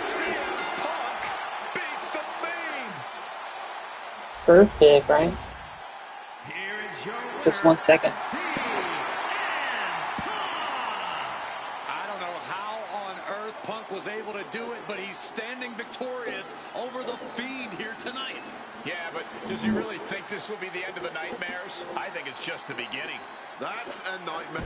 CM Punk beats the Fiend. Perfect, right? Here is your Just 1 second. I don't know how on earth Punk was able to do it but he's standing victorious over the Fiend here tonight. Yeah, but does he really think this will be the end of the nightmares? I think it's just the beginning. That's a nightmare.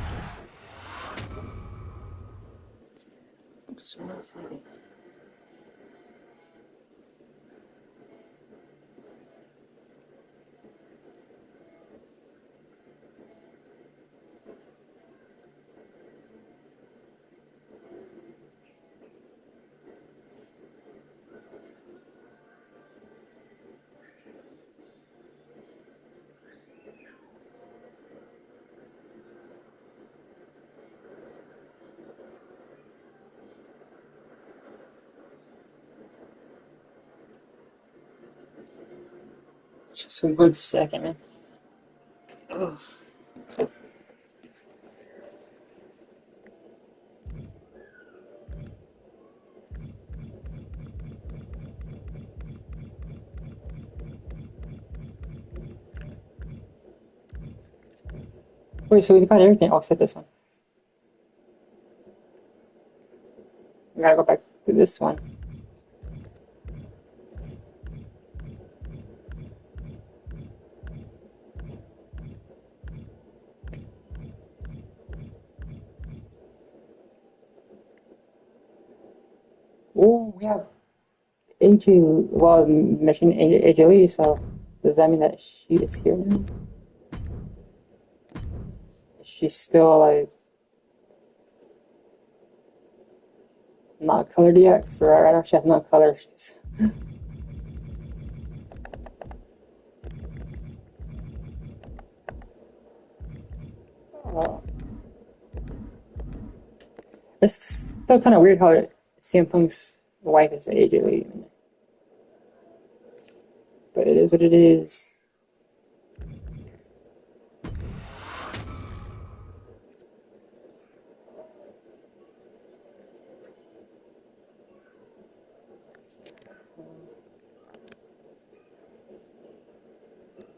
Just a good second, man. Ugh. Wait, so we got everything except this one. We gotta go back to this one. Oh, we have AJ. Well, mentioned AJ Lee, so does that mean that she is here now? Is she still like not colored yet? Because right now she has not colored. She's it's still kind of weird how CM Punk's wife is AJ Lee. But it is what it is.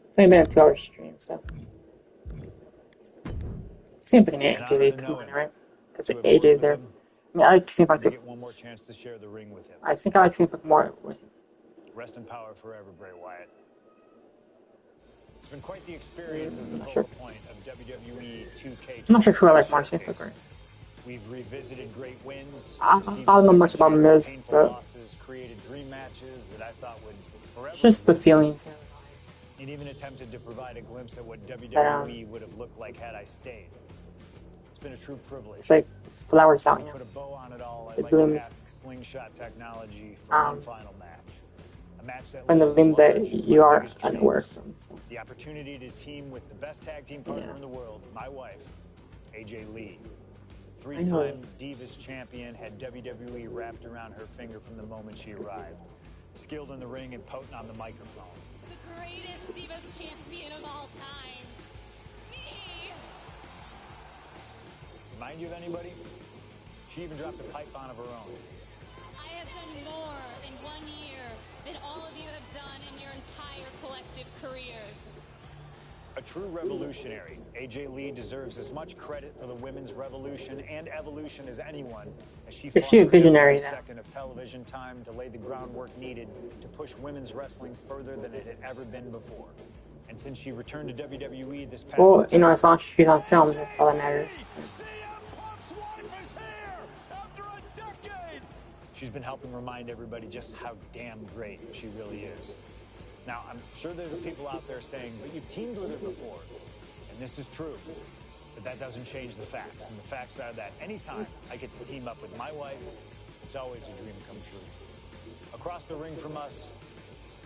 It's only been a 2-hour stream, so. CM Punk and AJ Lee, come on, right? Because AJ's there. I mean, I like CM Punk too. Get one more chance to share the ring with him. I think I like CM Punk more with him. Rest in power forever, Bray Wyatt. It's been quite the experience as the focal point of WWE 2K. I'm not sure who I like more, CM Punk or. We've revisited great wins. I don't know much about Miz, but losses, created dream matches that I thought would forever. It's just the feelings. And even attempted to provide a glimpse at what WWE would have looked like had I stayed. It's been a true privilege. It's like flowers out, you know. Put a bow on it all. It blooms. Ask Slingshot Technology for one final match. A match that and the limb that you are unaware from. So. The opportunity to team with the best tag team partner in the world, my wife, AJ Lee. 3-time Divas champion, had WWE wrapped around her finger from the moment she arrived. Skilled in the ring and potent on the microphone. The greatest Divas champion of all time. Me! Remind you of anybody? She even dropped a pipe on of her own. I have done more in 1 year than all of you have done in your entire collective careers. A true revolutionary, AJ Lee deserves as much credit for the women's revolution and evolution as anyone, as she fought a visionary for every second of television time to lay the groundwork needed to push women's wrestling further than it had ever been before. And since she returned to WWE this past September, you know, as long as she's on film, that's all that matters. She's been helping remind everybody just how damn great she really is. Now, I'm sure there are people out there saying, but you've teamed with her before. And this is true. But that doesn't change the facts. And the facts are that anytime I get to team up with my wife, it's always a dream come true. Across the ring from us,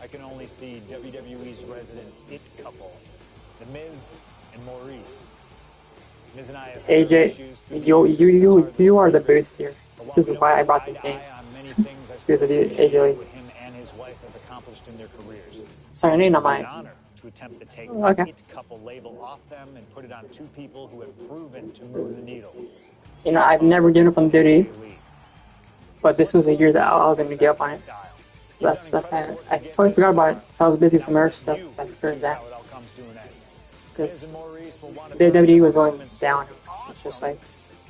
I can only see WWE's resident it couple, The Miz and Maurice. Miz and I have AJ, you are the boost here. This is why I brought this game. Because of you, AJ Lee. His wife have accomplished in their careers. Sorry, name not mine. Honor to attempt to take the it couple label off them and put it on two people who have proven to move the needle. You know, I've never given up on duty, but this was a year that I was going to give up on it. That's I totally forgot about it. So I was busy with some other stuff that deferred that. Because the WWE was going down. It's just like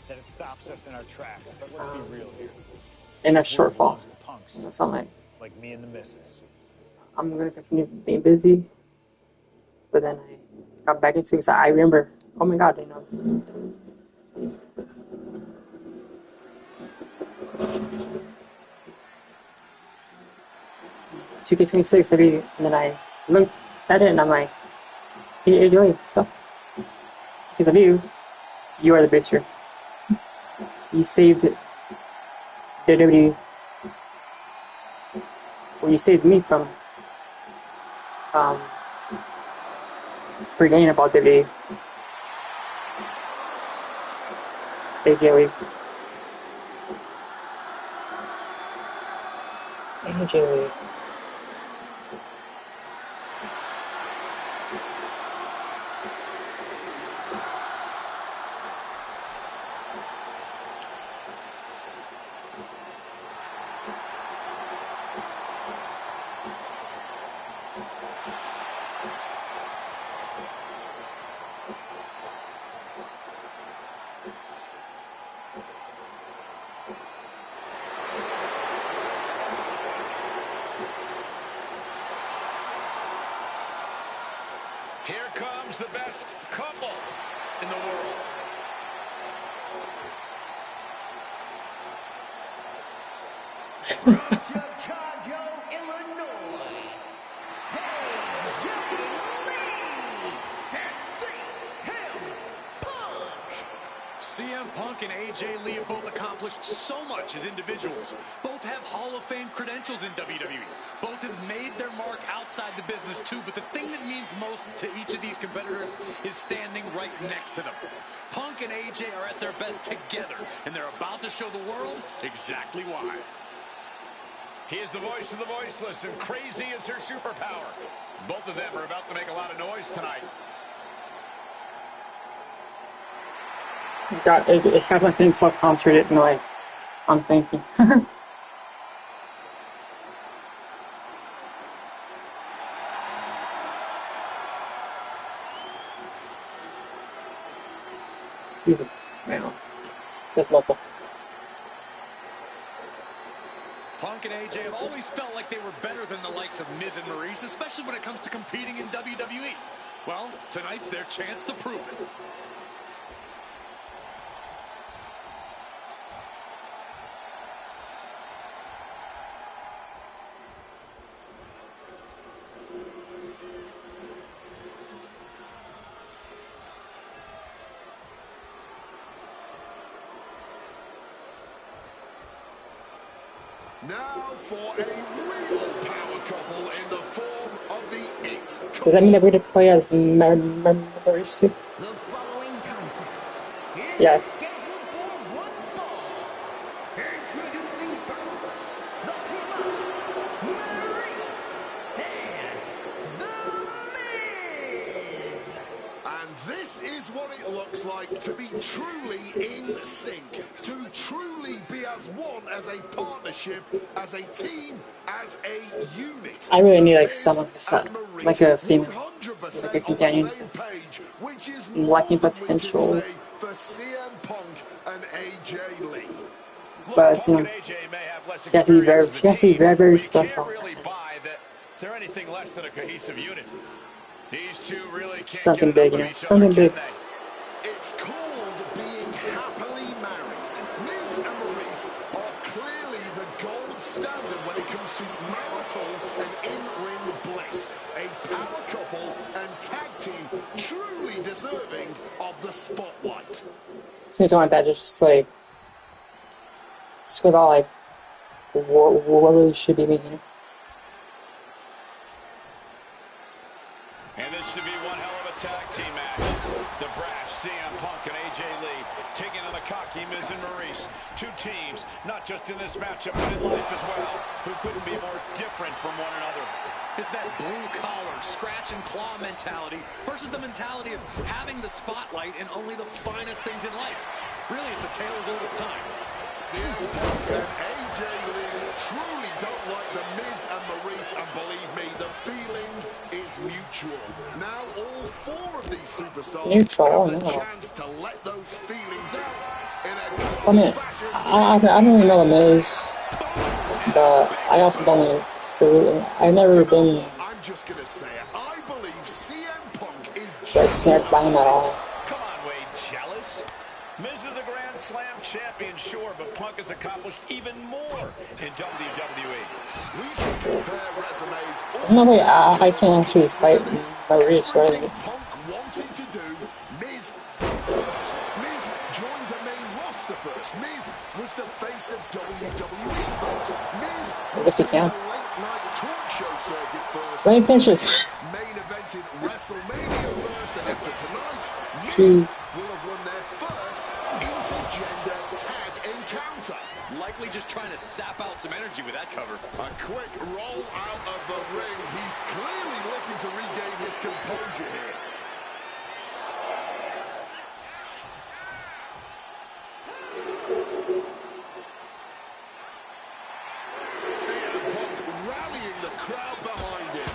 that it stops us in our tracks. But let's be real here. in a shortfall. Something like me and the missus. I'm gonna continue being busy, but then I got back into it because I remember, oh my god, 2K26 and then I looked at it and I'm like, hey Joey, so because of you are the bitch here. You saved the WWE. Well, you saved me from forgetting about WWE. AJ Lee. AJ Lee. Here comes the best couple in the world. From Chicago, Illinois, AJ Lee and CM Punk. CM Punk and AJ Lee have both accomplished so much as individuals. Both have Hall of Fame credentials in WWE. Both have made their mark outside the business too, but the thing that means most to each of these competitors is standing right next to them. Punk and AJ are at their best together, and they're about to show the world exactly why. He is the voice of the voiceless, and crazy is her superpower. Both of them are about to make a lot of noise tonight. God, it has my feeling so concentrated in the way I'm thinking. He's a man. This muscle. Punk and AJ have always felt like they were better than the likes of Miz and Maurice, especially when it comes to competing in WWE. Well, tonight's their chance to prove it. Now for a real power couple in the form of the It Couple. Does that mean that we're going to play as Maurice too? The following contest is Yeah. scheduled for one fall. Introducing first, the team of Maurice and The Miz. And this is what it looks like to be truly in sync, to truly be as one, as a partnership, as a team, as a unit. I really need like Miz someone who's and Maurice, like a female, 100% like a on the companion, same page, which is lacking more than we can potential. say for CM Punk and AJ Lee. But you know, AJ may have less she has to be very, experience as a team, very but you special. can't really buy that they're anything less than a cohesive unit. These two really can't Something get big, enough you of know, each something other, big. can they? It's called being happily married. Miz and Maurice are clearly the gold standard when it comes to marital and in-ring bliss. A power couple and tag team truly deserving of the spotlight. Seems like that just like squid all like what really should be me, you know. And this should be one hell of a tag team match. The brash CM Punk and AJ Lee taking on the cocky Miz and Maurice. Two teams, not just in this matchup, but in life as well, who couldn't be more different from one another. It's that blue-collar, scratch-and-claw mentality versus the mentality of having the spotlight and only the finest things in life. Really, it's a tale as old as time. CM Punk and AJ Lee truly don't like the Miz and Maurice, and believe me, the feeling is mutual. Now all four of these superstars Mutual, have the no. chance to let those feelings out I mean, I don't really know the Miz, but I also don't really. I've never been I'm just gonna say it. I believe CM Punk is like snared by him at all. Come on, Wade, jealous? Miz is a Grand Slam champion, sure, but Punk has accomplished even more in WWE. We can compare resumes. There's no way I can actually fight Maurice, right? Everything Punk wanted to do, Miz did first. Miz joined the main roster first. Miz was the face of WWE first. Miz I guess he was can. the late-night talk show circuit first. Let me finish this. Main evented WrestleMania first, and after tonight, Miz Jeez. will have won their first intergender tag encounter. Likely just trying to sap out some energy with that cover. A quick roll out of the ring. He's clearly looking to regain his composure here. CM Punk rallying the crowd behind him.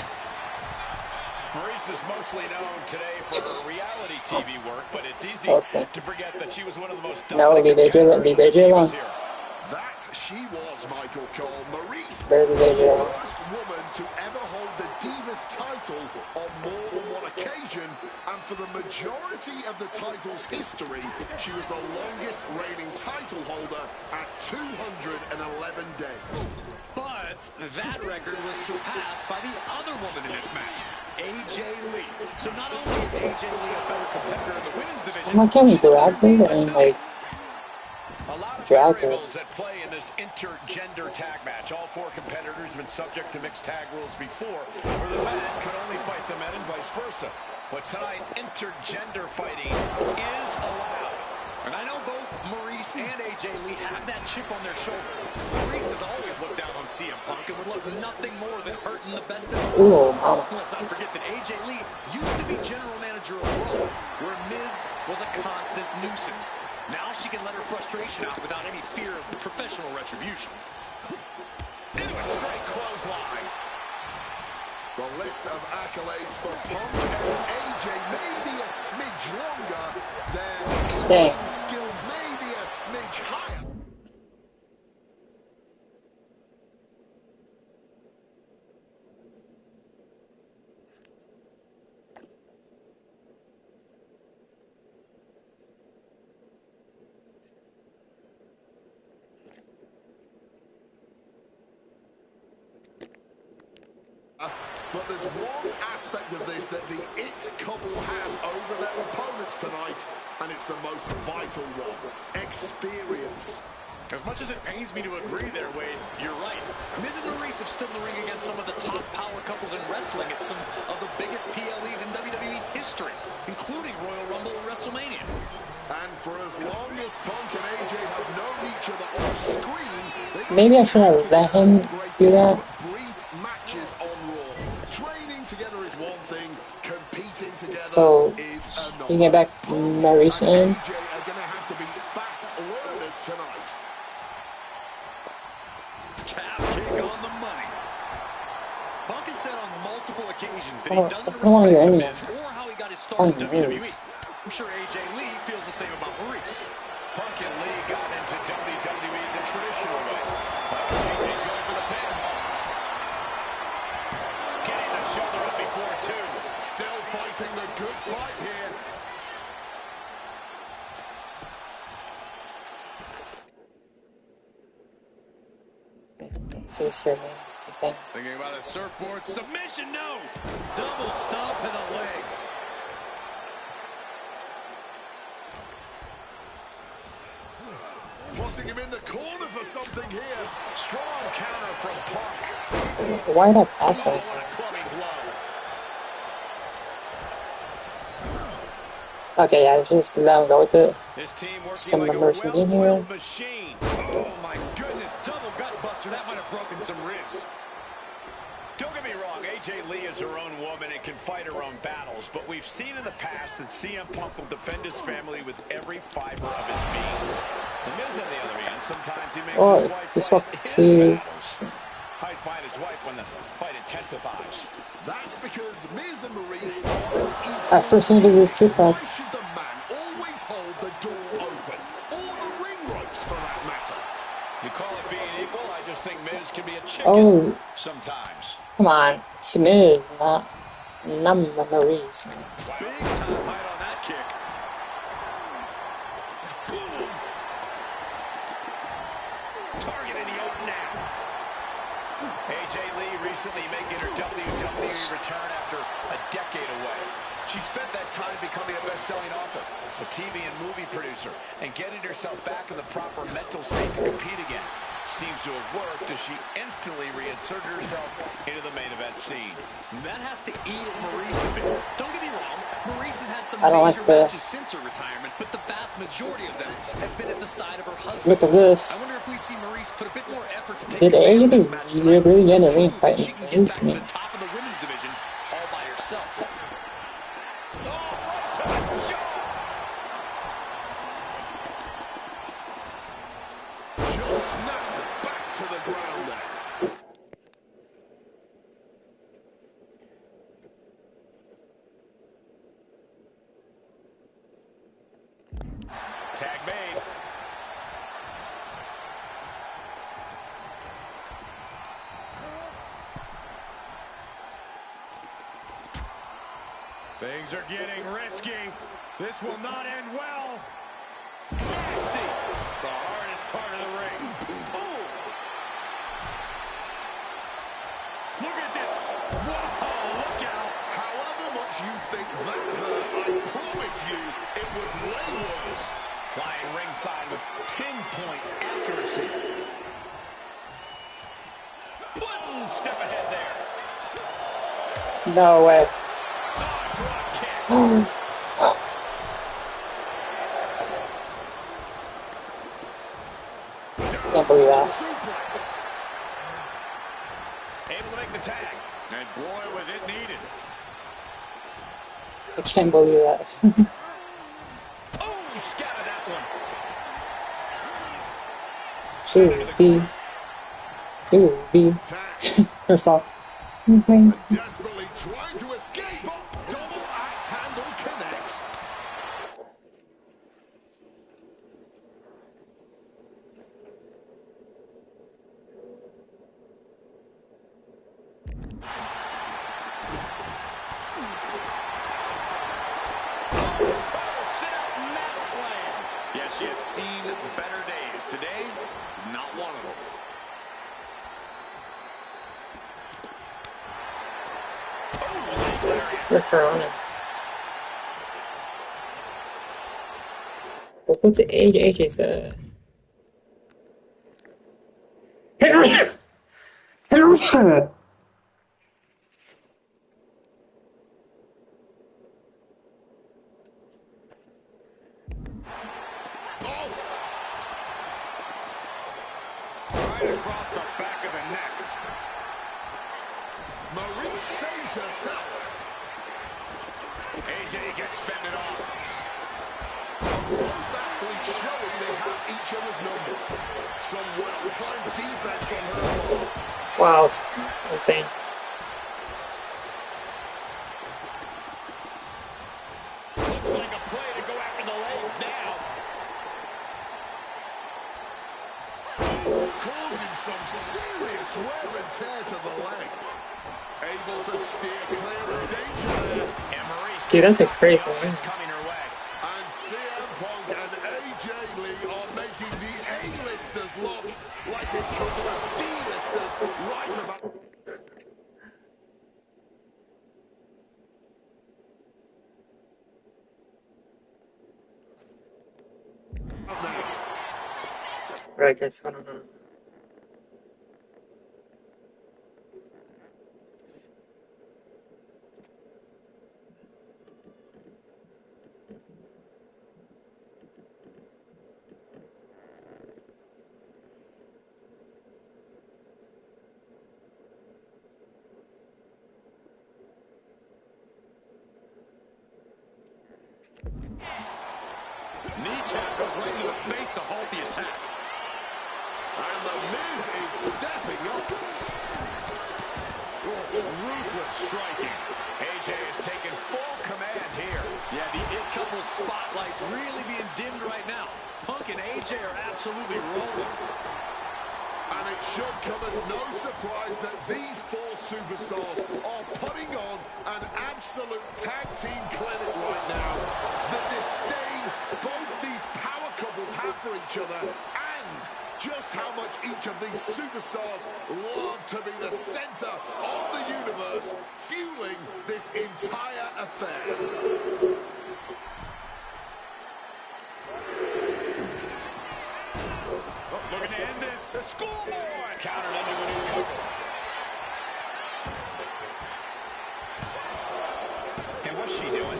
Maurice is mostly known today for her reality TV work, but it's easy Awesome. to forget that she was one of the most No, dominant leave AJ alone. competitors Leave in the AJ alone. Divas era. That she was, Michael Cole. Maurice Better than AJ the alone. first woman to ever hold the Divas title on more than one occasion, and for the majority of the title's history, she was the longest reigning title holder at 211 days. But that record was surpassed by the other woman in this match, AJ Lee. So not only is AJ Lee a better competitor in the women's division, Why can't we she's a grab better her diva and too. like A lot of drag her? variables at play in this intergender tag match. All four competitors have been subject to mixed tag rules before, where the men could only fight the men and vice versa. But tonight, intergender fighting is allowed. And I know both Maurice and AJ Lee have that chip on their shoulder. Maurice has always looked down on CM Punk and would love nothing more than hurting the best of them. Ooh, mama. Let's not forget that AJ Lee used to be general manager of Raw, where Miz was a constant nuisance. Now she can let her frustration out without any fear of professional retribution. Into a straight clothesline. The list of accolades for Punk and AJ may be a smidge longer. Their Dang. skills may be a smidge higher. But there's one aspect of this that the It couple has over their opponents tonight, and it's the most vital one: experience. As much as it pains me to agree there, Wade, you're right. Miz and Maurice have stood in the ring against some of the top power couples in wrestling at some of the biggest PLEs in WWE history, including Royal Rumble and WrestleMania. And for as long as Punk and AJ have known each other off screen, Maybe I should have let him do that. brief matches on Raw. Training together is one thing, competing together So is another. you get back Maurice in. AJ are going to have to be fast learners tonight. Calf kick on the money. Punk has said on multiple occasions that he I doesn't don't want to hear respect any Miz or how he got his Oh, start in WWE. Miz. I'm sure AJ Lee feels the same about Maurice. Punk and Lee got into WWE the traditional way. He's going for the pin. Getting the shoulder up before two. Still fighting the good fight here. He's here, man. It's insane. Thinking about a surfboard submission, no! Double stomp to the legs. Putting him in the corner for something here. Strong counter from Punk. Why did I pass Oh, him? what a clubbing blow. Okay, yeah, just let him go with it. His team working Some like a numbers in here. well-oiled machine. Oh my goodness, double gut buster. That might have broken some ribs. Don't get me wrong, AJ Lee is her own woman and can fight her own battles, but we've seen in the past that CM Punk will defend his family with every fiber of his being. The Miz, on the other hand, sometimes he makes Oh, his wife this fight one his too. battles. Hides behind his wife when the fight intensifies. That's because Miz and Maurice are At first, he does a suplex. Why should the man always hold the door open? Or the Oh, sometimes. come on. It's Miz, not Maurice. Big time height on that kick. Boom. Target in the open now. AJ Lee recently making her WWE return after a decade away. She spent that time becoming a best-selling author, a TV and movie producer, and getting herself back in the proper mental state to compete again. Seems to have worked as she instantly reinserted herself into the main event scene. That has to eat at Maurice a bit. Don't get me wrong, Maurice has had some I don't major like the- matches since her retirement, but the vast majority of them have been at the side of her husband. Look at this. I wonder if we see Maurice put a bit more effort to take Did command of this AJ match tonight really get to a ring prove fight that she can get against back me? to the top of the women's division all by herself. Oh, right to the jaw. Just snapped back to the ground there. Tag made. Things are getting risky. This will not end well. Nasty. The hardest part of the ring. Oh, Look at this. Whoa, look out. however much you think that hurt, I promise you it was way worse. Flying ringside with pinpoint accuracy. Boom! Step ahead there. No way. Oh, drop kick. Can't believe that. Suplex. Able to make the tag. And boy, was it needed. I can't believe that. Oh, he scattered that one. Ooh, B. Tag. Or something. Desperately trying to escape. Oh, double axe handle connects. Sit-out mat slam. Yeah, she has seen better days. Today is not one of them. Look her on it. What's AJ's Right across the back of the neck. Maurice saves herself. AJ gets fended off. Both athletes showing they have each other's number. Some well-timed defense on her part. Wow, it's insane. Looks like a play to go after the legs now. Causing some serious wear and tear to the leg. Able to steer clear of danger there. And Maurice Dude, that's a crazy offense one. coming her way. And CM Punk and AJ Lee are making the A-listers look like a couple of D-listers right about now. Right, guys, I don't know. Kneecap goes right into the face to halt the attack. And the Miz is stepping up. Ruthless striking. AJ is taking full command here. Yeah, the It Couple spotlight's really being dimmed right now. Punk and AJ are absolutely rolling. And it should come as no surprise that these four superstars are putting on an absolute tag team clinic right now. The disdain both these power couples have for each other, and just how much each of these superstars love to be the center of the universe, fueling this entire affair. Looking to end this. The scoreboard. Countered into a new cover. And what's she doing?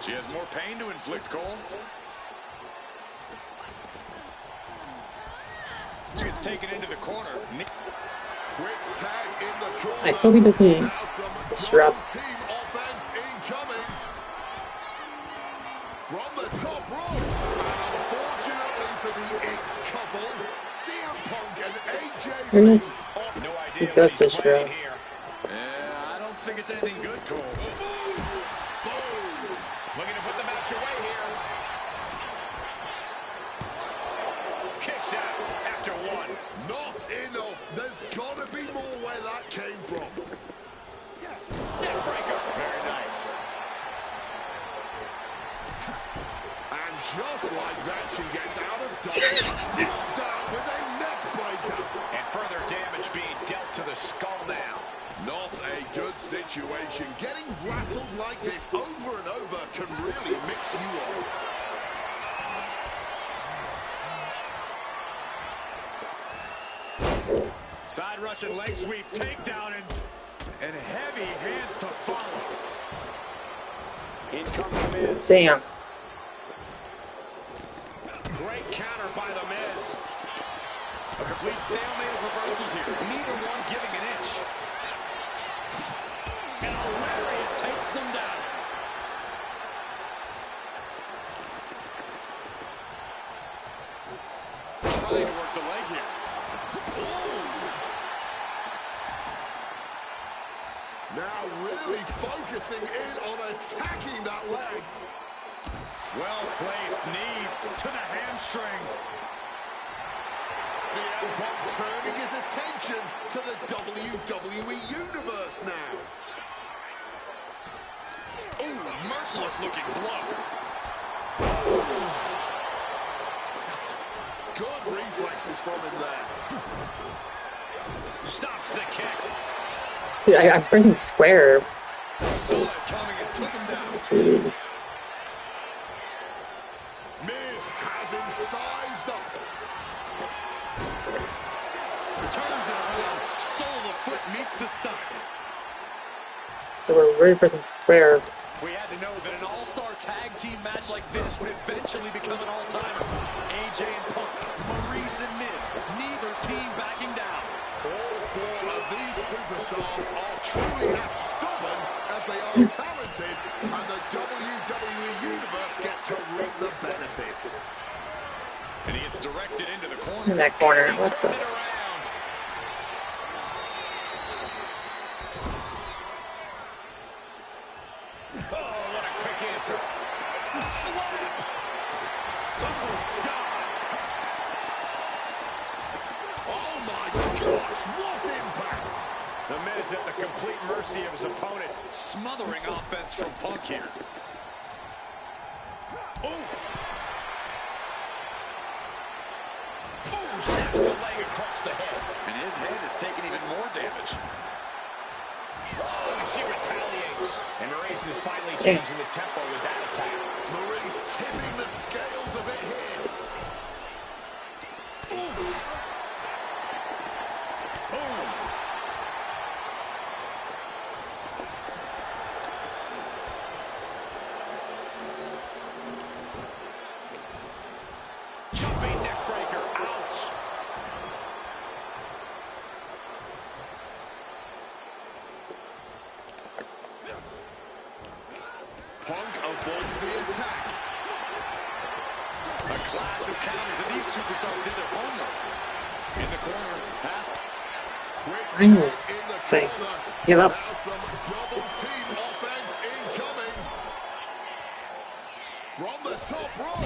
She has more pain to inflict, Cole. She gets taken into the corner. Quick tag in the corner. I hope he doesn't disrupt. Team offense incoming. From the top rope. And unfortunately for the X couple, CM Punk and AJ Really? No He idea does what he's disrupt. playing here. Yeah, I don't think it's anything good, Cole. Boom. Looking to put the match away here. Kicks out after one. Not enough. There's got to be more where that came from. Neck breaker. Very nice. And just like that, she gets out of dodge. Knocked down with a neck breaker. And further damage being dealt to the skull now. Not a good situation. Getting rattled like this over and over can really mix you up. Side Russian leg sweep, takedown, and heavy hands to follow. In comes the Miz. Damn. Great counter by the Miz. A complete stalemate of reversals here. Neither one giving an inch. And a lariat takes them down. Trying to work the leg here. Now really focusing in on attacking that leg. Well-placed knees to the hamstring. CM Punk turning his attention to the WWE Universe now. Ooh, merciless looking blow. Good reflexes from him there. Stops the kick. Dude, I'm pressing square. Saw it coming and took him down. Jeez. Miz has him sized up. Turns it around. Sole of the foot meets the stomach. So we're really pressing square. We had to know that an all-star tag team match like this would eventually become an all-timer. AJ and Punk, Maurice and Miz, neither team backing down. All four of these superstars are truly as stubborn as they are talented, and the WWE Universe gets to reap the benefits. And he gets directed into the corner. In that corner. What the? Oh, what a quick answer. Slam. Oh, God. Oh, my gosh, what impact! The Miz at the complete mercy of his opponent. Smothering offense from Punk here. Oh. Oh, snaps the leg across the head. And his head is taking even more damage. Oh, she retaliates. And Maurice is finally changing the tempo with that attack. Maurice tipping the scales a bit here. Oof! Boom! Jumping neck breaker. Ouch. Punk avoids the attack. A clash of counters, and these superstars did their homework. In the corner, past. Quick I know. tap in the Say, corner. give up. Now some double team offense incoming. From the top rope.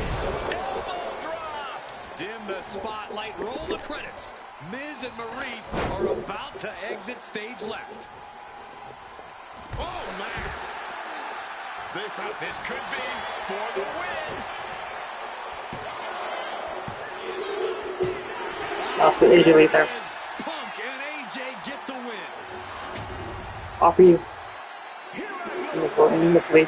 Elbow drop. Dim the spotlight, roll the credits. Miz and Maurice are about to exit stage left. Oh, man. This could be for the win. That's what AJ Lee there. Punk and AJ get the win. Offer you. Miss Lee.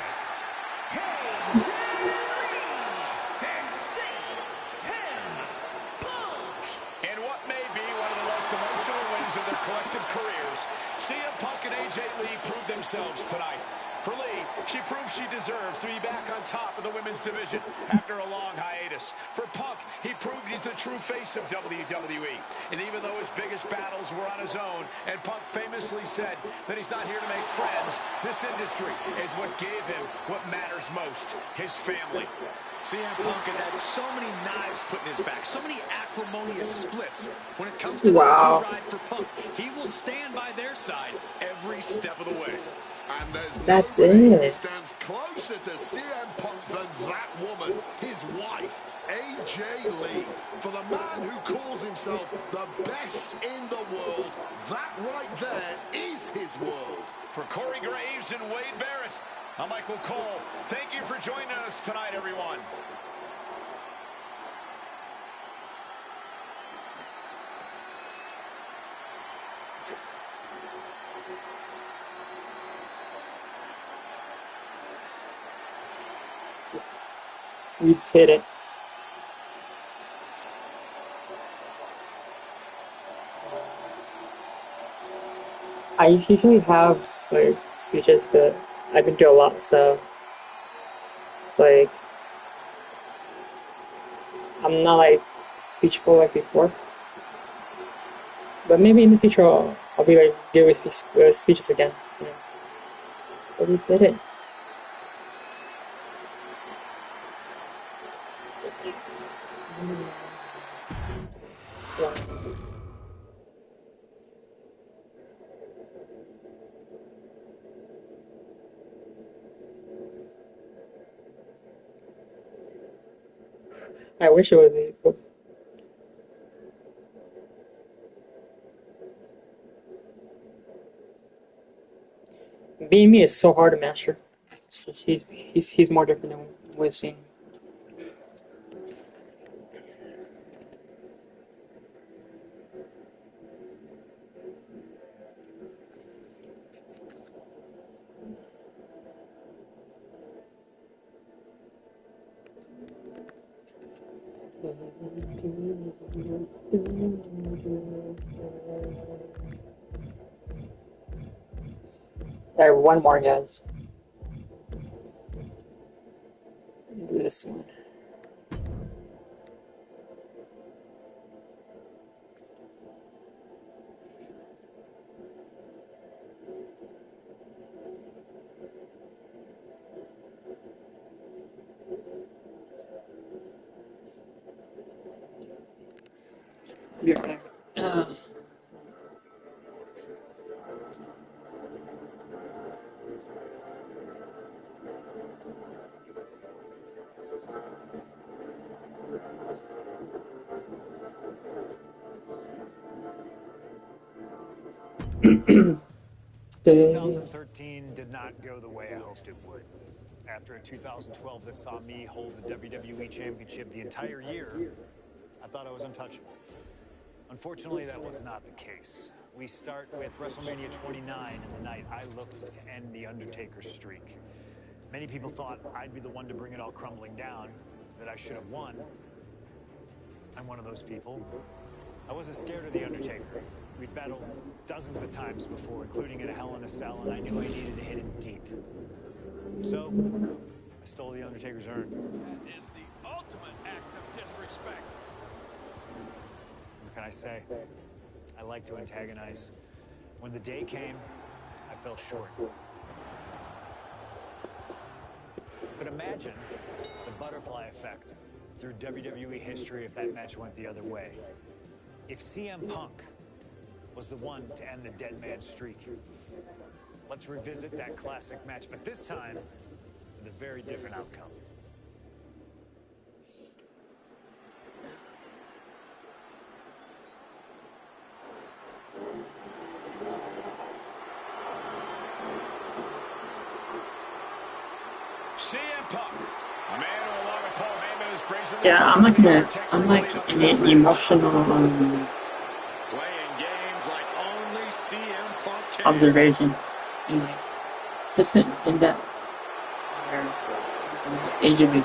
And what may be one of the most emotional wins of their collective careers, CM Punk and AJ Lee proved themselves tonight. For Lee, she proved she deserved to be back on top of the women's division after a long hiatus. For Punk, he proved he's the true face of WWE. And even though his biggest battles were on his own, and Punk famously said that he's not here to make friends, this industry is what gave him what matters most, his family. CM Punk has had so many knives put in his back, so many acrimonious splits. When it comes to those who ride for Punk, he will stand by their side every step of the way. And there's That's nobody who it. stands closer to CM Punk than that woman, his wife, AJ Lee. For the man who calls himself the best in the world, that right there is his world. For Corey Graves and Wade Barrett, I'm Michael Cole. Thank you for joining us tonight, everyone. We did it. I usually have like speeches, but I've been doing a lot, so it's like I'm not like speechful like before. But maybe in the future I'll be like giving speeches again. You know. But we did it. I wish it was equal. Being me is so hard to master. It's just he's more different than we've seen. Alright, one more, guys. Do this one. Your turn. Uh, 2013 did not go the way I hoped it would. After a 2012 that saw me hold the WWE Championship the entire year, I thought I was untouchable. Unfortunately, that was not the case. We start with WrestleMania 29 and the night I looked to end The Undertaker's streak. Many people thought I'd be the one to bring it all crumbling down, that I should have won. I'm one of those people. I wasn't scared of The Undertaker. We'd battled dozens of times before, including in a Hell in a Cell, and I knew I needed to hit him deep. So, I stole The Undertaker's urn. That is the ultimate act of disrespect. What can I say? I like to antagonize. When the day came, I fell short. But imagine the butterfly effect through WWE history if that match went the other way. If CM Punk was the one to end the dead man streak. Let's revisit that classic match, but this time with a very different outcome. Punk. A man who, along with Paul Heyman, is bracing Yeah, I'm like an emotional Playing games like only CM Punk can. observation. Anyway, just in that age of it.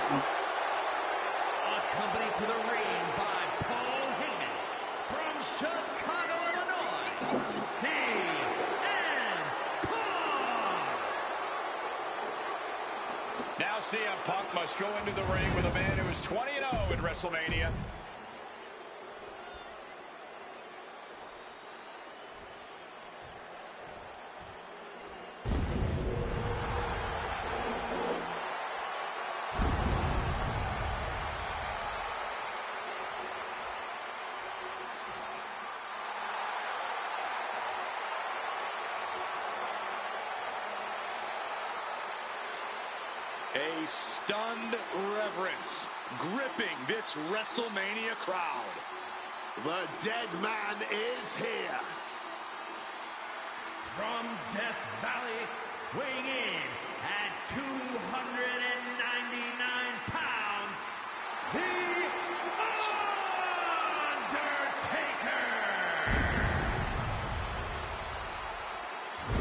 Accompanied to the ring by Paul Heyman from Chicago, Illinois, CM Punk. Now CM Punk must go into the ring with a man who is 20-0 in WrestleMania. A stunned reverence gripping this WrestleMania crowd. The dead man is here. From Death Valley, weighing in at 299 pounds, The Undertaker!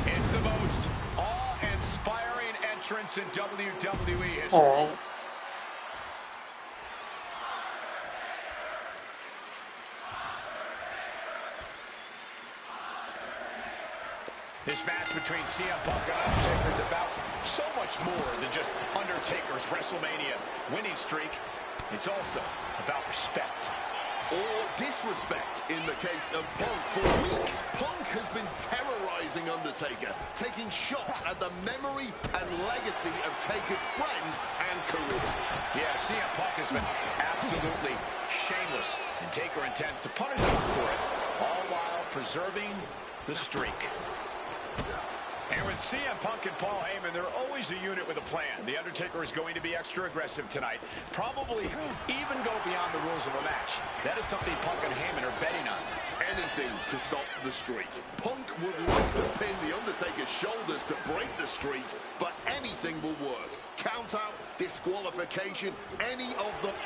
It's the most awe-inspiring entrance in WWE history. All right. This match between CM Punk and Undertaker is about so much more than just Undertaker's WrestleMania winning streak. It's also about respect. Or disrespect in the case of Punk. For weeks, Punk has been terrorizing Undertaker, taking shots at the memory and legacy of Taker's friends and career. Yeah, CM Punk has been absolutely shameless, and Taker intends to punish him for it, all while preserving the streak. And with CM Punk and Paul Heyman, they're always a unit with a plan. The Undertaker is going to be extra aggressive tonight, probably even go beyond the rules of a match. That is something Punk and Heyman are betting on. Anything to stop the streak. Punk would love to pin the Undertaker's shoulders to break the streak, but anything will work. Count out, disqualification, any of the... It's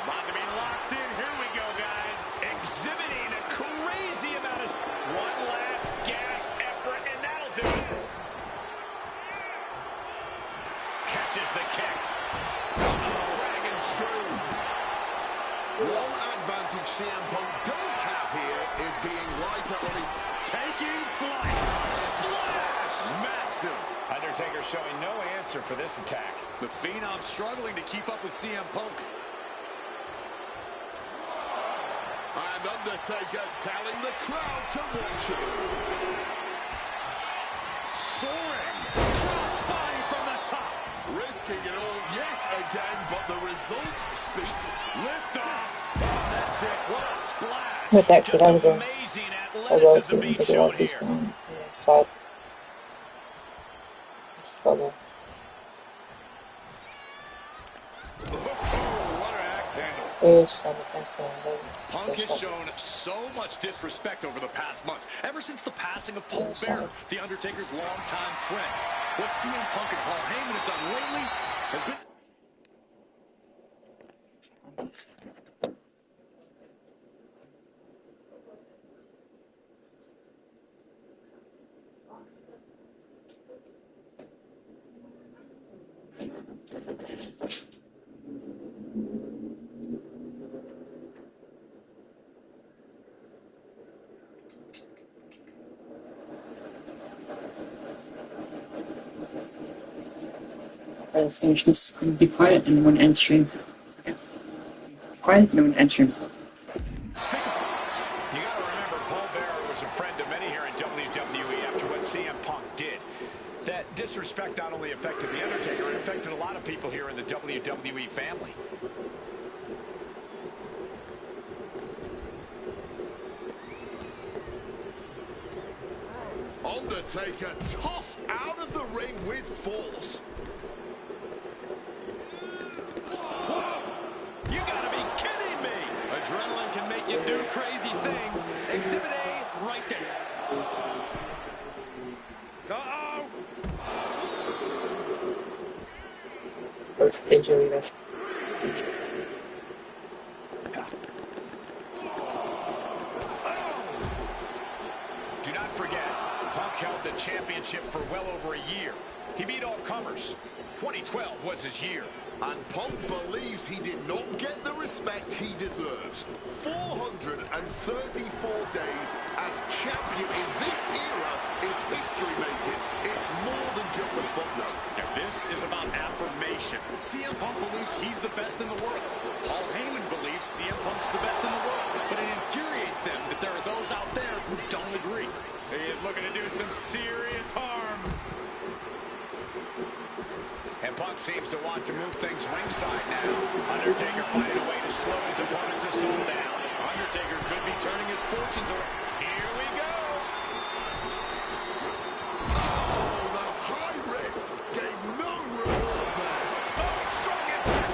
about to be locked in. Here we go, guys. Exhibiting a crazy amount of... One last gasp effort, and that'll do it. Catches the kick. Dragon screw. One advantage CM Punk does have here is being lighter on his... Taking flight. Splash. Massive. Undertaker showing no answer for this attack. The Phenom struggling to keep up with CM Punk. And Undertaker telling the crowd to watch him. Soaring. Crossbody from the top. Risking it all yet again, but the results speak. Lift off. Oh, that's it. What a splash. With actually, Just I would go. amazing I will athleticism to being take a shown lot this here. time. Side. Struggle. What an axe handle. First, and defense. Punk has shown so much disrespect over the past months, ever since the passing of Paul Bearer, the Undertaker's longtime friend. What CM Punk and Paul Heyman have done lately has been... Let's finish this. Be quiet and when entering. Okay. Be quiet and when entering. You got to remember, Paul Bearer was a friend of many here in WWE after what CM Punk did. That disrespect not only affected The Undertaker, it affected a lot of people here in the WWE family. Undertaker tossed out of the ring with force. You gotta be kidding me! Adrenaline can make you do crazy things. Exhibit A, right there. Uh-oh! Coach AJ Leader. Do not forget, Punk held the championship for well over a year. He beat all comers. 2012 was his year. And Punk believes he did not get the respect he deserves. 434 days as champion in this era is history-making. It's more than just a footnote. And this is about affirmation. CM Punk believes he's the best in the world. Paul Heyman believes CM Punk's the best in the world. But it infuriates them that there are those out there who don't agree. He is looking to do some serious harm. And Punk seems to want to move things ringside now. Undertaker finding a way to slow his opponent's assault down. Undertaker could be turning his fortunes around. Here we go. Oh, the high risk gave no reward there. Oh, strong impact.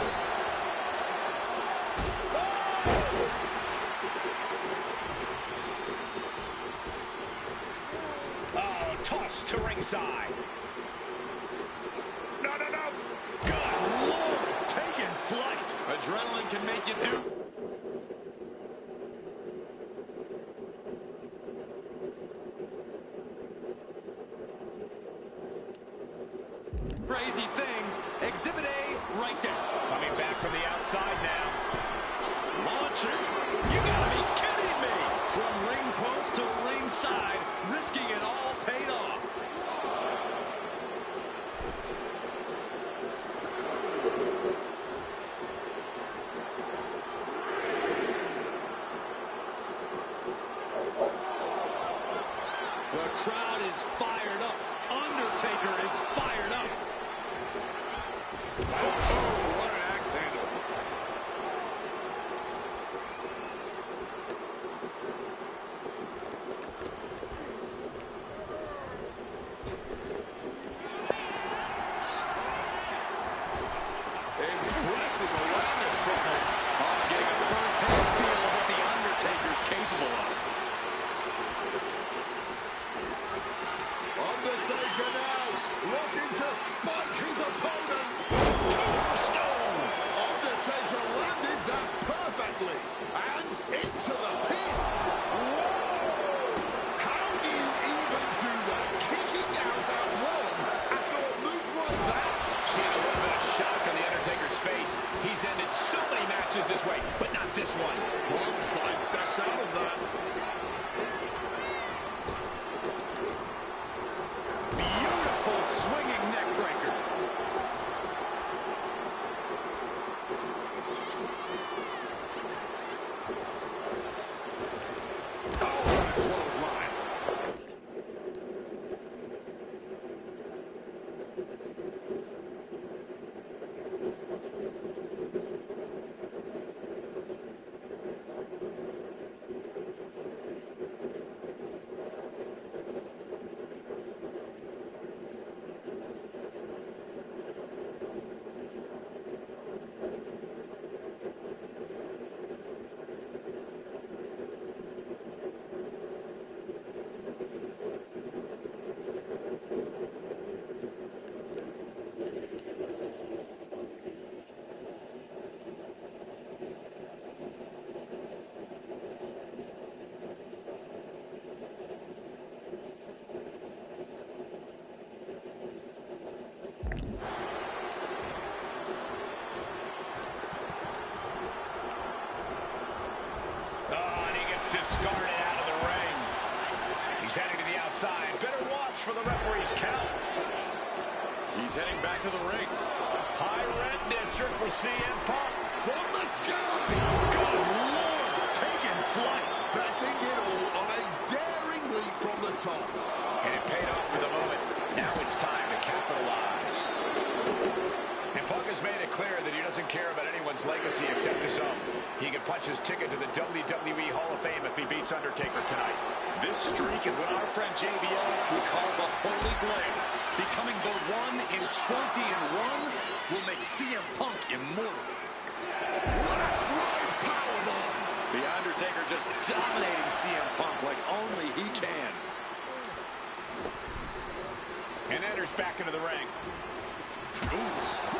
Oh, toss to ringside. No. Good Lord, taking flight. Adrenaline can make you do. Crazy things. Exhibit A right there. Coming back from the outside now. Launching. You gotta be kidding me. From ring post to ringside, risking it all paid off. The crowd is fired up. Undertaker is fired up. Oh, what an axe handle. Impressive awareness from him. Getting a first-hand feel of what the Undertaker's capable of. Undertaker now looking to spike his opponent. Tombstone. Undertaker landed that perfectly. And into the pin. Whoa! How do you even do that? Kicking out at one after a move like that? Seeing a little bit of shock on the Undertaker's face. He's ended so many matches this way, but not this one. One side steps out of that. Beautiful swinging neck breaker. Oh, what a clothesline. Discarded out of the ring. He's heading to the outside. Better watch for the referee's count. He's heading back to the ring. High rent district for CM Punk. From the sky. Good Lord, taking flight. Betting it all on a daring leap from the top. And it paid off for the moment. Now it's time to capitalize. And Punk has made it clear that he doesn't care about anyone's legacy except his own. He can punch his ticket to the WWE Hall of Fame if he beats Undertaker tonight. This streak is what our friend JBL would call the Holy Grail. Becoming the 1 in 20-1 will make CM Punk immortal. Last ride powerbomb. The Undertaker just dominating CM Punk like only he can. And enters back into the ring. Ooh.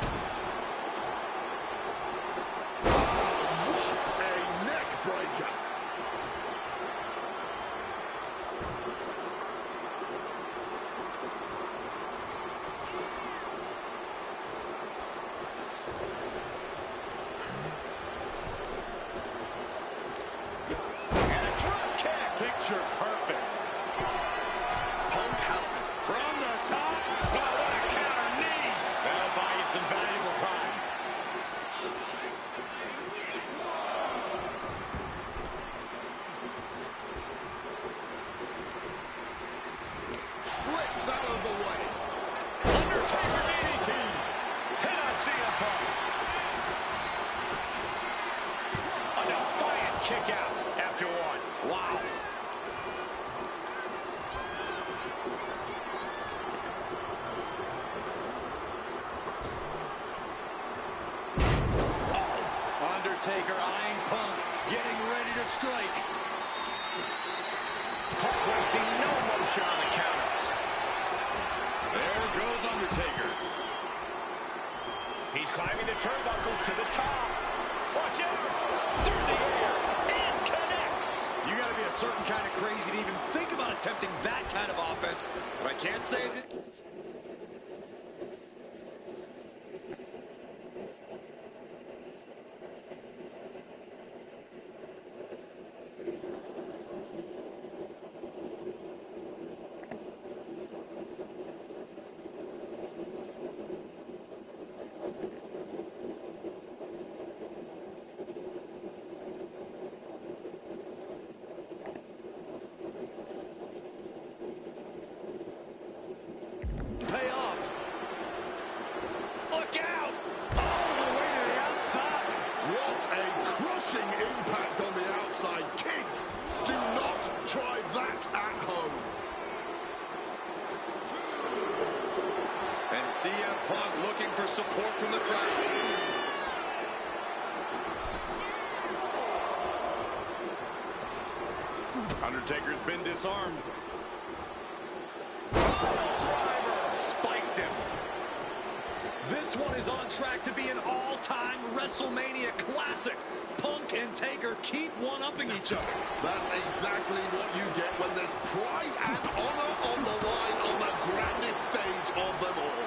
Punk. A defiant kick out after one. Wow. Undertaker eyeing Punk, getting ready to strike. Punk wasting no motion on the counter. There goes Undertaker. He's climbing the turnbuckles to the top. Watch out! Through the air, and connects. You got to be a certain kind of crazy to even think about attempting that kind of offense. But I can't say that... Pay off. Look out! All the way to the outside. What a crushing impact on the outside. Kids, do not try that at home. And CM Punk looking for support from the crowd. Undertaker's been disarmed. Driver spiked him. This one is on track to be an all-time WrestleMania classic. Punk and Taker keep one-upping each other. That's exactly what you get when there's pride and honor on the line on the grandest stage of them all.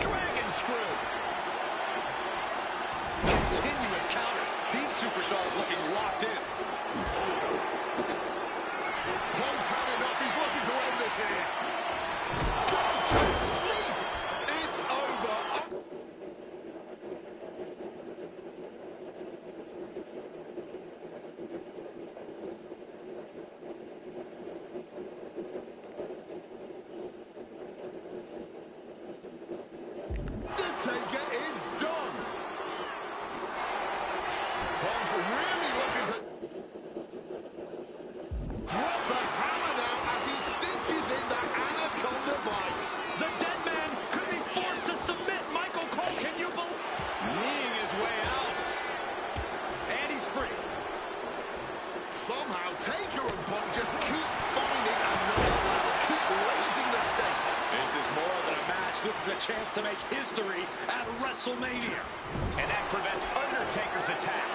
Dragon screw. Continuous counters. These superstars looking locked in. Punk's had enough. He's looking to end this here. Go to sleep. It's over. The Taker is done. Punk really looking to drop the hammer now as he cinches in that anaconda vice. The dead man could be forced to submit. Michael Cole, can you believe? Kneeing his way out. And he's free. Somehow Taker and Punk just keep finding another level, keep raising the stakes. This is more than a match. This is a chance to make history at WrestleMania. And that prevents Undertaker's attack.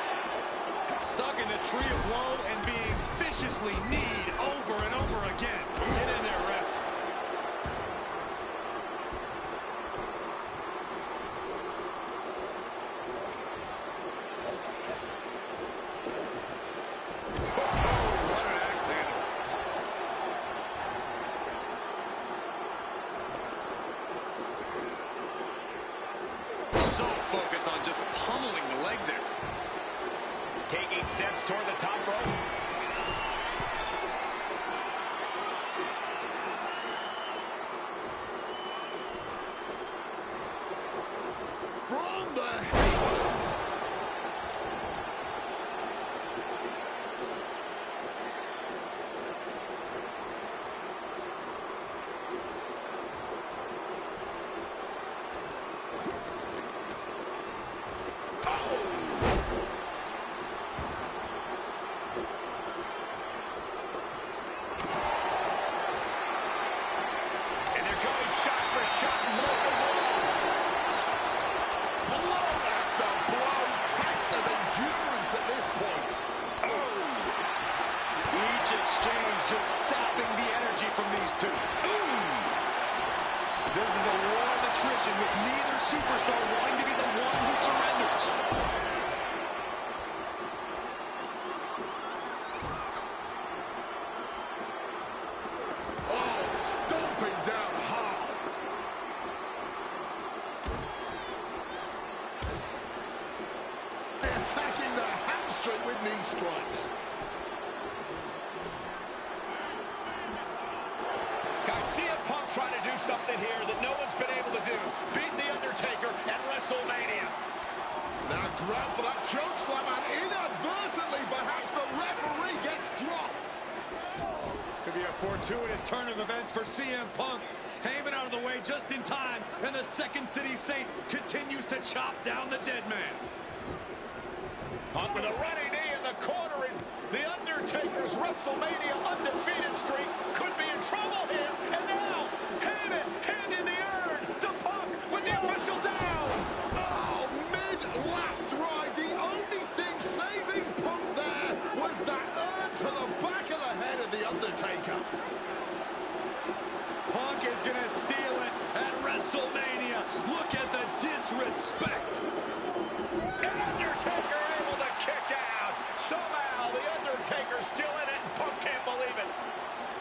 Stuck in the tree of woe and being viciously kneed over and over again. Get in there, ref. Oh, what an axe handle. So focused on just pummeling the leg there. Taking steps toward the top rope. From the heavens. And they're going shot for shot. Blow after blow. Test of endurance at this point. Each exchange just sapping the energy from these two. This is a war of attrition with neither superstar wanting to be the one who surrenders. Oh, stomping down hard. They're attacking the hamstring with knee strikes. Guys, CM Punk trying to do something here that no one's been able to do. Beat The Undertaker at WrestleMania. Grab for that choke slam, and inadvertently, perhaps the referee gets dropped. Could be a fortuitous turn of events for CM Punk. Heyman out of the way just in time, and the Second City Saint continues to chop down the dead man. Punk with a running knee in the corner, and The Undertaker's WrestleMania undefeated streak could be in trouble here. And now, Heyman hand in the urn to Punk with the official down. Oh, mid-last ride, the only thing saving Punk there was that urn to the back of the head of The Undertaker. Punk is going to steal it at WrestleMania. Look at the disrespect. And Undertaker able to kick out. Somehow, The Undertaker's still in it, and Punk can't believe it.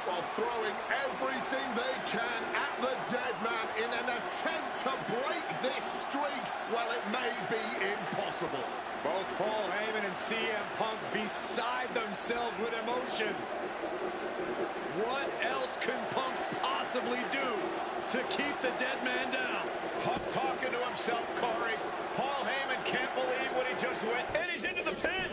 While throwing everything they can at the dead man in an attempt to break this streak, well, it may be impossible. Both Paul Heyman and CM Punk beside themselves with emotion. What else can Punk possibly do to keep the dead man down? Punk talking to himself, Corey. Paul Heyman can't believe what he just went, and he's into the pin.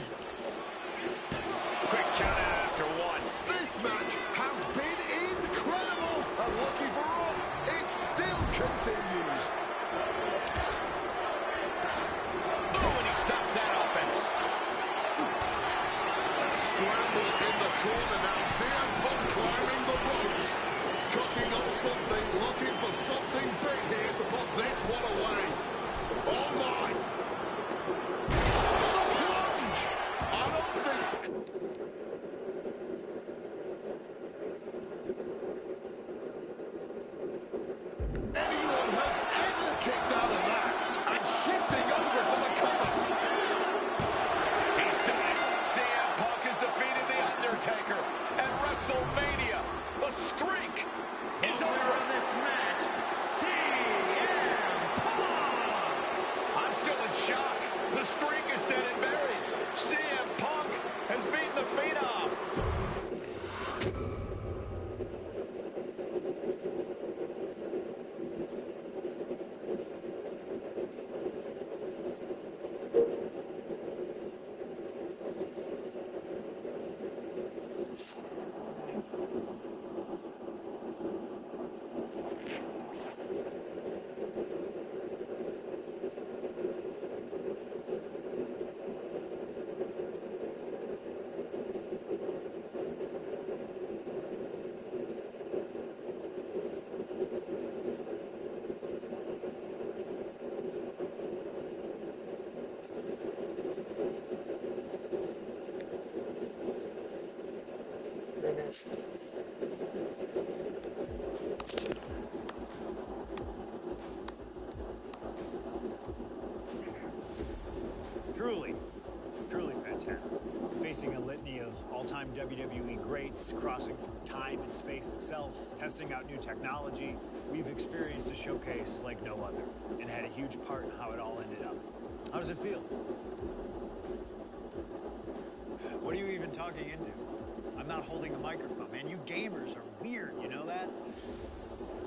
Quick count out after one. This match has been incredible, and lucky for us, it still continues. Oh, and he stops that offense. A scramble in the corner now. CM Punk climbing the ropes, cooking up something, looking for something big here to put this one away. Oh my! The plunge! I don't think... anyone has ever kicked out of that, and shifting over for the cover. He's done it. CM Punk has defeated The Undertaker. And WrestleMania, the streak is over. In this match, CM Punk. I'm still in shock. The streak is dead and buried. CM Punk has beaten the Phenom. Very nice. Truly, truly fantastic. Facing a litany of all-time WWE greats, crossing from time and space itself, testing out new technology, we've experienced a showcase like no other, and had a huge part in how it all ended up. How does it feel? What are you even talking into? I'm not holding a microphone, man. You gamers are weird, you know that?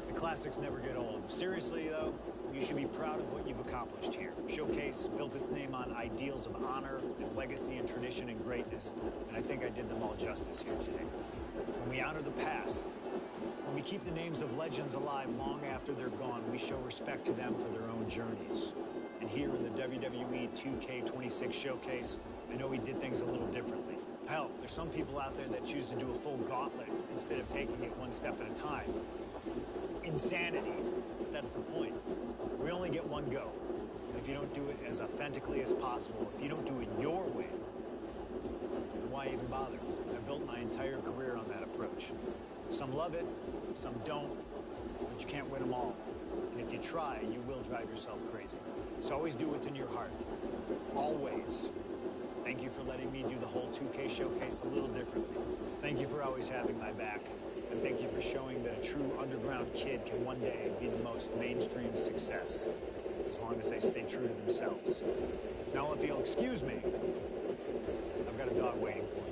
The classics never get old. Seriously, though, you should be proud of what you've accomplished here. Showcase built its name on ideals of honor and legacy and tradition and greatness, and I think I did them all justice here today. When we honor the past, when we keep the names of legends alive long after they're gone, we show respect to them for their own journeys. And here in the WWE 2K26 Showcase, I know we did things a little differently. Hell, there's some people out there that choose to do a full gauntlet instead of taking it one step at a time. Insanity. But that's the point. We only get one go. And if you don't do it as authentically as possible, if you don't do it your way, then why even bother? I built my entire career on that approach. Some love it, some don't, but you can't win them all. And if you try, you will drive yourself crazy. So always do what's in your heart. Always. Thank you for letting me do the whole 2K showcase a little differently. Thank you for always having my back. And thank you for showing that a true underground kid can one day be the most mainstream success, as long as they stay true to themselves. Now, if you'll excuse me, I've got a dog waiting for me.